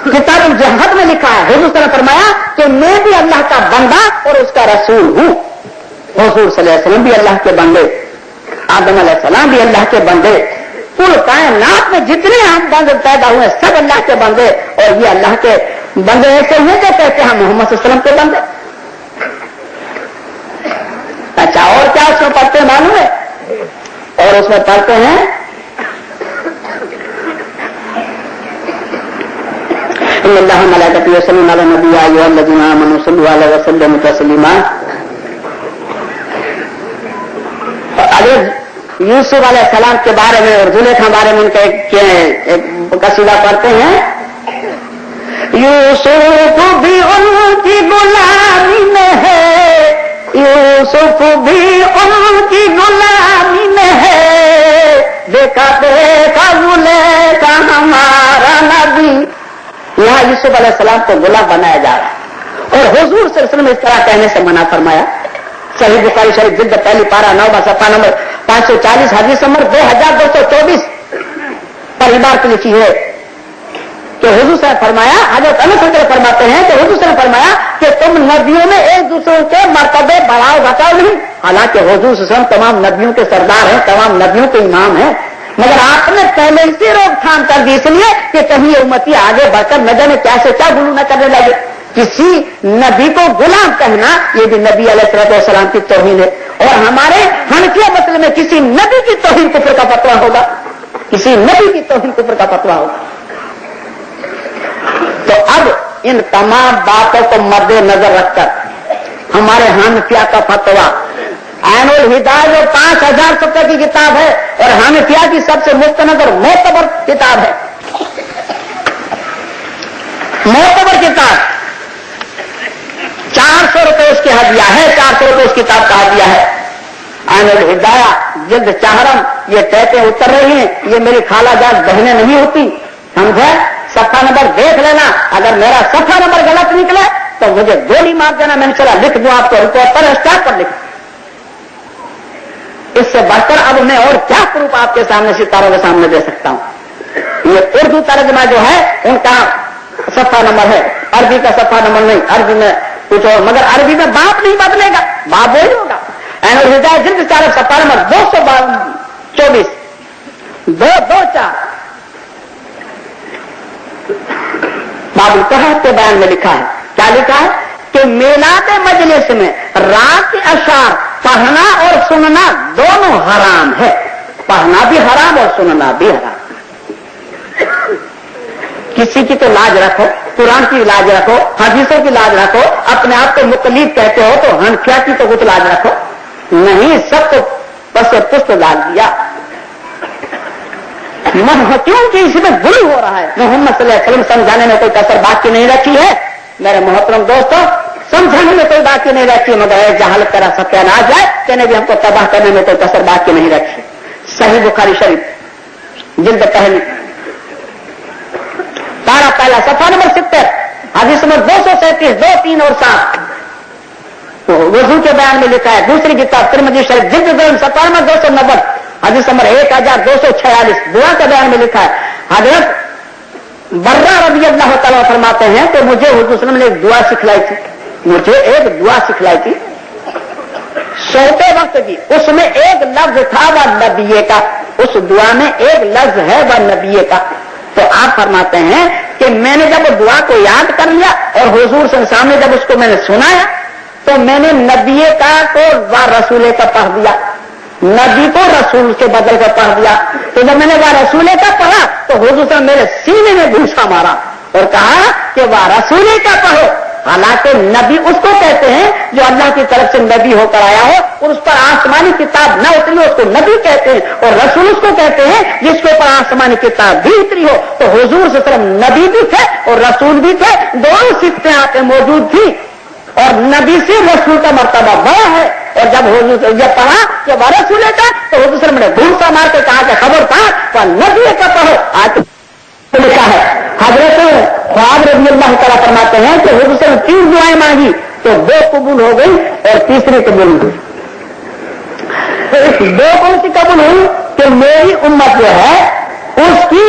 A: کتاب الجہاد میں لکھا ہے حضور صلی اللہ علیہ وسلم نے فرمایا کہ میں بھی اللہ کا بندہ اور اس کا رسول ہوں. حضور صلی اللہ علیہ وسلم بھی اللہ کے بندے आदम अलैहिस्सलाम भी अल्लाह के बंदे, कुल कायनात में जितने हम बंदे पैदा हुए सब अल्लाह के बंदे, और ये अल्लाह के बंदे ऐसे हैं जो कहते हैं मोहम्मद सल्लल्लाहु अलैहि वसल्लम के बंदे। अच्छा, और क्या उसमें पढ़ते मालूम है? और उसमें पढ़ते हैं अल्लाह मलाइकतहू यसल्लूना अला नबी या अय्युहल्लज़ीना आमनू सल्लु अलैहि वसल्लिमू तस्लीमा। अगर यूसुफ अलैहिस्सलाम के बारे में और जुलेखा के बारे में उनका एक कसीदा पढ़ते हैं, यूसुफ भी उनकी गुलामी में है, यूसुफ भी उनकी गुलामी में है, देखा देखा जुलेखा हमारा नबी। यहाँ यूसुफ अलैहिस्सलाम को गुलाम बनाया जा रहा है, और हुजूर सल्लल्लाहु अलैहि वसल्लम इस तरह कहने से मना फरमाया। सही बुखारी शरीफ जिल्द पहली पारा 9 सफ़ा नंबर 540 हदीस नंबर 2224 पर इबारत लिखी है कि हुजूर से फरमाया, हजरत अनस फरमाते हैं कि हुजूर से फरमाया कि तुम नबियों में एक दूसरे के मर्तबे बढ़ाओ घटाओ नहीं। हालांकि हुजूर सल्लल्लाहु अलैहि वसल्लम तमाम नबियों के सरदार हैं, तमाम नबियों के इमाम हैं, मगर आपने पहले इसी रोकथाम कर दी इसलिए कि कहीं ये उम्मती आगे बढ़कर न जाने क्या से क्या गुलू न करने लगे। किसी नबी को गुलाम कहना ये भी नबी अलैहिस्सलाम की तौहीन है, और हमारे हनफिया मसले में किसी नबी की तौहीन कुफ्र का फतवा होगा, किसी नबी की तौहीन कुफ्र का फतवा होगा। तो अब इन तमाम बातों को मद्देनजर रखकर हमारे हनफिया का फतवा ऐनुल हिदायत जो 5000 सफ़े की किताब है, और हनफिया की सबसे मुस्तनद और मोतबर किताब है, मोतबर किताब 400 रुपए उसकी हदिया है, 400 रुपए उस किताब का हदिया है। ऐनुल हिदायत जिल्द चाहरम, ये कहते उतर रही हैं, ये मेरी खाला जात बहनें नहीं होती, समझे? सफ़ा नंबर देख लेना, अगर मेरा सफ़ा नंबर गलत निकले तो मुझे गोली मार देना, मैंने चला लिख दूं आपको, रिपोर्टर स्टार्ट पर लिख। इससे बढ़कर अब मैं और क्या प्रूफ आपके सामने सितारों के सामने दे सकता हूं। ये उर्दू तर्जमा जो है उनका सफ़ा नंबर है, अरबी का सफ़ा नंबर नहीं, अरबी में कुछ और, मगर अरबी में बाप नहीं बदलेगा, बाप वही होगा। ऐनुल हिदायत जिल्द 4 सफ़ा नंबर 224 224 बाबुल कहत के बयान में लिखा है, क्या लिखा है कि मेलाद मजलिस में रात के अशार पढ़ना और सुनना दोनों हराम है, पढ़ना भी हराम और सुनना भी हराम। किसी की तो लाज रखो, कुरान की लाज रखो, हदीसों की लाज रखो, अपने आप को मुकल्लिद कहते हो तो हनफिया की तो कुछ लाज रखो नहीं, सब तो बस पुष्ट डाल दिया। क्योंकि इसमें गुल हो रहा है, मोहम्मद सल्लल्लाहु अलैहि वसल्लम समझाने में कोई कसर बाकी नहीं रखी है। मेरे मोहतरम दोस्तों, समझाने में कोई बाकी नहीं रखी, मगर जहालत तरह सत्यानाश जाए तेने भी हमको तबाह करने में कोई कसर बाकी नहीं रखी। सही बुखारी शरीफ जिल्द पहली पारा पहला सफ़ा नंबर 70 हदीस नंबर 237 2, 3 और 7 तो वजू के बयान में लिखा है। दूसरी किताब तिरमिज़ी शरीफ जिल्द 2 सफ़ा नंबर 290 हदीस नंबर 1246 दुआ के बयान में लिखा है। हजरत बर्रा रज़ी अल्लाह तआला फरमाते हैं कि मुझे हुज़ूर सल्लल्लाहु अलैहि वसल्लम ने एक दुआ सिखलाई थी, मुझे एक दुआ सिखलाई थी सोते वक्त की, उसमें एक लफ्ज था व नबिये का, उस दुआ में एक लफ्ज है व नबिये का। तो आप फरमाते हैं कि मैंने जब दुआ को याद कर लिया और हुजूर के सामने जब उसको मैंने सुनाया तो मैंने नबिये का को व रसूले का पढ़ दिया, नबी को रसूल के बदल कर पढ़ दिया। तो जब मैंने वह रसूले का पढ़ा तो हुजूर से मेरे सीने में घूसा मारा और कहा कि वह रसूले का पढ़ो। हालांकि नबी उसको कहते हैं जो अल्लाह की तरफ से नबी होकर आया हो और उस पर आसमानी किताब न उतरी हो, उसको नबी कहते हैं, और रसूल उसको कहते हैं जिसके ऊपर आसमानी किताब भी उतरी हो। तो हुजूर से सिर्फ नबी भी थे और रसूल भी थे, दोनों सिफ्तें आपके मौजूद थी, और नबी से रसूल का मर्तबा बड़ा है। और जब हुजूर ये पढ़ा कि वह रसूल का तो हुजूर ने घूसा मार के कहा कि खबरदार वह नबी का पढ़ो। आज लिखा है हजरत ख्वाब रज़ी अल्लाह तआला फरमाते हैं कि हुजूर से 3 दुआएं मांगी तो 2 कबूल हो गई और तीसरी कबूल हुई। 2 कौन सी कबूल हुई कि मेरी उम्मत जो है उसकी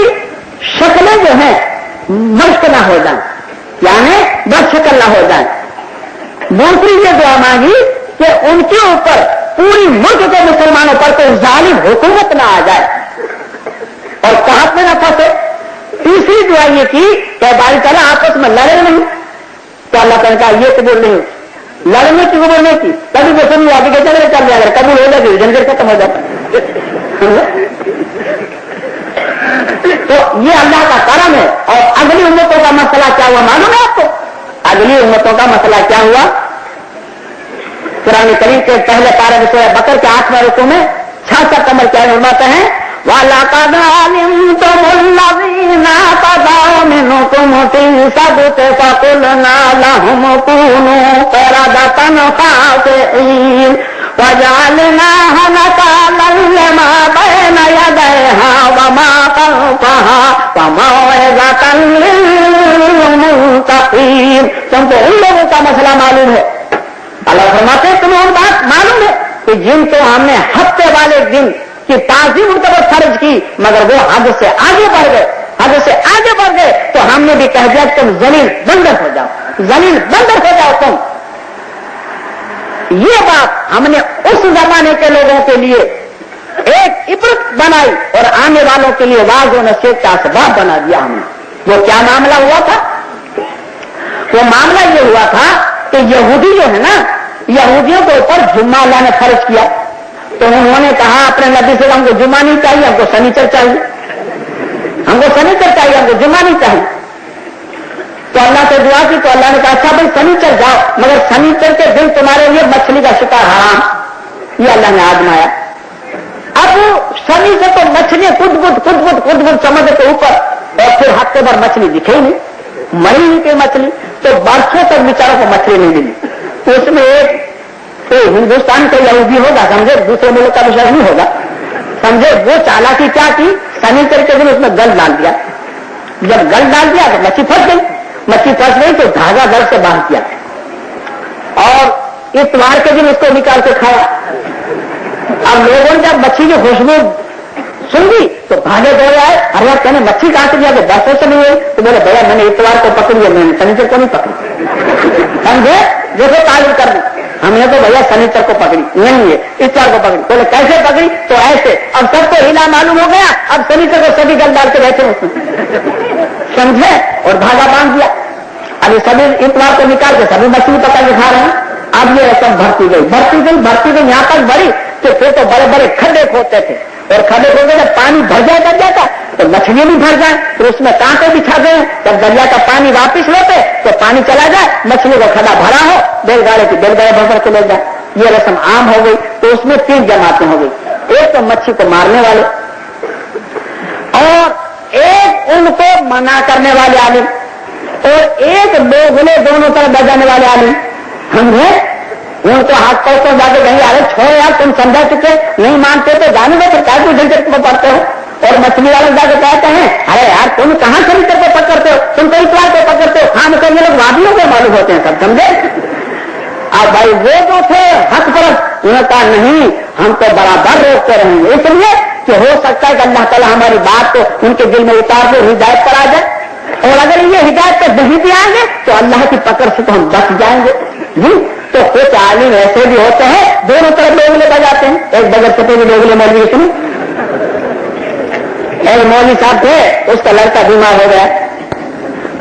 A: शक्लें जो है मश्क ना हो जाए, यानी बदशक्ल ना हो जाए। दूसरी ये दुआ मांगी कि उनके ऊपर पूरी मुल्क के मुसलमानों पर कोई जालिम हुकूमत ना आ जाए और कहत में न फंसे। तीसरी दुआ ये की कि बारी ताला आपस में लड़े नहीं, तो अल्लाह ने कहा ये कबूल नहीं होती, लड़ने की कबूल नहीं की, कभी वो सुन आगे के चले चल जाएगा, कबूल हो जाएगी, झंझट खत्म हो जाता। तो ये अल्लाह का करम है। और अगली उम्मतों का मसला क्या हुआ मालूम है आपको? अगली उम्मतों का मसला क्या हुआ? कुरान करीम के पहले पारा में सूरह बकर के 8वें रुकू में 66 नंबर क्या फरमाते हैं, वलक़द अलिमतुमुल्लज़ीना तदौ मिनकुम फ़ी सबति फ़क़ुलना लहुम कूनू क़िरदतन ख़ासिईन वजअलनाहा नकालन लिमा बैन यदैहा वमा ख़ल्फ़हा वमौइज़तन लिल्मुत्तक़ीन। तुमको उन लोगों का मसला मालूम है, अल्लाह फरमाते हैं तुम्हें उन बात मालूम है कि जिनको हमने हफ्ते वाले दिन की ताज़ीम उन पर फर्ज की, मगर वो हद से आगे बढ़ गए, हद से आगे बढ़ गए, तो हमने भी कह दिया तुम जलील बंदर हो जाओ, जलील बंदर हो जाओ तुम। ये बात हमने उस जमाने के लोगों के लिए एक इबरत बनाई और आने वालों के लिए वाज़ और नसीहत का असबाब बना दिया हमने। वो क्या मामला हुआ था? वो मामला ये हुआ था कि यहूदी जो है ना, यहूदियों के ऊपर जुम्मा अल्लाह ने फर्ज किया, तो उन्होंने कहा अपने नबी से हमको जुम्मा नहीं चाहिए, हमको शनिचर चाहिए, हमको शनिचर चाहिए, हमको जुम्मा नहीं चाहिए। तो अल्लाह से दुआ की, तो अल्लाह ने कहा अच्छा भाई शनिचर जाओ, मगर शनिचर के दिन तुम्हारे लिए मछली का शिकार हराम। ये अल्लाह ने आजमाया। अब शनि से तो मछलियां कुद कुद समुद्र के ऊपर, और फिर हफ्ते भर मछली दिखे ही नहीं, मरी नहीं थी मछली, तो बरसों तक बेचारों को मछली नहीं मिली। तो उसमें एक तो हिंदुस्तान का यहूदी होगा, समझे, दूसरे मुल्क का विषय नहीं होगा, समझे, वो चालाकी क्या की, शनिचर के दिन उसमें गल डाल दिया। जब गल डाल दिया तो मच्छी फंस गई, मच्छी फंस गई तो धागा गल से बांध दिया और इतवार के दिन उसको निकाल के खाया। अब लोगों ने जब मच्छी की खुशबू सुन ली तो भागे दौड़े आए, अरे कहने मच्छी काट दिया तो 10 से नहीं हुई, तो बोले भैया मैंने इतवार को पकड़ी है, मैंने शनिचर को नहीं पकड़ी, समझे, देखो तारीफ कर दी, हमने तो भैया शनिचर को पकड़ी नहीं है, इतवार को पकड़ी। बोले कैसे पकड़ी? तो ऐसे। अब सबको हिला मालूम हो गया, अब शनिचर को सभी गल डाल के बैठे उसमें, समझे, और धागा बांध दिया। अभी सभी इतवार को निकाल के सभी मछली पकड़ के खा रहे हैं। अब ये रकम भरती गई यहां तक बढ़ी तो फिर तो बड़े बड़े खड्डे खोदते थे, और खड्डे खोदे जब पानी भर जाता तो मछली भी भर जाए, तो उसमें कांटे बिछा गए, जब दरिया का पानी वापिस लेते तो पानी चला जाए, मछली का खड्डा भरा हो, बैलगाड़ी भर के ले जाए। ये रस्म आम हो गई। तो उसमें 3 जमातें हो गई, एक तो मच्छी को मारने वाले, और एक उनको मना करने वाले आलिम, और एक दोगले दोनों तरफ बजाने वाले आलिम। समझे, उनको हाथ पाँव को जाके कहीं अरे छोड़ो यार, तुम समझा चुके, नहीं मानते तो जाने दो, फिर क्या तुम झंझट में पड़ते हो। और मछली वाले जाके कहते हैं अरे यार तुम कहां शनिचर को पकड़ते हो, तुम तो इतवार को पकड़ते हो, खाम कर ये लोग वादियों को मालूम होते हैं सब, समझे। अब भाई वो जो थे हक परस्त, उन्होंने कहा नहीं हम तो बराबर रोकते रहेंगे, इसलिए कि हो सकता है कि अल्लाह ताला हमारी बात को उनके दिल में उतार दे, हिदायत पर आ जाए, और अगर ये हिदायत पर नहीं भी आएंगे तो अल्लाह की पकड़ से तो हम बच जाएंगे जी। तो कुछ आलिम ऐसे भी होते हैं दोनों तरफ डोगले बजाते हैं, एक बगल से भी डोगले मौलवी सुने, एक मौलवी साहब थे, उसका लड़का बीमार हो गया,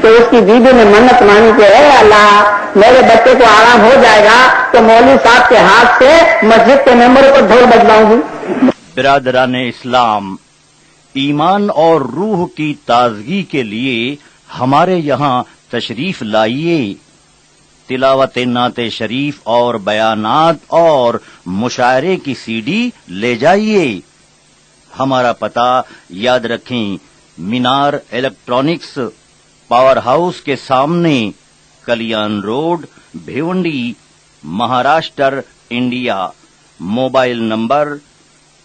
A: तो उसकी बीवी ने मन्नत मांगी कि अल्लाह मेरे बच्चे को आराम हो जाएगा तो मौलवी साहब के हाथ से मस्जिद के मेंबर पर ढोल बजवाऊंगी।
B: बिरादरान इस्लाम, ईमान और रूह की ताजगी के लिए हमारे यहाँ तशरीफ लाइए। तिलावत नाते शरीफ और बयानात और मुशायरे की सीडी ले जाइए। हमारा पता याद रखें, मीनार इलेक्ट्रॉनिक्स पावर हाउस के सामने, Kalyan road, Bhiwandi, Maharashtra, India. Mobile number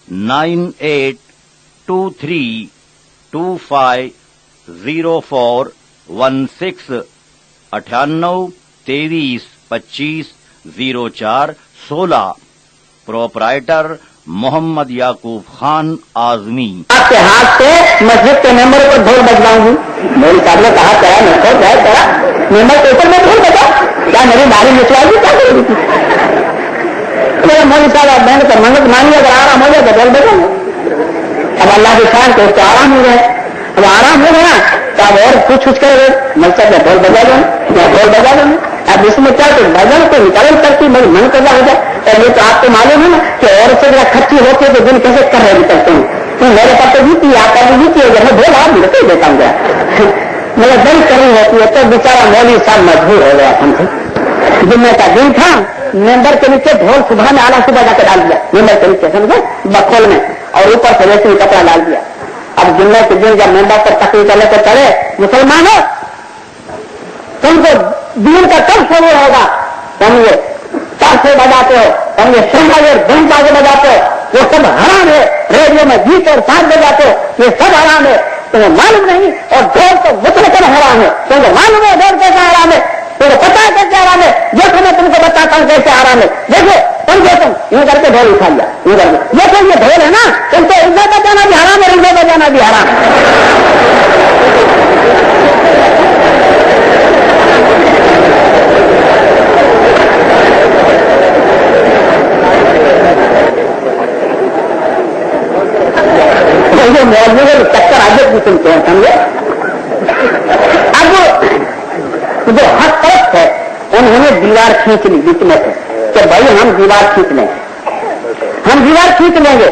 B: 9823250416 9823250416। Proprietor Mohammad Yaqub Khan Azmi.
A: आपके हाथ से मस्जिद के मेंबर पर ढोल बजवाऊंगी। मेरी साहब ने कहा क्या मेंबर के ऊपर में ढोल बजा, क्या मेरी नारी मिचवाएगी क्या करेगी? میرے مولوی صاحب میں نے تو منت مانی اگر آرام ہو جائے تو ڈھول بجا لیں. اب اللہ کے شان تو اس کو آرام ہو گیا. اب آرام ہو گیا تو اب اور کچھ کر رہے میں صاحب ڈھول بجا دوں یا ڈھول بجا دوں. اب اس میں کیا کہ بجن کو نکال کرتی میری من کرنا ہو جائے. اور یہ تو آپ کو معلوم ہے نا کہ اور سے ذرا کچی ہوتی ہے تو دن کیسے کر رہے کرتے ہیں. تو میرے پاس تو جیتی آپ کا بھی جیتی ہے. جب میں ڈھول آپ بھی دیتا ہوں گیا مگر دل کرنی ہوتی ہے تو بیچارہ مولوی صاحب مجبور ہو گیا ہم سے. جمعے کا دن تھا, ممبر کے نیچے ڈھول صبح میں آلہ صبح جا کے ڈال دیا ممبر کے نیچے سمجھے بکول میں, اور اوپر سے ویسے ہی کپڑا ڈال دیا. اب جمعے کے دن جب ممبر پر تقریر کرنے کو چڑھے, مسلمانوں تم کو دین کا کب شروع ہوگا؟ تم یہ تاشے بجاتے ہو, تم یہ سنگا دن بازے بجاتے ہو, وہ سب حرام ہے. ریڈیو میں گیت اور ساتھ بجاتے ہو, یہ سب حرام ہے. تمہیں معلوم نہیں, اور ڈھول تو مطلقاً حرام ہے. تمہیں معلوم ہے ڈھول کیسا حرام ہے, تمہیں پتا ہے کیسے حرام ہے. دیکھو میں تم کو بتاتا ہوں کیسے حرام ہے. دیکھو سمجھو تم یوں کر کے ڈھول اٹھا لیا, یوں کر کے دیکھو یہ ڈھول ہے نا, تم کو عزت بجانا بھی حرام ہے, عزت بجانا بھی حرام ہے. مولوی چکر آگے بھی سنتے ہیں سمجھے. اب جو حق پرست ہے انہوں نے دیوار کھینچ لی بیچ میں سے کہ بھائی ہم دیوار کھینچ لیں گے, ہم دیوار کھینچ لیں گے.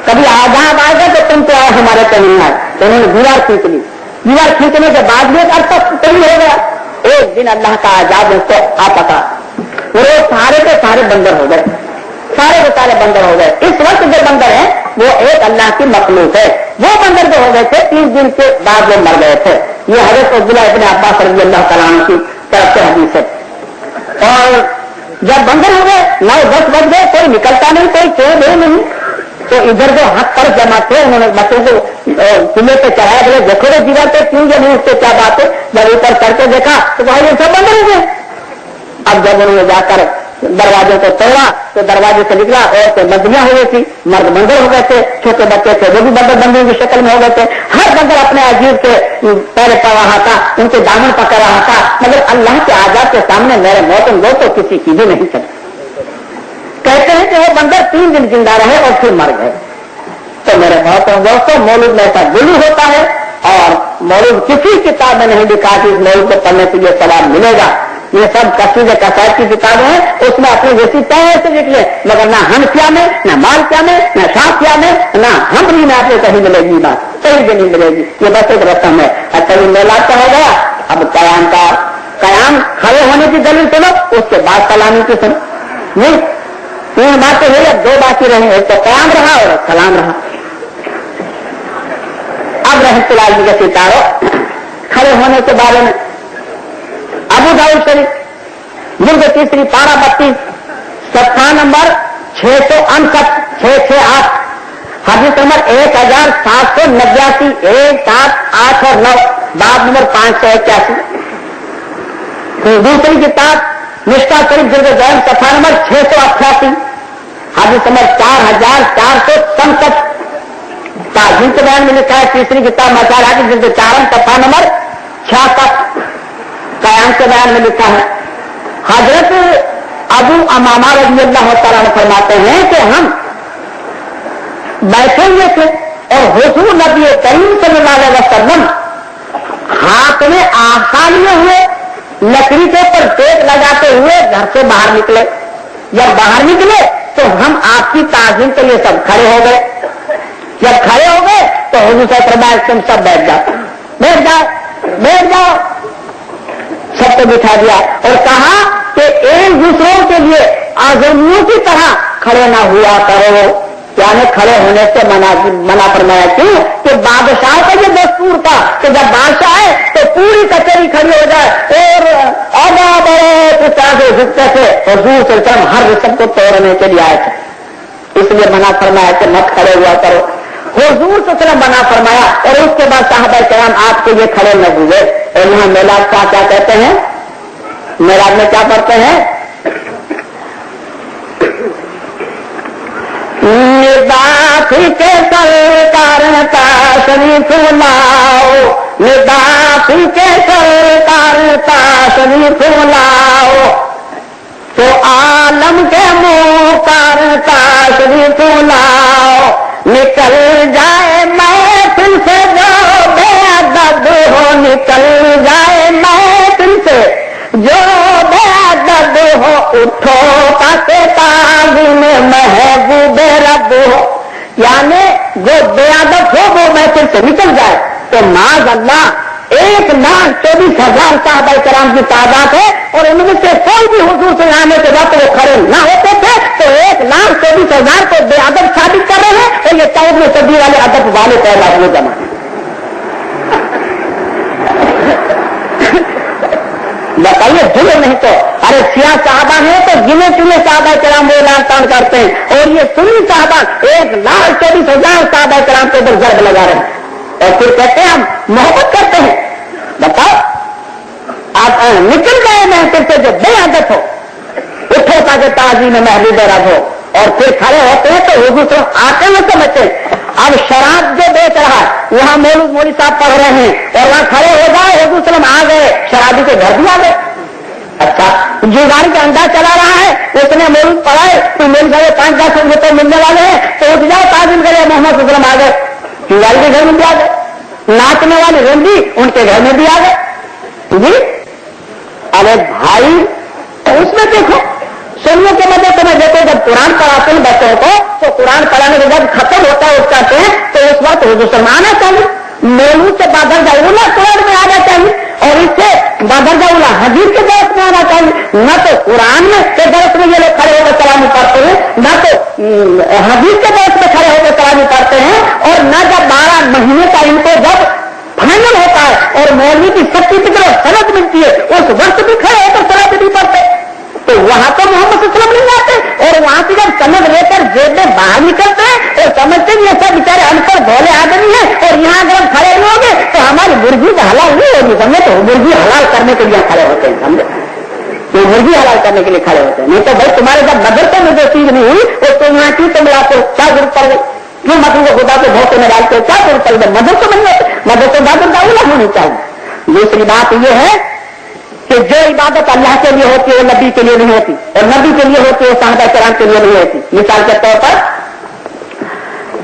A: کبھی آزاد آئے گا تو تم تو آئے ہمارے پہ نہیں آئے. تو انہوں نے دیوار کھینچ لی. دیوار کھینچنے کے بعد بھی ایک عرصہ طویل ہو گیا. ایک دن اللہ کا عذاب اس کو آ پکا, وہ سارے کے سارے بندر ہو گئے, سارے کے سارے بندر ہو گئے. اس وقت جو بندر ہیں وہ ایک اللہ کی مخلوق ہے. وہ بندر جو ہو گئے تھے 3 دن کے بعد وہ مر گئے تھے. یہ حضرت عبداللہ ابن عباس رضی اللہ تعالیٰ عنہ کی طرف سے حدیث ہے. اور جب بندر ہو گئے 9-10 بج گئے, کوئی نکلتا نہیں, کوئی چور ہے نہیں. تو ادھر جو حق پر جمع تھے انہوں نے بچوں کو چولہے پہ چڑھایا, بولے دیکھو رے دیوار پہ کیوں یہ نہیں اس سے کیا بات ہے. جب اوپر کر کے دیکھا تو بھائی یہ سب بندر ہو گئے. اب جب انہوں نے جا کر دروازے کو توڑا تو دروازے سے نکلا, عورتیں بندیاں ہو گئی تھی, مرد بندر ہو گئے تھے, چھوٹے بچے تھے وہ بھی بندر بندیوں کی شکل میں ہو گئے تھے. ہر بندر اپنے عجیب کے پیرے پا رہا تھا, ان کے دامن پکڑ رہا تھا. مگر اللہ کے عذاب کے سامنے میرے موتن دو تو کسی کی بھی نہیں چلی. کہتے ہیں کہ وہ بندر 3 دن زندہ رہے اور پھر مر گئے. تو میرے موتن دوستوں مولود میں ایسا گلو ہوتا ہے, اور مولود کسی کتاب میں نہیں لکھا کہ اس مولود کو پڑھنے سے یہ ثواب ملے گا. یہ سب کثیر کثائر کی کتابیں ہیں, اس میں اپنی جیسی طرح سے لکھ لیں, مگر نہ ہنفیا میں, نہ مالکیا میں, نہ شافیا میں, نہ ہمری میں آپ کو کہیں ملے گی بات, کہیں بھی نہیں ملے گی. یہ بس ایک رسم ہے. اچھا یہ میلہ کا ہو گیا. اب قیام کھڑے ہونے کی دلیل سنو, اس کے بعد سلامی کی سنو. نہیں 3 باتیں ہوئی, اب 2 باقی رہے. ایک تو قیام رہا اور سلام رہا. اب رحمت اللہ جی کے ستاروں کھڑے ہونے کے بارے میں ابو داؤد شریف جلد 3 پارہ 32 صفحہ نمبر 659 668 حدیث نمبر 1789 1 7 8 اور 9 باب نمبر 581. دوسری کتاب مشکا شریف جلد 2 صفحہ نمبر 688 حدیث نمبر 4467 تعظیم کے بیان میں لکھا ہے. تیسری کتاب مسائل کی جلد 4 صفحہ نمبر 66 قیام کے بیان میں لکھا ہے. حضرت ابو امامہ رضی اللہ تعالیٰ عنہ فرماتے ہیں کہ ہم بیٹھے ہوئے تھے اور حضور نبی کریم صلی اللہ علیہ وسلم ہاتھ میں آسا لیے ہوئے لکڑی کے اوپر ٹیک لگاتے ہوئے گھر سے باہر نکلے. جب باہر نکلے تو ہم آپ کی تعظیم کے لیے سب کھڑے ہو گئے. جب کھڑے ہو گئے تو حضور سے فرمایا تم سب بیٹھ جاؤ, بیٹھ جاؤ, بیٹھ جاؤ. سب کو بٹھا دیا اور کہا کہ ایک دوسروں کے لیے آزمیوں کی طرح کھڑے نہ ہوا کرو. یعنی کھڑے ہونے سے منع فرمایا. کیوں کہ بادشاہ کا یہ دستور تھا کہ جب بادشاہ آئے تو پوری کچہری کھڑی ہو جائے اور آگا بڑے حصے سے حضور صلی اللہ علیہ وسلم ہر رسم کو توڑنے کے لیے آئے تھے. اس لیے منع فرمایا کہ مت کھڑے ہوا کرو. حضور صلی اللہ علیہ وسلم منع فرمایا اور اس کے بعد صحابہ کرام آپ کے لیے کھڑے نہ ہوئے. اور یہاں میلاد کا کیا کہتے ہیں, میلاد میں کیا پڑھتے ہیں, ندافی کے سرکار کا شریف لاؤ, ندافی کے سرکار کا شریف لاؤ, تو عالم کے منہ کا تشریف لاؤ نکل جائے محفل سے جو بے ادب ہو نکل جائے محفل سے جو بے ادب ہو اٹھو تاکہ تعظیم محبوب رب ہو یعنی جو بے ادب ہو وہ محفل سے نکل جائے تو معاذ اللہ 1,24,000 صحابہ کرام کی تعداد ہے اور ان میں سے کوئی بھی حضور سے آنے کے وقت وہ کھڑے نہ ہوتے تھے تو 1,24,000 کو بے ادب ثابت کر رہے ہیں اور یہ 14ویں صدی والے ادب والے پیدا ہوئے زمانے بتائیے جھولے نہیں تو ارے سیاہ صحابہ ہیں تو گنے چنے صحابہ کرام وہ اعلان تان کرتے ہیں اور یہ سنی صحابہ 1,24,000 صحابہ کرام کے اوپر ضرب لگا رہے ہیں اور پھر کہتے ہیں ہم محبت کرتے ہیں بتاؤ آپ نکل گئے محفل سے جو بے عادت ہو اٹھو تاکہ تعظیم محبوب رب ہو اور پھر کھڑے ہوتے ہیں تو حضور سے آتے ہیں سمجھتے اب شراب جو بیچ رہا ہے وہاں مولوی صاحب پڑھ رہے ہیں اور وہاں کھڑے ہو جائے حضور سلم آ گئے شرابی کے گھر بھی آ گئے اچھا جو گاڑی کا انداز چلا رہا ہے اس نے مولوی پڑھائے تو میرے گھر 5-10 روپئے ملنے والے ہیں تو اٹھ جاؤ تعظیم کرے محمد صلی اللہ علیہ وسلم آ گئے چوڑائی کے گھر میں بھی آ گئے ناچنے والے رنڈی ان کے گھر میں بھی آ گئے جی ارے بھائی اس میں دیکھو سننے کے مدد سے میں دیکھو جب قرآن پڑھاتے ہیں بچوں کو تو قرآن پڑھانے کے بعد ختم ہوتا ہے اس کہتے ہیں تو اس وقت حضور صلی اللہ آنا چاہیے مولود سے بادر جاؤلا قرآن میں آنا چاہیے اور اس سے بادر جاؤلا حدیث کے درس میں آنا چاہیے نہ تو قرآن میں کے درس میں یہ لوگ کھڑے ہو کر سلامی پڑھتے ہیں نہ تو حدیث کے درس میں کھڑے ہو کر سلامی پڑھتے ہیں اور نہ جب 12 مہینے کا ان کو جب فائنل ہوتا ہے اور مولوی کی سچی کی طرف سند ملتی ہے اس وقت بھی کھڑے ہو کر سلامی نہیں پڑھتے تو وہاں تو محمد صلی اللہ علیہ وسلم نہیں جاتے اور وہاں سے جب سند لے کر جیب میں باہر نکلتے ہیں اور سمجھتے ہیں یہ سب بیچارے ان پڑھ بھولے آدمی ہیں اور یہاں اگر ہم کھڑے نہیں ہوں گے تو ہماری مرغی کا حلال نہیں ہوگی سمجھے تو مرغی حلال کرنے کے لیے کھڑے ہوتے ہیں سمجھے تو مرغی حلال کرنے کے لیے کھڑے ہوتے ہیں نہیں تو بھائی تمہارے جب مدرسے میں جو چیز نہیں ہوئی اس کو یہاں کی تم آپ کو کیا ضرورت پڑ گئی کیوں مطلب کو خدا کے بھوکے میں ڈالتے کیا ضرورت پڑ گئی مدرسے نہیں ہوتے مدرسے بادل داؤلا ہونی چاہیے دوسری بات یہ ہے کہ جو عبادت اللہ کے لیے ہوتی ہے وہ نبی کے لیے نہیں ہوتی اور نبی کے لیے ہوتی ہے وہ صحابہ کرام کے لیے نہیں ہوتی مثال کے طور پر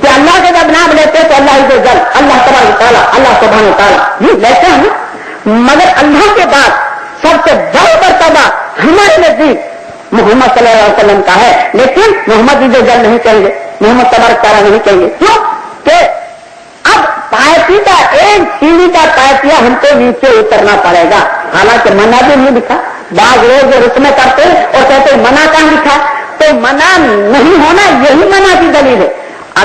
A: کہ اللہ کے جب نام لیتے تو اللہ عز و جل اللہ تبارک تعالیٰ اللہ سبحانہ تعالیٰ یہ لیتے ہیں مگر اللہ کے بعد سب سے بڑا مرتبہ ہمارے نزدیک محمد صلی اللہ علیہ وسلم کا ہے لیکن محمد عز و جل نہیں کہیں گے محمد تبارک تعالیٰ نہیں کہیں گے کیوں کہ اب پائپی کا ایک سیڑھی کا پائپیا ہم کو نیچے اترنا پڑے گا حالانکہ منع بھی نہیں لکھا بعض لوگ جو رسمیں کرتے ہیں اور کہتے ہیں منع کہاں لکھا تو منع نہیں ہونا یہی منع کی دلیل ہے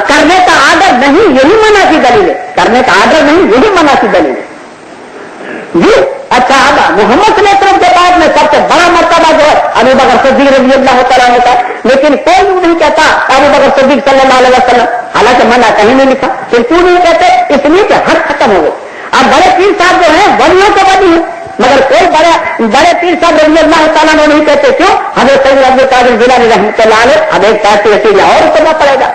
A: کرنے کا آرڈر نہیں یہی منع کی دلیل ہے کرنے کا آرڈر نہیں یہی منع کی دلیل ہے جی اچھا اب محمد صلی اللہ علیہ وسلم کے بعد میں سب سے بڑا مرتبہ جو ہے ابو بکر صدیق رضی اللہ تعالیٰ عنہ کا لیکن کوئی نہیں کہتا ابو بکر صدیق صلی اللہ علیہ وسلم حالانکہ منع کہیں نہیں لکھا پھر کیوں نہیں کہتے اس لیے کہ حد ختم ہو گئے اب بڑے پیر صاحب جو ہیں ولیوں کے ولی ہیں مگر کوئی بڑے پیر صاحب رضی اللہ تعالیٰ نے نہیں کہتے کیوں حضرت سید عبد القادر جیلانی رحمۃ اللہ علیہ اب ایک پیسے وسیلہ اور کرنا پڑے گا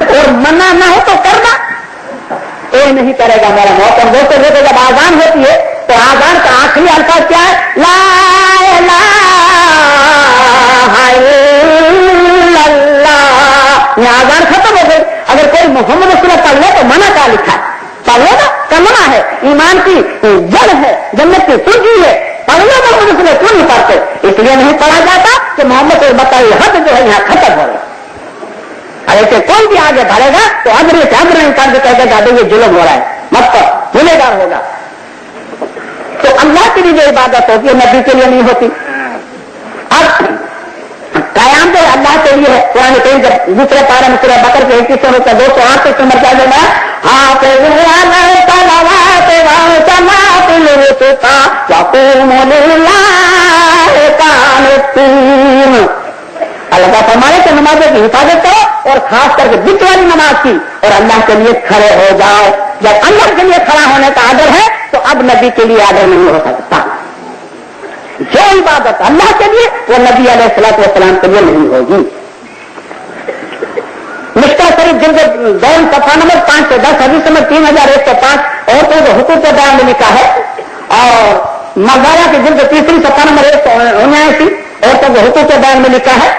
A: اور منع نہ ہو تو کرنا کوئی نہیں کرے گا میرا محترم دوستوں دیکھو جب آزان ہوتی ہے تو آزان کا آخری الفاظ کیا ہے لا الہ الا اللہ یہ آزان ختم ہو گئی اگر کوئی محمد رسول اللہ پڑھ لے تو منع کیا لکھا ہے پڑھ لو نا کلمہ ہے ایمان کی جڑ ہے جنت کی سرگی ہے پڑھ لو محمد رسول اللہ کیوں نہیں پڑھتے اس لیے نہیں پڑھا جاتا کہ محمد سے بتائیے حد جو ہے یہاں ختم ہو رہا ہے ایسے کوئی بھی آگے بڑھے گا تو ادھر سے ادھر انسان کو کہتے گا یہ ظلم ہو رہا ہے مطلب گنہگار گار ہوگا تو اللہ کی بھی جو عبادت ہوتی ہے نبی کے لیے نہیں ہوتی اب قیام جو اللہ کے لیے ہے قرآن کریم جب دوسرے پارے میں سورہ بقرہ کے 21 کا 208 نمبر کیا دینا اللہ کا فرمانے کے نمازوں کی حفاظت کرو اور خاص کر کے بیچ والی نماز کی اور اللہ کے لیے کھڑے ہو جاؤ جب اللہ کے لیے کھڑا ہونے کا آڈر ہے تو اب نبی کے لیے آڈر نہیں ہو سکتا جو عبادت اللہ کے لیے وہ نبی علیہ الصلوۃ والسلام کے لیے نہیں ہوگی مشکل شریف جلد 2 صفحہ نمبر 5 سے 10 حدیث نمبر 3105 عورتوں کے حقوق کے بیان میں لکھا ہے اور مردانہ کی جلد 3 صفحہ نمبر 179 عورتوں کے حقوق کے بیان میں لکھا ہے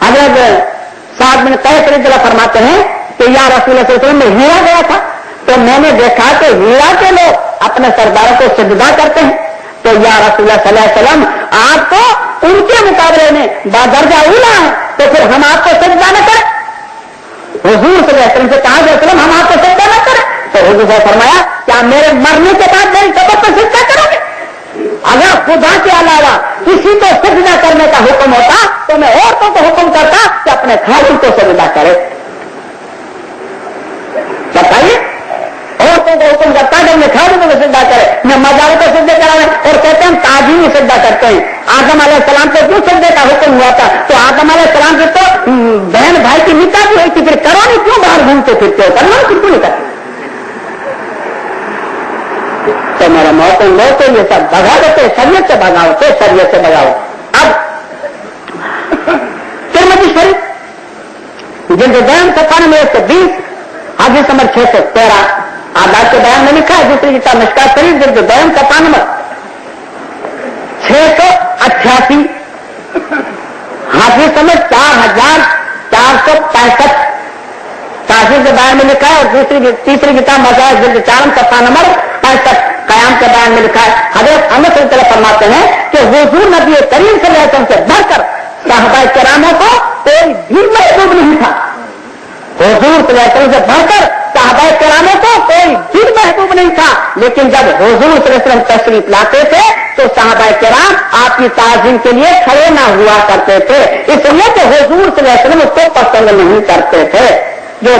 A: حضرت साहब बिन कैस रज़ियल्लाहु अन्हु फरमाते हैं कि या रसूल सल्लल्लाहु अलैहि वसल्लम में हीरा गया था, तो मैंने देखा कि हीरा के लोग अपने सरदारों को सजदा करते हैं, तो या रसूल सल्लल्लाहु अलैहि वसल्लम आप तो उनके मुकाबले में बादर्जा उला है, तो फिर हम आपको सजदा न करें। हुजूर सल्लल्लाहु अलैहि वसल्लम से कहा वसल्लम हम आपको सजदा न करें, तो हुजूर ने फरमाया क्या मेरे मरने के बाद मेरी कब्र पर सजदा करोगे? अगर खुदा के अलावा किसी को सजदा करने का हुक्म होता तो मैं औरतों को हुक्म करता कि अपने खालिद को सजदा करे। बताइए, औरतों को हुक्म करता है कि अपने खालिद को सजदा करे, मैं मजारों को सजदे करावे, और कहते हैं ताजीमी सजदा करते हैं। आदम अलैहिस्सलाम को क्यों सजदे का हुक्म हुआ था? तो आदम अलैहिस्सलाम की तो बहन भाई की निकाह भी हुई थी, फिर करो नहीं, क्यों बाहर घूमते फिरते हो? करना क्यों नहीं करते? तो मेरा मौत लोग तो ये सब बगावत है, शरीयत से बगावत है, शरीयत से बगावत। अब तिरमिज़ी शरीफ जिल्द बयान 97 हदीस नंबर 613 आदाब के बयान में लिखा है। दूसरी किताब मिशकात शरीफ जिल्द बयान 688 हदीस नंबर 4465 ताज़ीज़ के बयान में लिखा है। और तीसरी किताब मज़ाहिर जिल्द 4 सफ़ा नंबर 65 कयाम के बयान में लिखा है। हज़रत अनस रज़ियल्लाहु अन्हु फरमाते हैं कि हुजूर नबी करीम सल्लल्लाहु अलैहि वसल्लम से बढ़कर सहाबाए किरामों को कोई भी महबूब नहीं था। हुजूर सल्लल्लाहु अलैहि वसल्लम से बढ़कर सहाबाए किरामों को कोई भी महबूब नहीं था। लेकिन जब हुजूर सल्लल्लाहु अलैहि वसल्लम तशरीफ लाते थे तो सहाबाए किराम आपकी ताज़ीम के लिए खड़े न हुआ करते थे, इसलिए कि हुजूर सल्लल्लाहु अलैहि वसल्लम उसको पसंद नहीं करते थे। जो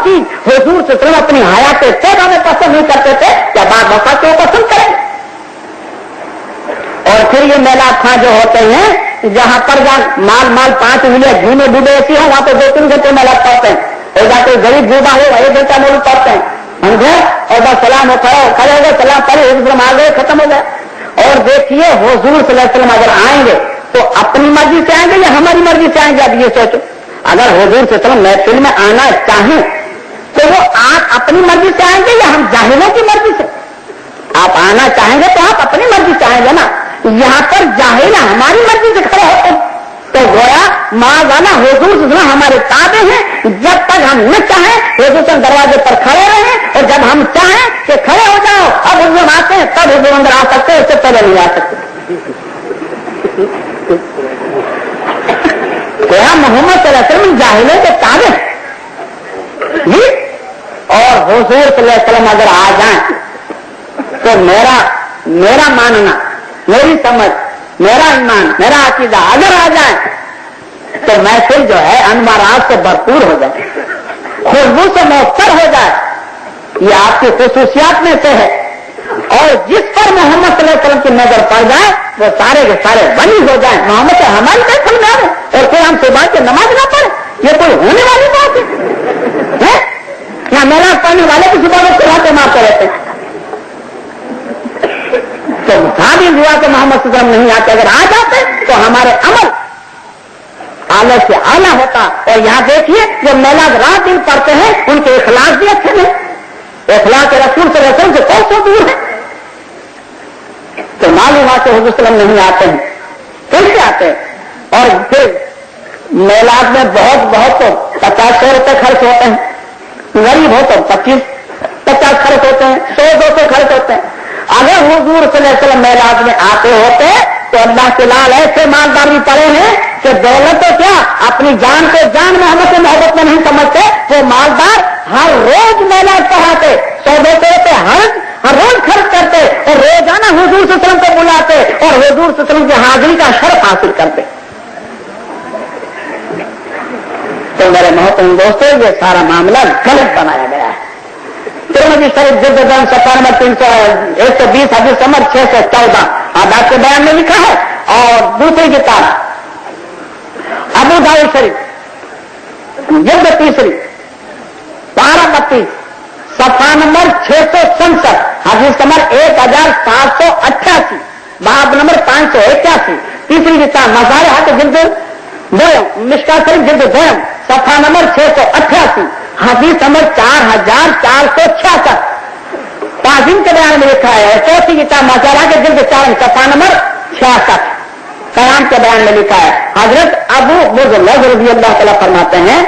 A: चीज हुजूर सल्लल्लाहु अलैहि वसल्लम अपनी हयात तैयबा में पसंद नहीं करते थे, क्या बाद वफात को पसंद करें? और फिर ये मेलाद खां जो होते हैं, जहां पर माल 5 मिले घी में डूबे ऐसी हो, वहां पर 2-3 घंटे मेलाद पढ़ते हैं, और जहाँ कोई गरीब बूढ़ा हो 1 घंटा मौलूद पढ़ते हैं, समझे? और बस सलाम हो खड़े हो गए, सलाम पढ़े, आ गए, खत्म हो गया। और देखिए हुजूर सल्लल्लाहु अलैहि वसल्लम अगर आएंगे तो अपनी मर्जी से आएंगे या हमारी मर्जी से आएंगे? अब ये सोचो, अगर हुजूर सल्लल्लाहु अलैहि वसल्लम महफिल में आना चाहें तो वो आप अपनी मर्जी से आएंगे या हम जाहिलों की मर्जी से? आप आना चाहेंगे तो आप अपनी मर्जी से आएंगे ना। यहां पर जाहिल हमारी मर्जी से खड़े होते हैं, तो गोया माज़ाना हुजूर सल्लल्लाहु अलैहि वसल्लम हमारे ताबे हैं। जब तक हम न चाहें हुजूर सल्लल्लाहु दरवाजे पर खड़े रहें, और जब हम चाहें कि खड़े हो जाओ अब हुजूर आते हैं तब हुजूर अंदर आ सकते हैं, उससे पहले नहीं आ सकते। गोया मोहम्मद सल्लल्लाहु अलैहि वसल्लम जाहिलों के ताबे हैं, और हुजूर सल्लल्लाहु अलैहि वसल्लम अगर आ जाएं तो मेरा मानना, मेरी समझ, मेरा ईमान, मेरा अकीदा अगर आ जाए तो महफिल जो है अनवारात से भरपूर हो जाए, खुशबू से मौसर हो जाए। ये आपकी खुसूसियात में से है। और जिस पर मोहम्मद सल्लल्लाहु अलैहि वसल्लम की नजर पड़ जाए वो सारे के सारे बनी हो जाए। मोहम्मद से हमारी महफिल में आए और फिर हम सुबह की नमाज ना पढ़े, ये कोई होने वाली बात है? या मेरा पढ़ने वाले की सुबह में सुबह के मारते रहते हैं, तो मुसाबिर हुआ कि मोहम्मद सल्लल्लाहु अलैहि वसल्लम नहीं आते। अगर आ जाते तो हमारे अमल आला से आला होता। और यहां देखिए जो मेलाद रात दिन पढ़ते हैं उनके इखलास भी अच्छे नहीं, इखलास रसूल सल्लल्लाहु अलैहि वसल्लम से कौन दूर है। तो मालूम हुआ कि हुजूर सल्लल्लाहु अलैहि वसल्लम नहीं आते हैं, कैसे आते हैं? और फिर मेलाद में बहुत तो 50-100 रुपए खर्च होते हैं, गरीब हो तो 25-50 खर्च होते हैं, 100-200 खर्च होते हैं। अगर हुजूर सल्लल्लाहु अलैहि वसल्लम मेलाद में आते होते तो अल्लाह के लाल ऐसे मालदार भी पड़े हैं कि दौलत तो क्या अपनी जान को जान मोहम्मद से मोहब्बत में नहीं समझते। वो मालदार हर रोज मेलाद पढ़ाते, 100-200 रुपए हर रोज खर्च करते, और रोजाना हुजूर सल्लल्लाहु अलैहि वसल्लम को बुलाते और हुजूर सल्लल्लाहु अलैहि वसल्लम की हाजिरी का शर्फ हासिल करते। तो मेरे मोहतरम दोस्तों, ये सारा मामला गलत बनाया गया है। तिरमिज़ी शरीफ जिल्द 10 सफ़ा नंबर 120 हदीस नंबर 614 आदाब के बयान में लिखा है। और दूसरी किताब अबू दाऊद शरीफ जिल्द 3 पारा 32 सफ़ा नंबर 667 हदीस नंबर 1788 बाब नंबर 581। तीसरी किताब मज़ाहिर जिल्द 2 मिशकात शरीफ जिल्द 2 सफ़ा नंबर 688 हदीस नंबर 4466 ताज़ीम के बयान में लिखा है। चौथी किताब मसाला के जिल्द 4 सफ़ा नंबर 66 कयाम के बयान में लिखा है। हजरत अबू मुज़ल्लज़ रज़ी अल्लाह तआला फरमाते हैं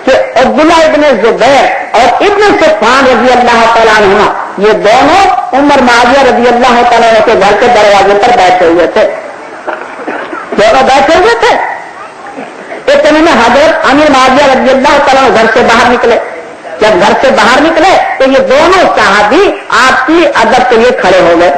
A: कि अब्दुल्लाह इब्न ज़ुबैर और इब्न सफ़वान रज़ी अल्लाह तआला अन्हुमा ये दोनों उमर माविया रज़ी अल्लाह तआला के घर के दरवाजे पर बैठे हुए थे। दोनों बैठे हुए थे। इतने में हजरत अमीर माविया रज़ी अल्लाह तआला घर से बाहर निकले। जब घर से बाहर निकले तो ये दोनों सहाबी आपकी अदब के लिए खड़े हो गए।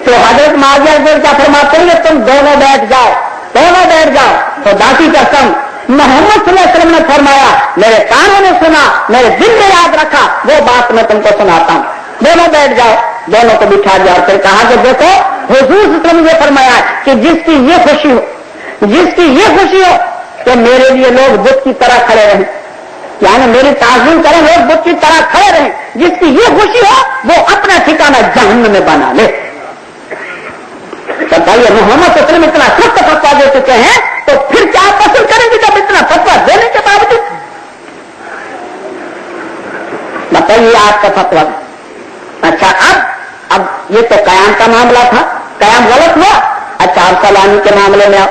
A: तो हजरत माविया क्या फरमाते हैं, तुम दोनों बैठ जाओ, दोनों बैठ जाओ। तो दासी कसम मोहम्मद सल्लल्लाहु अलैहि वसल्लम ने फरमाया, मेरे कानों ने सुना, मेरे दिल में याद रखा, वो बात मैं तुमको सुनाता हूं। दोनों बैठ जाओ, दोनों को बिठा दिया। फिर कहा कि देखो हुजूर सल्लल्लाहु अलैहि वसल्लम ने फरमाया कि जिसकी ये खुशी हो, जिसकी ये खुशी हो कि मेरे लिए लोग बुत की तरह खड़े रहें, यानी मेरी ताज़ीम करें, लोग बुत की तरह खड़े रहें, जिसकी ये खुशी हो वो अपना ठिकाना जहन्नम में बना ले। बताइए मोहम्मद सल्लल्लाहु अलैहि वसल्लम इतना सख्त फतवा दे चुके हैं, तो फिर क्या पसंद करेंगे जब इतना फतवा देने के बावजूद? बताइए आपका फतवा। अच्छा अब ये तो कयाम का मामला था, कयाम गलत हुआ। अच्छा अब सलामी के मामले में आओ।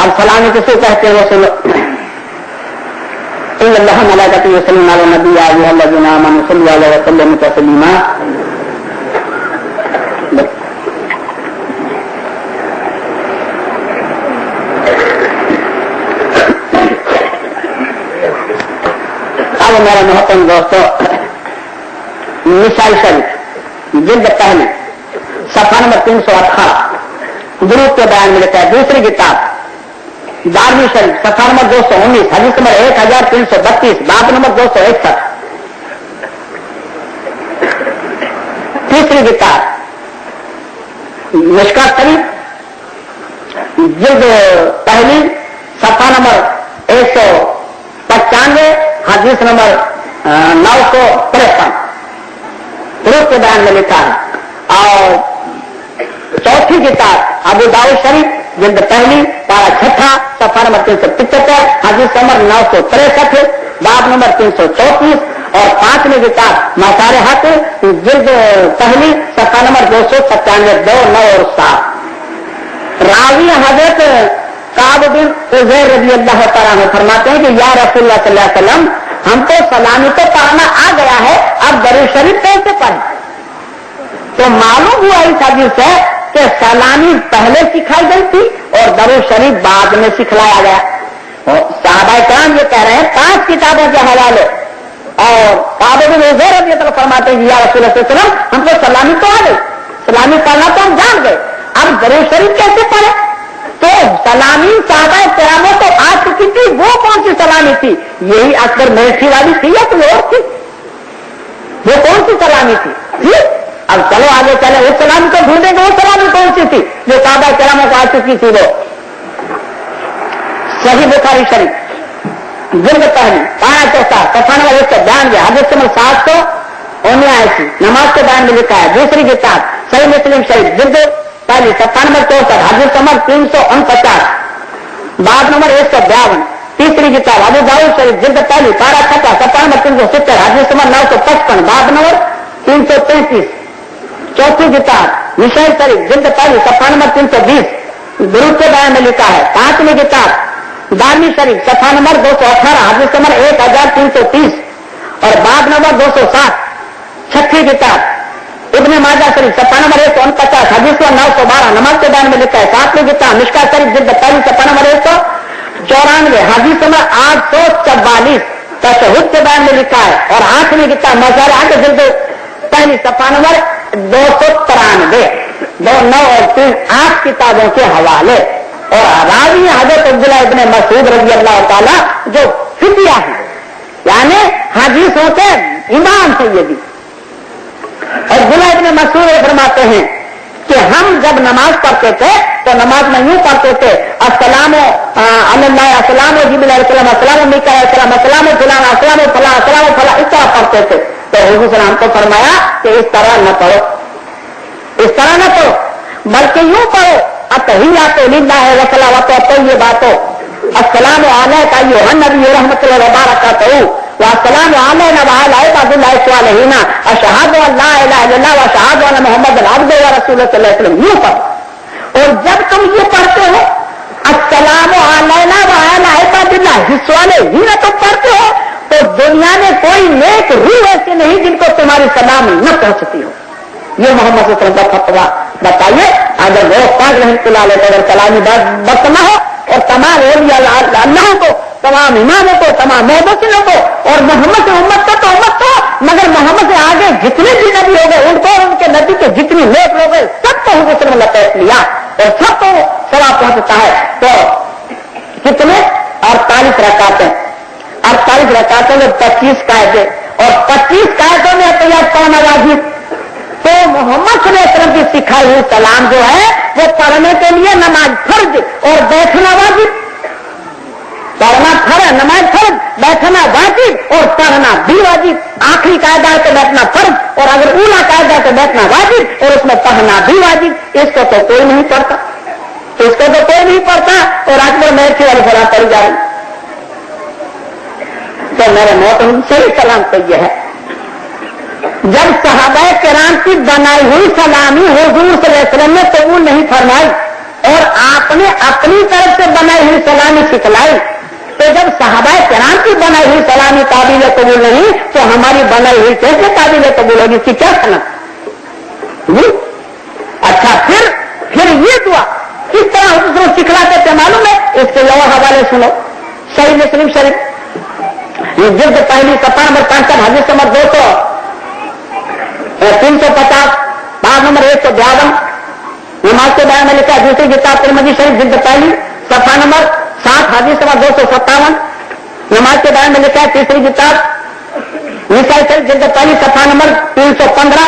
A: अब सलामी किसे कहते हैं वो सुनो। अल्लाह मलाइकतहु युसल्लूना अलन नबी या अय्युहल्लज़ीना आमनू सल्लु अलैहि व सल्लिमू तस्लीमा। अब मेरे मोहतरम दोस्तों, मिसाल शरीफ जिल्द पहली सफा नंबर 318 दुरूद के बयान में लिखा है। दूसरी किताब दारमी शरीफ सफा नंबर 219 हदीस नंबर 1332 बाब नंबर 261। तीसरी किताब मिशकात शरीफ जिल्द पहली सफा नंबर 195 हदीस नंबर 953 दुरूद के बयान में लिखा है। और चौथी किताब अबू दाऊद शरीफ जिल्द पहली पारा छठा सफा नंबर 375 हदीस नंबर 963 बाब नंबर 334। और पांचवी किताब मसारे हक जिल्द पहली सफा नंबर 297 2 9 और 7। रावी हजरत काब बिन उज़ैर रज़ी अल्लाह तआला अन्हु फरमाते हैं कि या रसूलुल्लाह सल्लल्लाहु अलैहि वसल्लम, हमको सलामी तो पढ़ना आ गया है, अब दरूद शरीफ कैसे पढ़ें? तो मालूम हुआ इस हदीस से कि सलामी पहले सिखाई गई थी और दरूद शरीफ बाद में सिखलाया गया। सहाबा किराम ये कह रहे हैं 5 किताबों के हवाले। और काब बिन उज़ैर रज़ी अल्लाह फरमाते हैं कि या रसूलुल्लाह सल्लल्लाहु अलैहि वसल्लम, हमको सलामी तो आ गई, सलामी पढ़ना तो हम जान गए, अब दरूद शरीफ कैसे पढ़े? तो सलामी सहाबा किरामों को आ चुकी थी, वो कौन सी सलामी थी? यही अकबर मेठी वाली थी या कोई और थी? वो कौन सी सलामी थी? अब चलो आगे चले, उस सलामी को ढूंढेंगे, वो सलामी कौन सी थी जो सहाबा किरामों को आ चुकी थी? वो सही बुखारी शरीफ जिल्द पहली पारा चौथा सफा नंबर 192 हदीस नंबर 779 नमाज के बयान में लिखा है। दूसरी किताब सही मुस्लिम शरीफ जिल्द पहली सफा नंबर 64 हदीस नंबर 349 बाब नंबर 152। तीसरी किताब अबू दाऊद शरीफ जिल्द पहली पारा छठा सफा नंबर 370 हदीस नंबर 955 बाब नंबर 333। चौथी किताब मिशाल शरीफ जिल्द पहली सफा नंबर 320 दुरूद के बयान में लिखा है। पांचवी किताब दारमी शरीफ सफा नंबर 218 हदीस नंबर 1330 और बाब नंबर 207। छठी किताब इब्ने माजा शरीफ सफा नंबर 149 हदीस नंबर 912 नमाज के बयान में लिखा है। सातवीं किताब मिशकात शरीफ जिल्द पहली सफा नंबर 194 हदीस नंबर 844 तशहुद के बयान में लिखा है। और आठवीं किताब मसाले हक जिल्द पहली सफा नंबर 293 2 9 और 3 8 किताबों के हवाले। और रावी हजरत अब्दुल्लाह इब्ने मसूद रज़ी अल्लाह ताला जो फितिया है, यानी हदीसों के इमाम सैयदी अब्दुल्लाह इब्ने मसूद फरमाते हैं कि हम जब नमाज पढ़ते थे तो नमाज में यूं पढ़ते थे अस्सलामु अलैहि अस्सलामु जिब्रील अलैहिस्सलाम अस्सलामु मीकाईल अलैहिस्सलाम अस्सलामु फलाना अस्सलामु फला अस्सलामु फला, इस तरह पढ़ते थे। तो हुजूर सलाम को फरमाया कि इस तरह न पढ़ो, इस तरह न पढ़ो, बल्कि यूं पढ़ो अत्तहियातु लिल्लाहि व सलावतु तय्यिबातु अस्सलामु अलैका अय्युहन नबी रहमतुल्लाहि व बरकातुहू व अस्सलामु अलैना व अला इबादिल्लाहि स्वालिहीन अशहदु अन ला इलाहा इल्लल्लाह व अशहदु अन्न मुहम्मदन अब्दुहु व रसूलुहु सल्लल्लाहु अलैहि वसल्लम। यूं पढ़ो। और जब तुम ये पढ़ते हो अस्सलामु अलैना व अला इबादिल्लाह हिस्वाले ही न तुम पढ़ते हो, तो दुनिया में कोई नेक रूह ऐसे नहीं जिनको तुम्हारी सलाम न पहुंचती हो। ये मोहम्मद सल्लल्लाहु अलैहि वसल्लम का फतवा बताइए। अगर वो पाक रहमतुल्लाह अलैह अगर कलामी बस न हो और तमाम अल्लाह को, तमाम इमामों को, तमाम मोहब्बतों को और मोहम्मद से उम्मत का तो उम्मत हो, मगर मोहम्मद से आगे जितने भी नबी हो गए उनको, उनके नबी के जितनी नेक लोग गए सबको हुजूर ने लपेट लिया और सबको सवाब पहुंचता है। तो कितने 48 रकातें, 48 रकातों में 25 कायदे और 25 कायदों में तैयार पढ़ना वाजिब। तो मोहम्मद सल्लल्लाहु अलैहि वसल्लम की सिखाई हुई सलाम जो है वो पढ़ने के लिए नमाज फर्ज और बैठना वाजिब। पढ़ना फर्ज, नमाज फर्ज, बैठना वाजिब और पढ़ना भी वाजिब। आखिरी कायदा है तो बैठना फर्ज और अगर ऊला कायदा तो बैठना वाजिब और उसमें पढ़ना भी वाजिब। इसको तो कोई नहीं पढ़ता, इसको तो कोई नहीं पढ़ता और आज वो मेरे वाली सलाम पढ़ी जा रही। तो मेरे मोहतरम से सलाम तो यह है, जब सहाबा किराम की बनाई हुई सलामी हुजूर सल्लल्लाहु अलैहि वसल्लम ने कबूल नहीं फरमाई और आपने अपनी तरफ से बनाई हुई सलामी सिखलाई, तो जब सहाबा किराम की बनाई हुई सलामी काबिल कबूल नहीं तो हमारी बनाई हुई कैसे काबिल कबूल होगी? इसकी क्या सनद? अच्छा, फिर ये दुआ किस तरह हुजूर सिखलाते थे मालूम है? इसके और हवाले सुनो। सही मुस्लिम शरीफ जिल्द पहली सफा नंबर 5 हदीस नंबर 350, बाब नंबर 152, नमाज के बारे में लिखा दूसरी किताब तिरमिज़ी शरीफ जिल्द पहली सफा नंबर 7 हदीस नंबर 257, नमाज के बारे में लिखा है तीसरी किताब निसाई शरीफ जिल्द पहली सफा नंबर 315,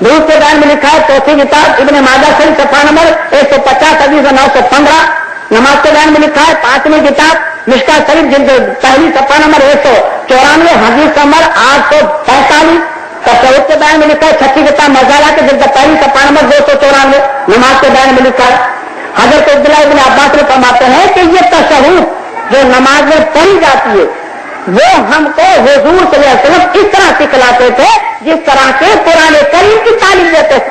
A: दूध के बारे में लिखा है चौथी किताब इब्ने माजा शरीफ सफा नंबर 150 हदीस 915, नमाज के बारे में लिखा है 5वीं किताब मिश्का शरीफ जिल्द पहली सफा नंबर 194 हदीस नंबर 845, तशहुद के बारे में लिखा है 6ठी किताब मज़ाला के जिल्द पहली सफा नंबर 294, नमाज के बारे में लिखा है। हज़रत अब्दुल्लाह इब्न अब्बास ने फरमाते हैं कि ये तशहुद जो नमाज में पढ़ी जाती है वो हमको हुजूर सल्लल्लाहु अलैहि वसल्लम इस तरह सिखलाते थे जिस तरह के कुरान करीम की तालीम देते थे,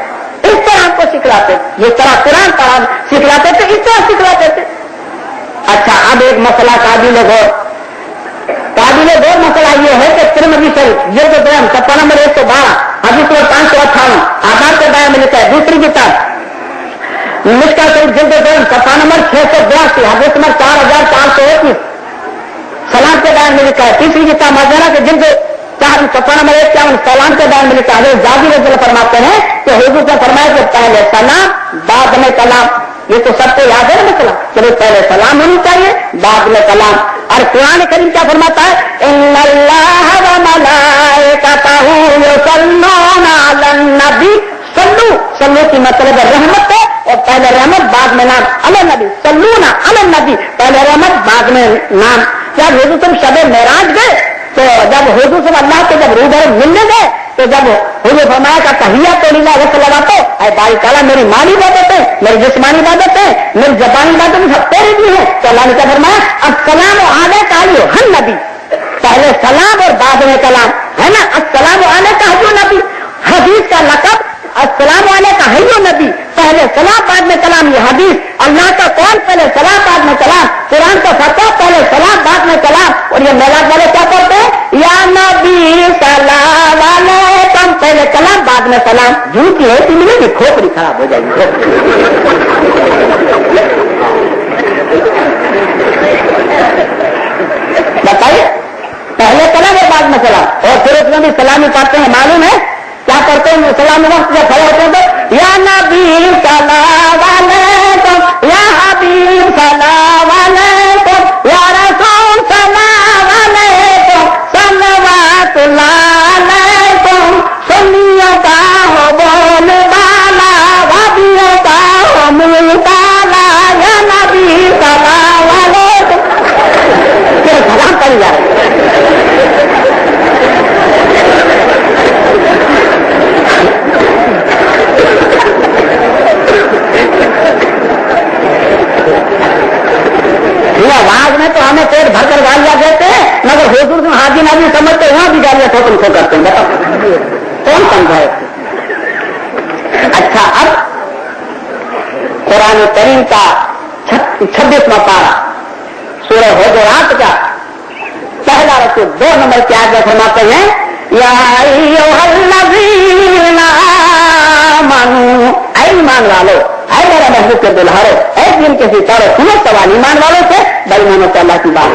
A: इस तरह हमको सिखलाते थे। जिस तरह कुरान सिखलाते थे इस तरह सिखलाते थे। अच्छा, अब एक मसला काबिल गौर मसला ये है कि तिरमिज़ी शरीफ जिल्द ग्रंथ सफा नंबर 112 हदीस नंबर 558 आधार के बारे में लिखा है दूसरी किताब मिश्का शरीफ जिल्द ग्रंथ सफा नंबर 682 हदीस नंबर 4421, सलाम के बारे में लिखा है तीसरी किताब मज़ाला के जिल्द 4 सफा नंबर 51 सलाम के बारे में लिखा है। जादी रज़ियल्लाहु फरमाते हैं कि हुजूर ने फरमाया कि पहले सलाम बाद में कलाम। ये तो सबको याद है मसला, चलो पहले सलाम होनी चाहिए बाद में कलाम। और कुरान करीम क्या फरमाता है? इन्नल्लाह व मलाइकतहू युसल्लूना अलन नबी। सल्लू की मतलब रहमत है और पहले रहमत बाद में नाम। अलन नबी सल्लूना अलन नबी, पहले रहमत बाद में नाम। जब हुजूर तुम शबे मेराज गए तो जब हुजूर से अल्लाह के जब रूबरू मिलने गए तो जब हुजूर फरमाया का तहिय्यातु लिल्लाह व सलावतो, ऐ बारी ताला मेरी माली इबादत है, मेरी जिस्मानी इबादत है, मेरी ज़बानी इबादत सब तेरी भी है। तो अल्लाह ने क्या फरमाया? अस्सलामु अलैका अय्युहन नबी, पहले सलाम और बाद में कलाम, है ना? अस्सलामु अलैका अय्युहन नबी, हदीस का लक़ब अस्सलामु अलैका अय्युहन नबी, पहले सलाम बाद में कलाम। ये हदीस अल्लाह का कौन, पहले सलाम बाद में कलाम। कुरान का फतवा पहले सलाम बाद में कलाम। और ये मेलाद वाले क्या करते हैं? या नबी सलाम अलैकुम, पहले कलाम बाद में सलाम। झूठी है कि मिलेगी, खोपड़ी खराब हो जाएगी। बताइए, पहले कलाम और बाद में सलाम। और फिर उसमें भी सलामी पढ़ते हैं, मालूम है क्या करते हैं? सलाम वक्त जब खड़े होते हैं तो या नबी सलाम अलैकुम, या हबीब सलाम अलैकुम, या रसूल सलाम अलैकुम, सल्लल्लाहु अलैकुम, सुन्नियों का हो बोल बाला, वादियों का हो मुँह काला, या नबी सलाम अलैकुम। फिर सलाम पड़ जाए। आवाज में तो हमें पेट भरकर गालियां देते हैं, मगर हुजूर से हाजी नाजी समझते वहां भी गालियां ठोक उनको करते हैं। बताओ कौन समझाए? अच्छा, अब कुरान करीम का 26वां पारा सूरह हुजरात का पहला रकू 2 नंबर की आयत में फरमाते हैं या अय्युहल्लज़ीना आमनू, ऐ ईमान वालों, ऐ मेरा महबूब के दुल्हारो, ऐ जिनके सितारों, सुनो सवाल ईमान वालों से, बेईमानों से अल्लाह की बात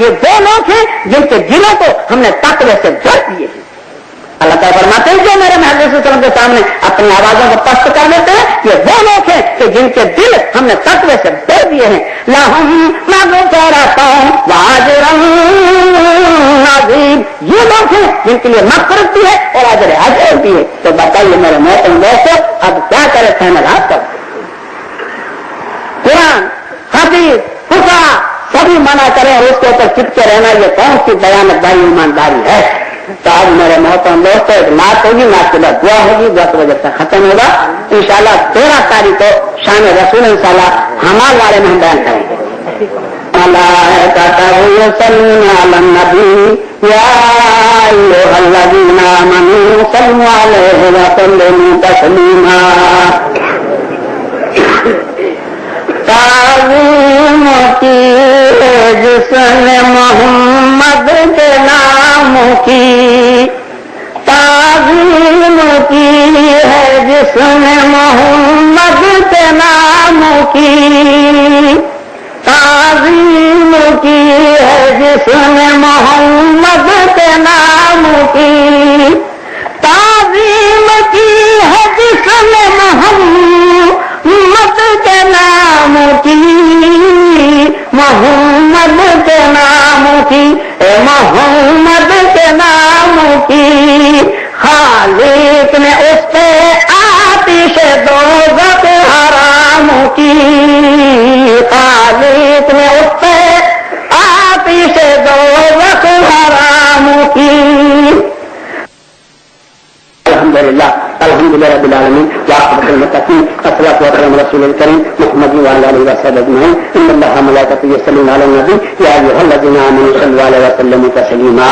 A: ये वो लोग हैं जिनके दिलों को हमने तकवे से भर दिए हैं। अल्लाह ताला फरमाते हैं जो मेरे महबूब सल्लल्लाहु अलैहि वसल्लम के सामने अपनी आवाजों को पस्त कर देते हैं, ये वो लोग हैं कि जिनके दिल हमने तकवे से भर दिए हैं। लहुम मग़फ़िरतुन व अजरुन अज़ीम, ये लोग हैं जिनके लिए मग़फ़िरत भी है और अजर भी है। तो बताइए मेरे मोहतरम दोस्तों, अब क्या करे फैमिल हाथ कर। कुरान, हदीस, फुक़हा सभी मना करें और उसके ऊपर चिपके रहना, ये कौन सी भयानक भाई ईमानदारी है। तो आज मेरे मोहतरम दोस्तों एक नात होगी, नात के बाद दुआ होगी, दुआ की वजह से खत्म होगा। इंशाल्लाह 13 तारीख को शान रसूल इंशाल्लाह हमारे बारे में हम बयान करेंगे। मलाइकतहु युसल्लूना अलन नबी या अय्युहल्लज़ीना आमनू सल्लु अलैहि व सल्लिमू तस्लीमा। ताज़ीम की जिसने मोहम्मद के नाम की, ताज़ीम की है जिसने मोहम्मद के नाम की, ताज़ीम की है जिसने मोहम्मद के नाम की, ताज़ीम की है जिसने मोहम्मद के नाम की, मोहम्मद के नाम की, मोहम्मद के नाम की। खालिक ने उस पे आतिश दोज़ख हराम की, खालिक ने उस पे आतिश दोज़ख हराम की। अल्हम्दुलिल्लाह अल्हम्दुलिल्लाह रब्बिल आलमीन व आखिरुल मुत्तकीन अस्सलातु वस्सलामु अला रसूलिल करीम मुहम्मद व अला आलिहि व सह्बिहि अजमईन। इन्नल्लाह व मलाइकतहु युसल्लूना अलन नबी या अय्युहल्लज़ीना आमनू सल्लु अलैहि व सल्लिमू तस्लीमा।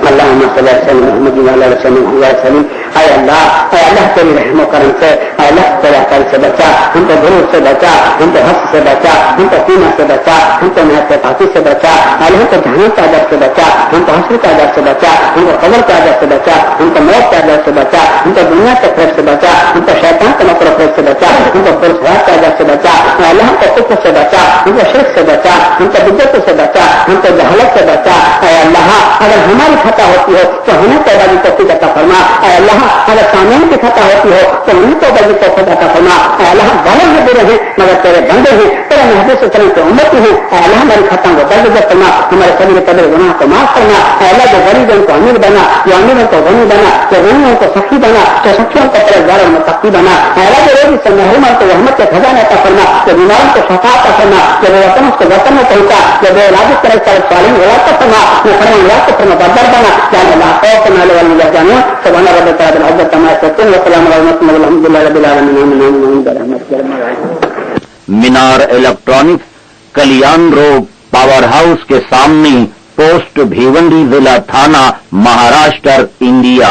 A: अल्लाहुम्मा सल्लि अला मुहम्मद व अला आलि वसल्लम। ऐ अल्लाह तेरी रहमो करम से, ऐ अल्लाह तेरे अकल से बचा, हमको गुरूर से बचा, हमको हस से बचा, हमको कीमा से बचा, हमको महत फाकी से बचा, अल्लाह को जहां का अदर से बचा, हमको हस्र का अदर से बचा, हमको कब्र का अदर से बचा, हमको मौत का अदर से बचा, हमको दुनिया के खौफ से बचा, हमको शैतान के मकर खौफ से बचा, हमको पुरस्कार का अदर से बचा, अल्लाह को कुफ्र से बचा, हमको शिर्क से बचा, हमको बिदअत से बचा, हमको जहालत से बचा। ऐ अल्लाह अगर हमारी खता होती हो तो हमें तौबा की तौफीक अता फरमा। ऐ अल्लाह अगर सामने की खता होती हो तो हमें तौबा की तौफीक अता फरमा। ऐ अल्लाह भले में बुरे हैं मगर तेरे बंदे हैं, तेरे महबूब सल्लल्लाहु अलैहि वसल्लम के उम्मती हैं। ऐ अल्लाह हमारी खताओं को दर्ज करना, हमारे सभी कदर गुनाह को माफ करना। ऐ अल्लाह जो गरीबों को अमीर बना, जो अमीरों को गनी बना, जो गनियों को सखी बना, जो सखियों को परहेज़गार और मुत्तकी बना। ऐ अल्लाह जो रोज़ी से महरूमों को रहमत के खजाने अता फरमा, जो बीमारों को शफा अता फरमा, जो बेवतनों को वतन में पहुंचा, जो बेइलाज तरह सालिम इलाज फरमा, जो फरमा इलाज को फरमा बदर बना। या अल्लाह खौफ न अलैहि व जानो सुभान रब्बिका रब्बिल इज्जति अम्मा यसिफून व सलामुन अलल मुरसलीन वल्हम्दुलिल्लाहि रब्बिल आलमीन।
B: मीनार इलेक्ट्रॉनिक्स, कल्याण रोड, पावर हाउस के सामने, पोस्ट भिवंडी, जिला थाना, महाराष्ट्र, इंडिया।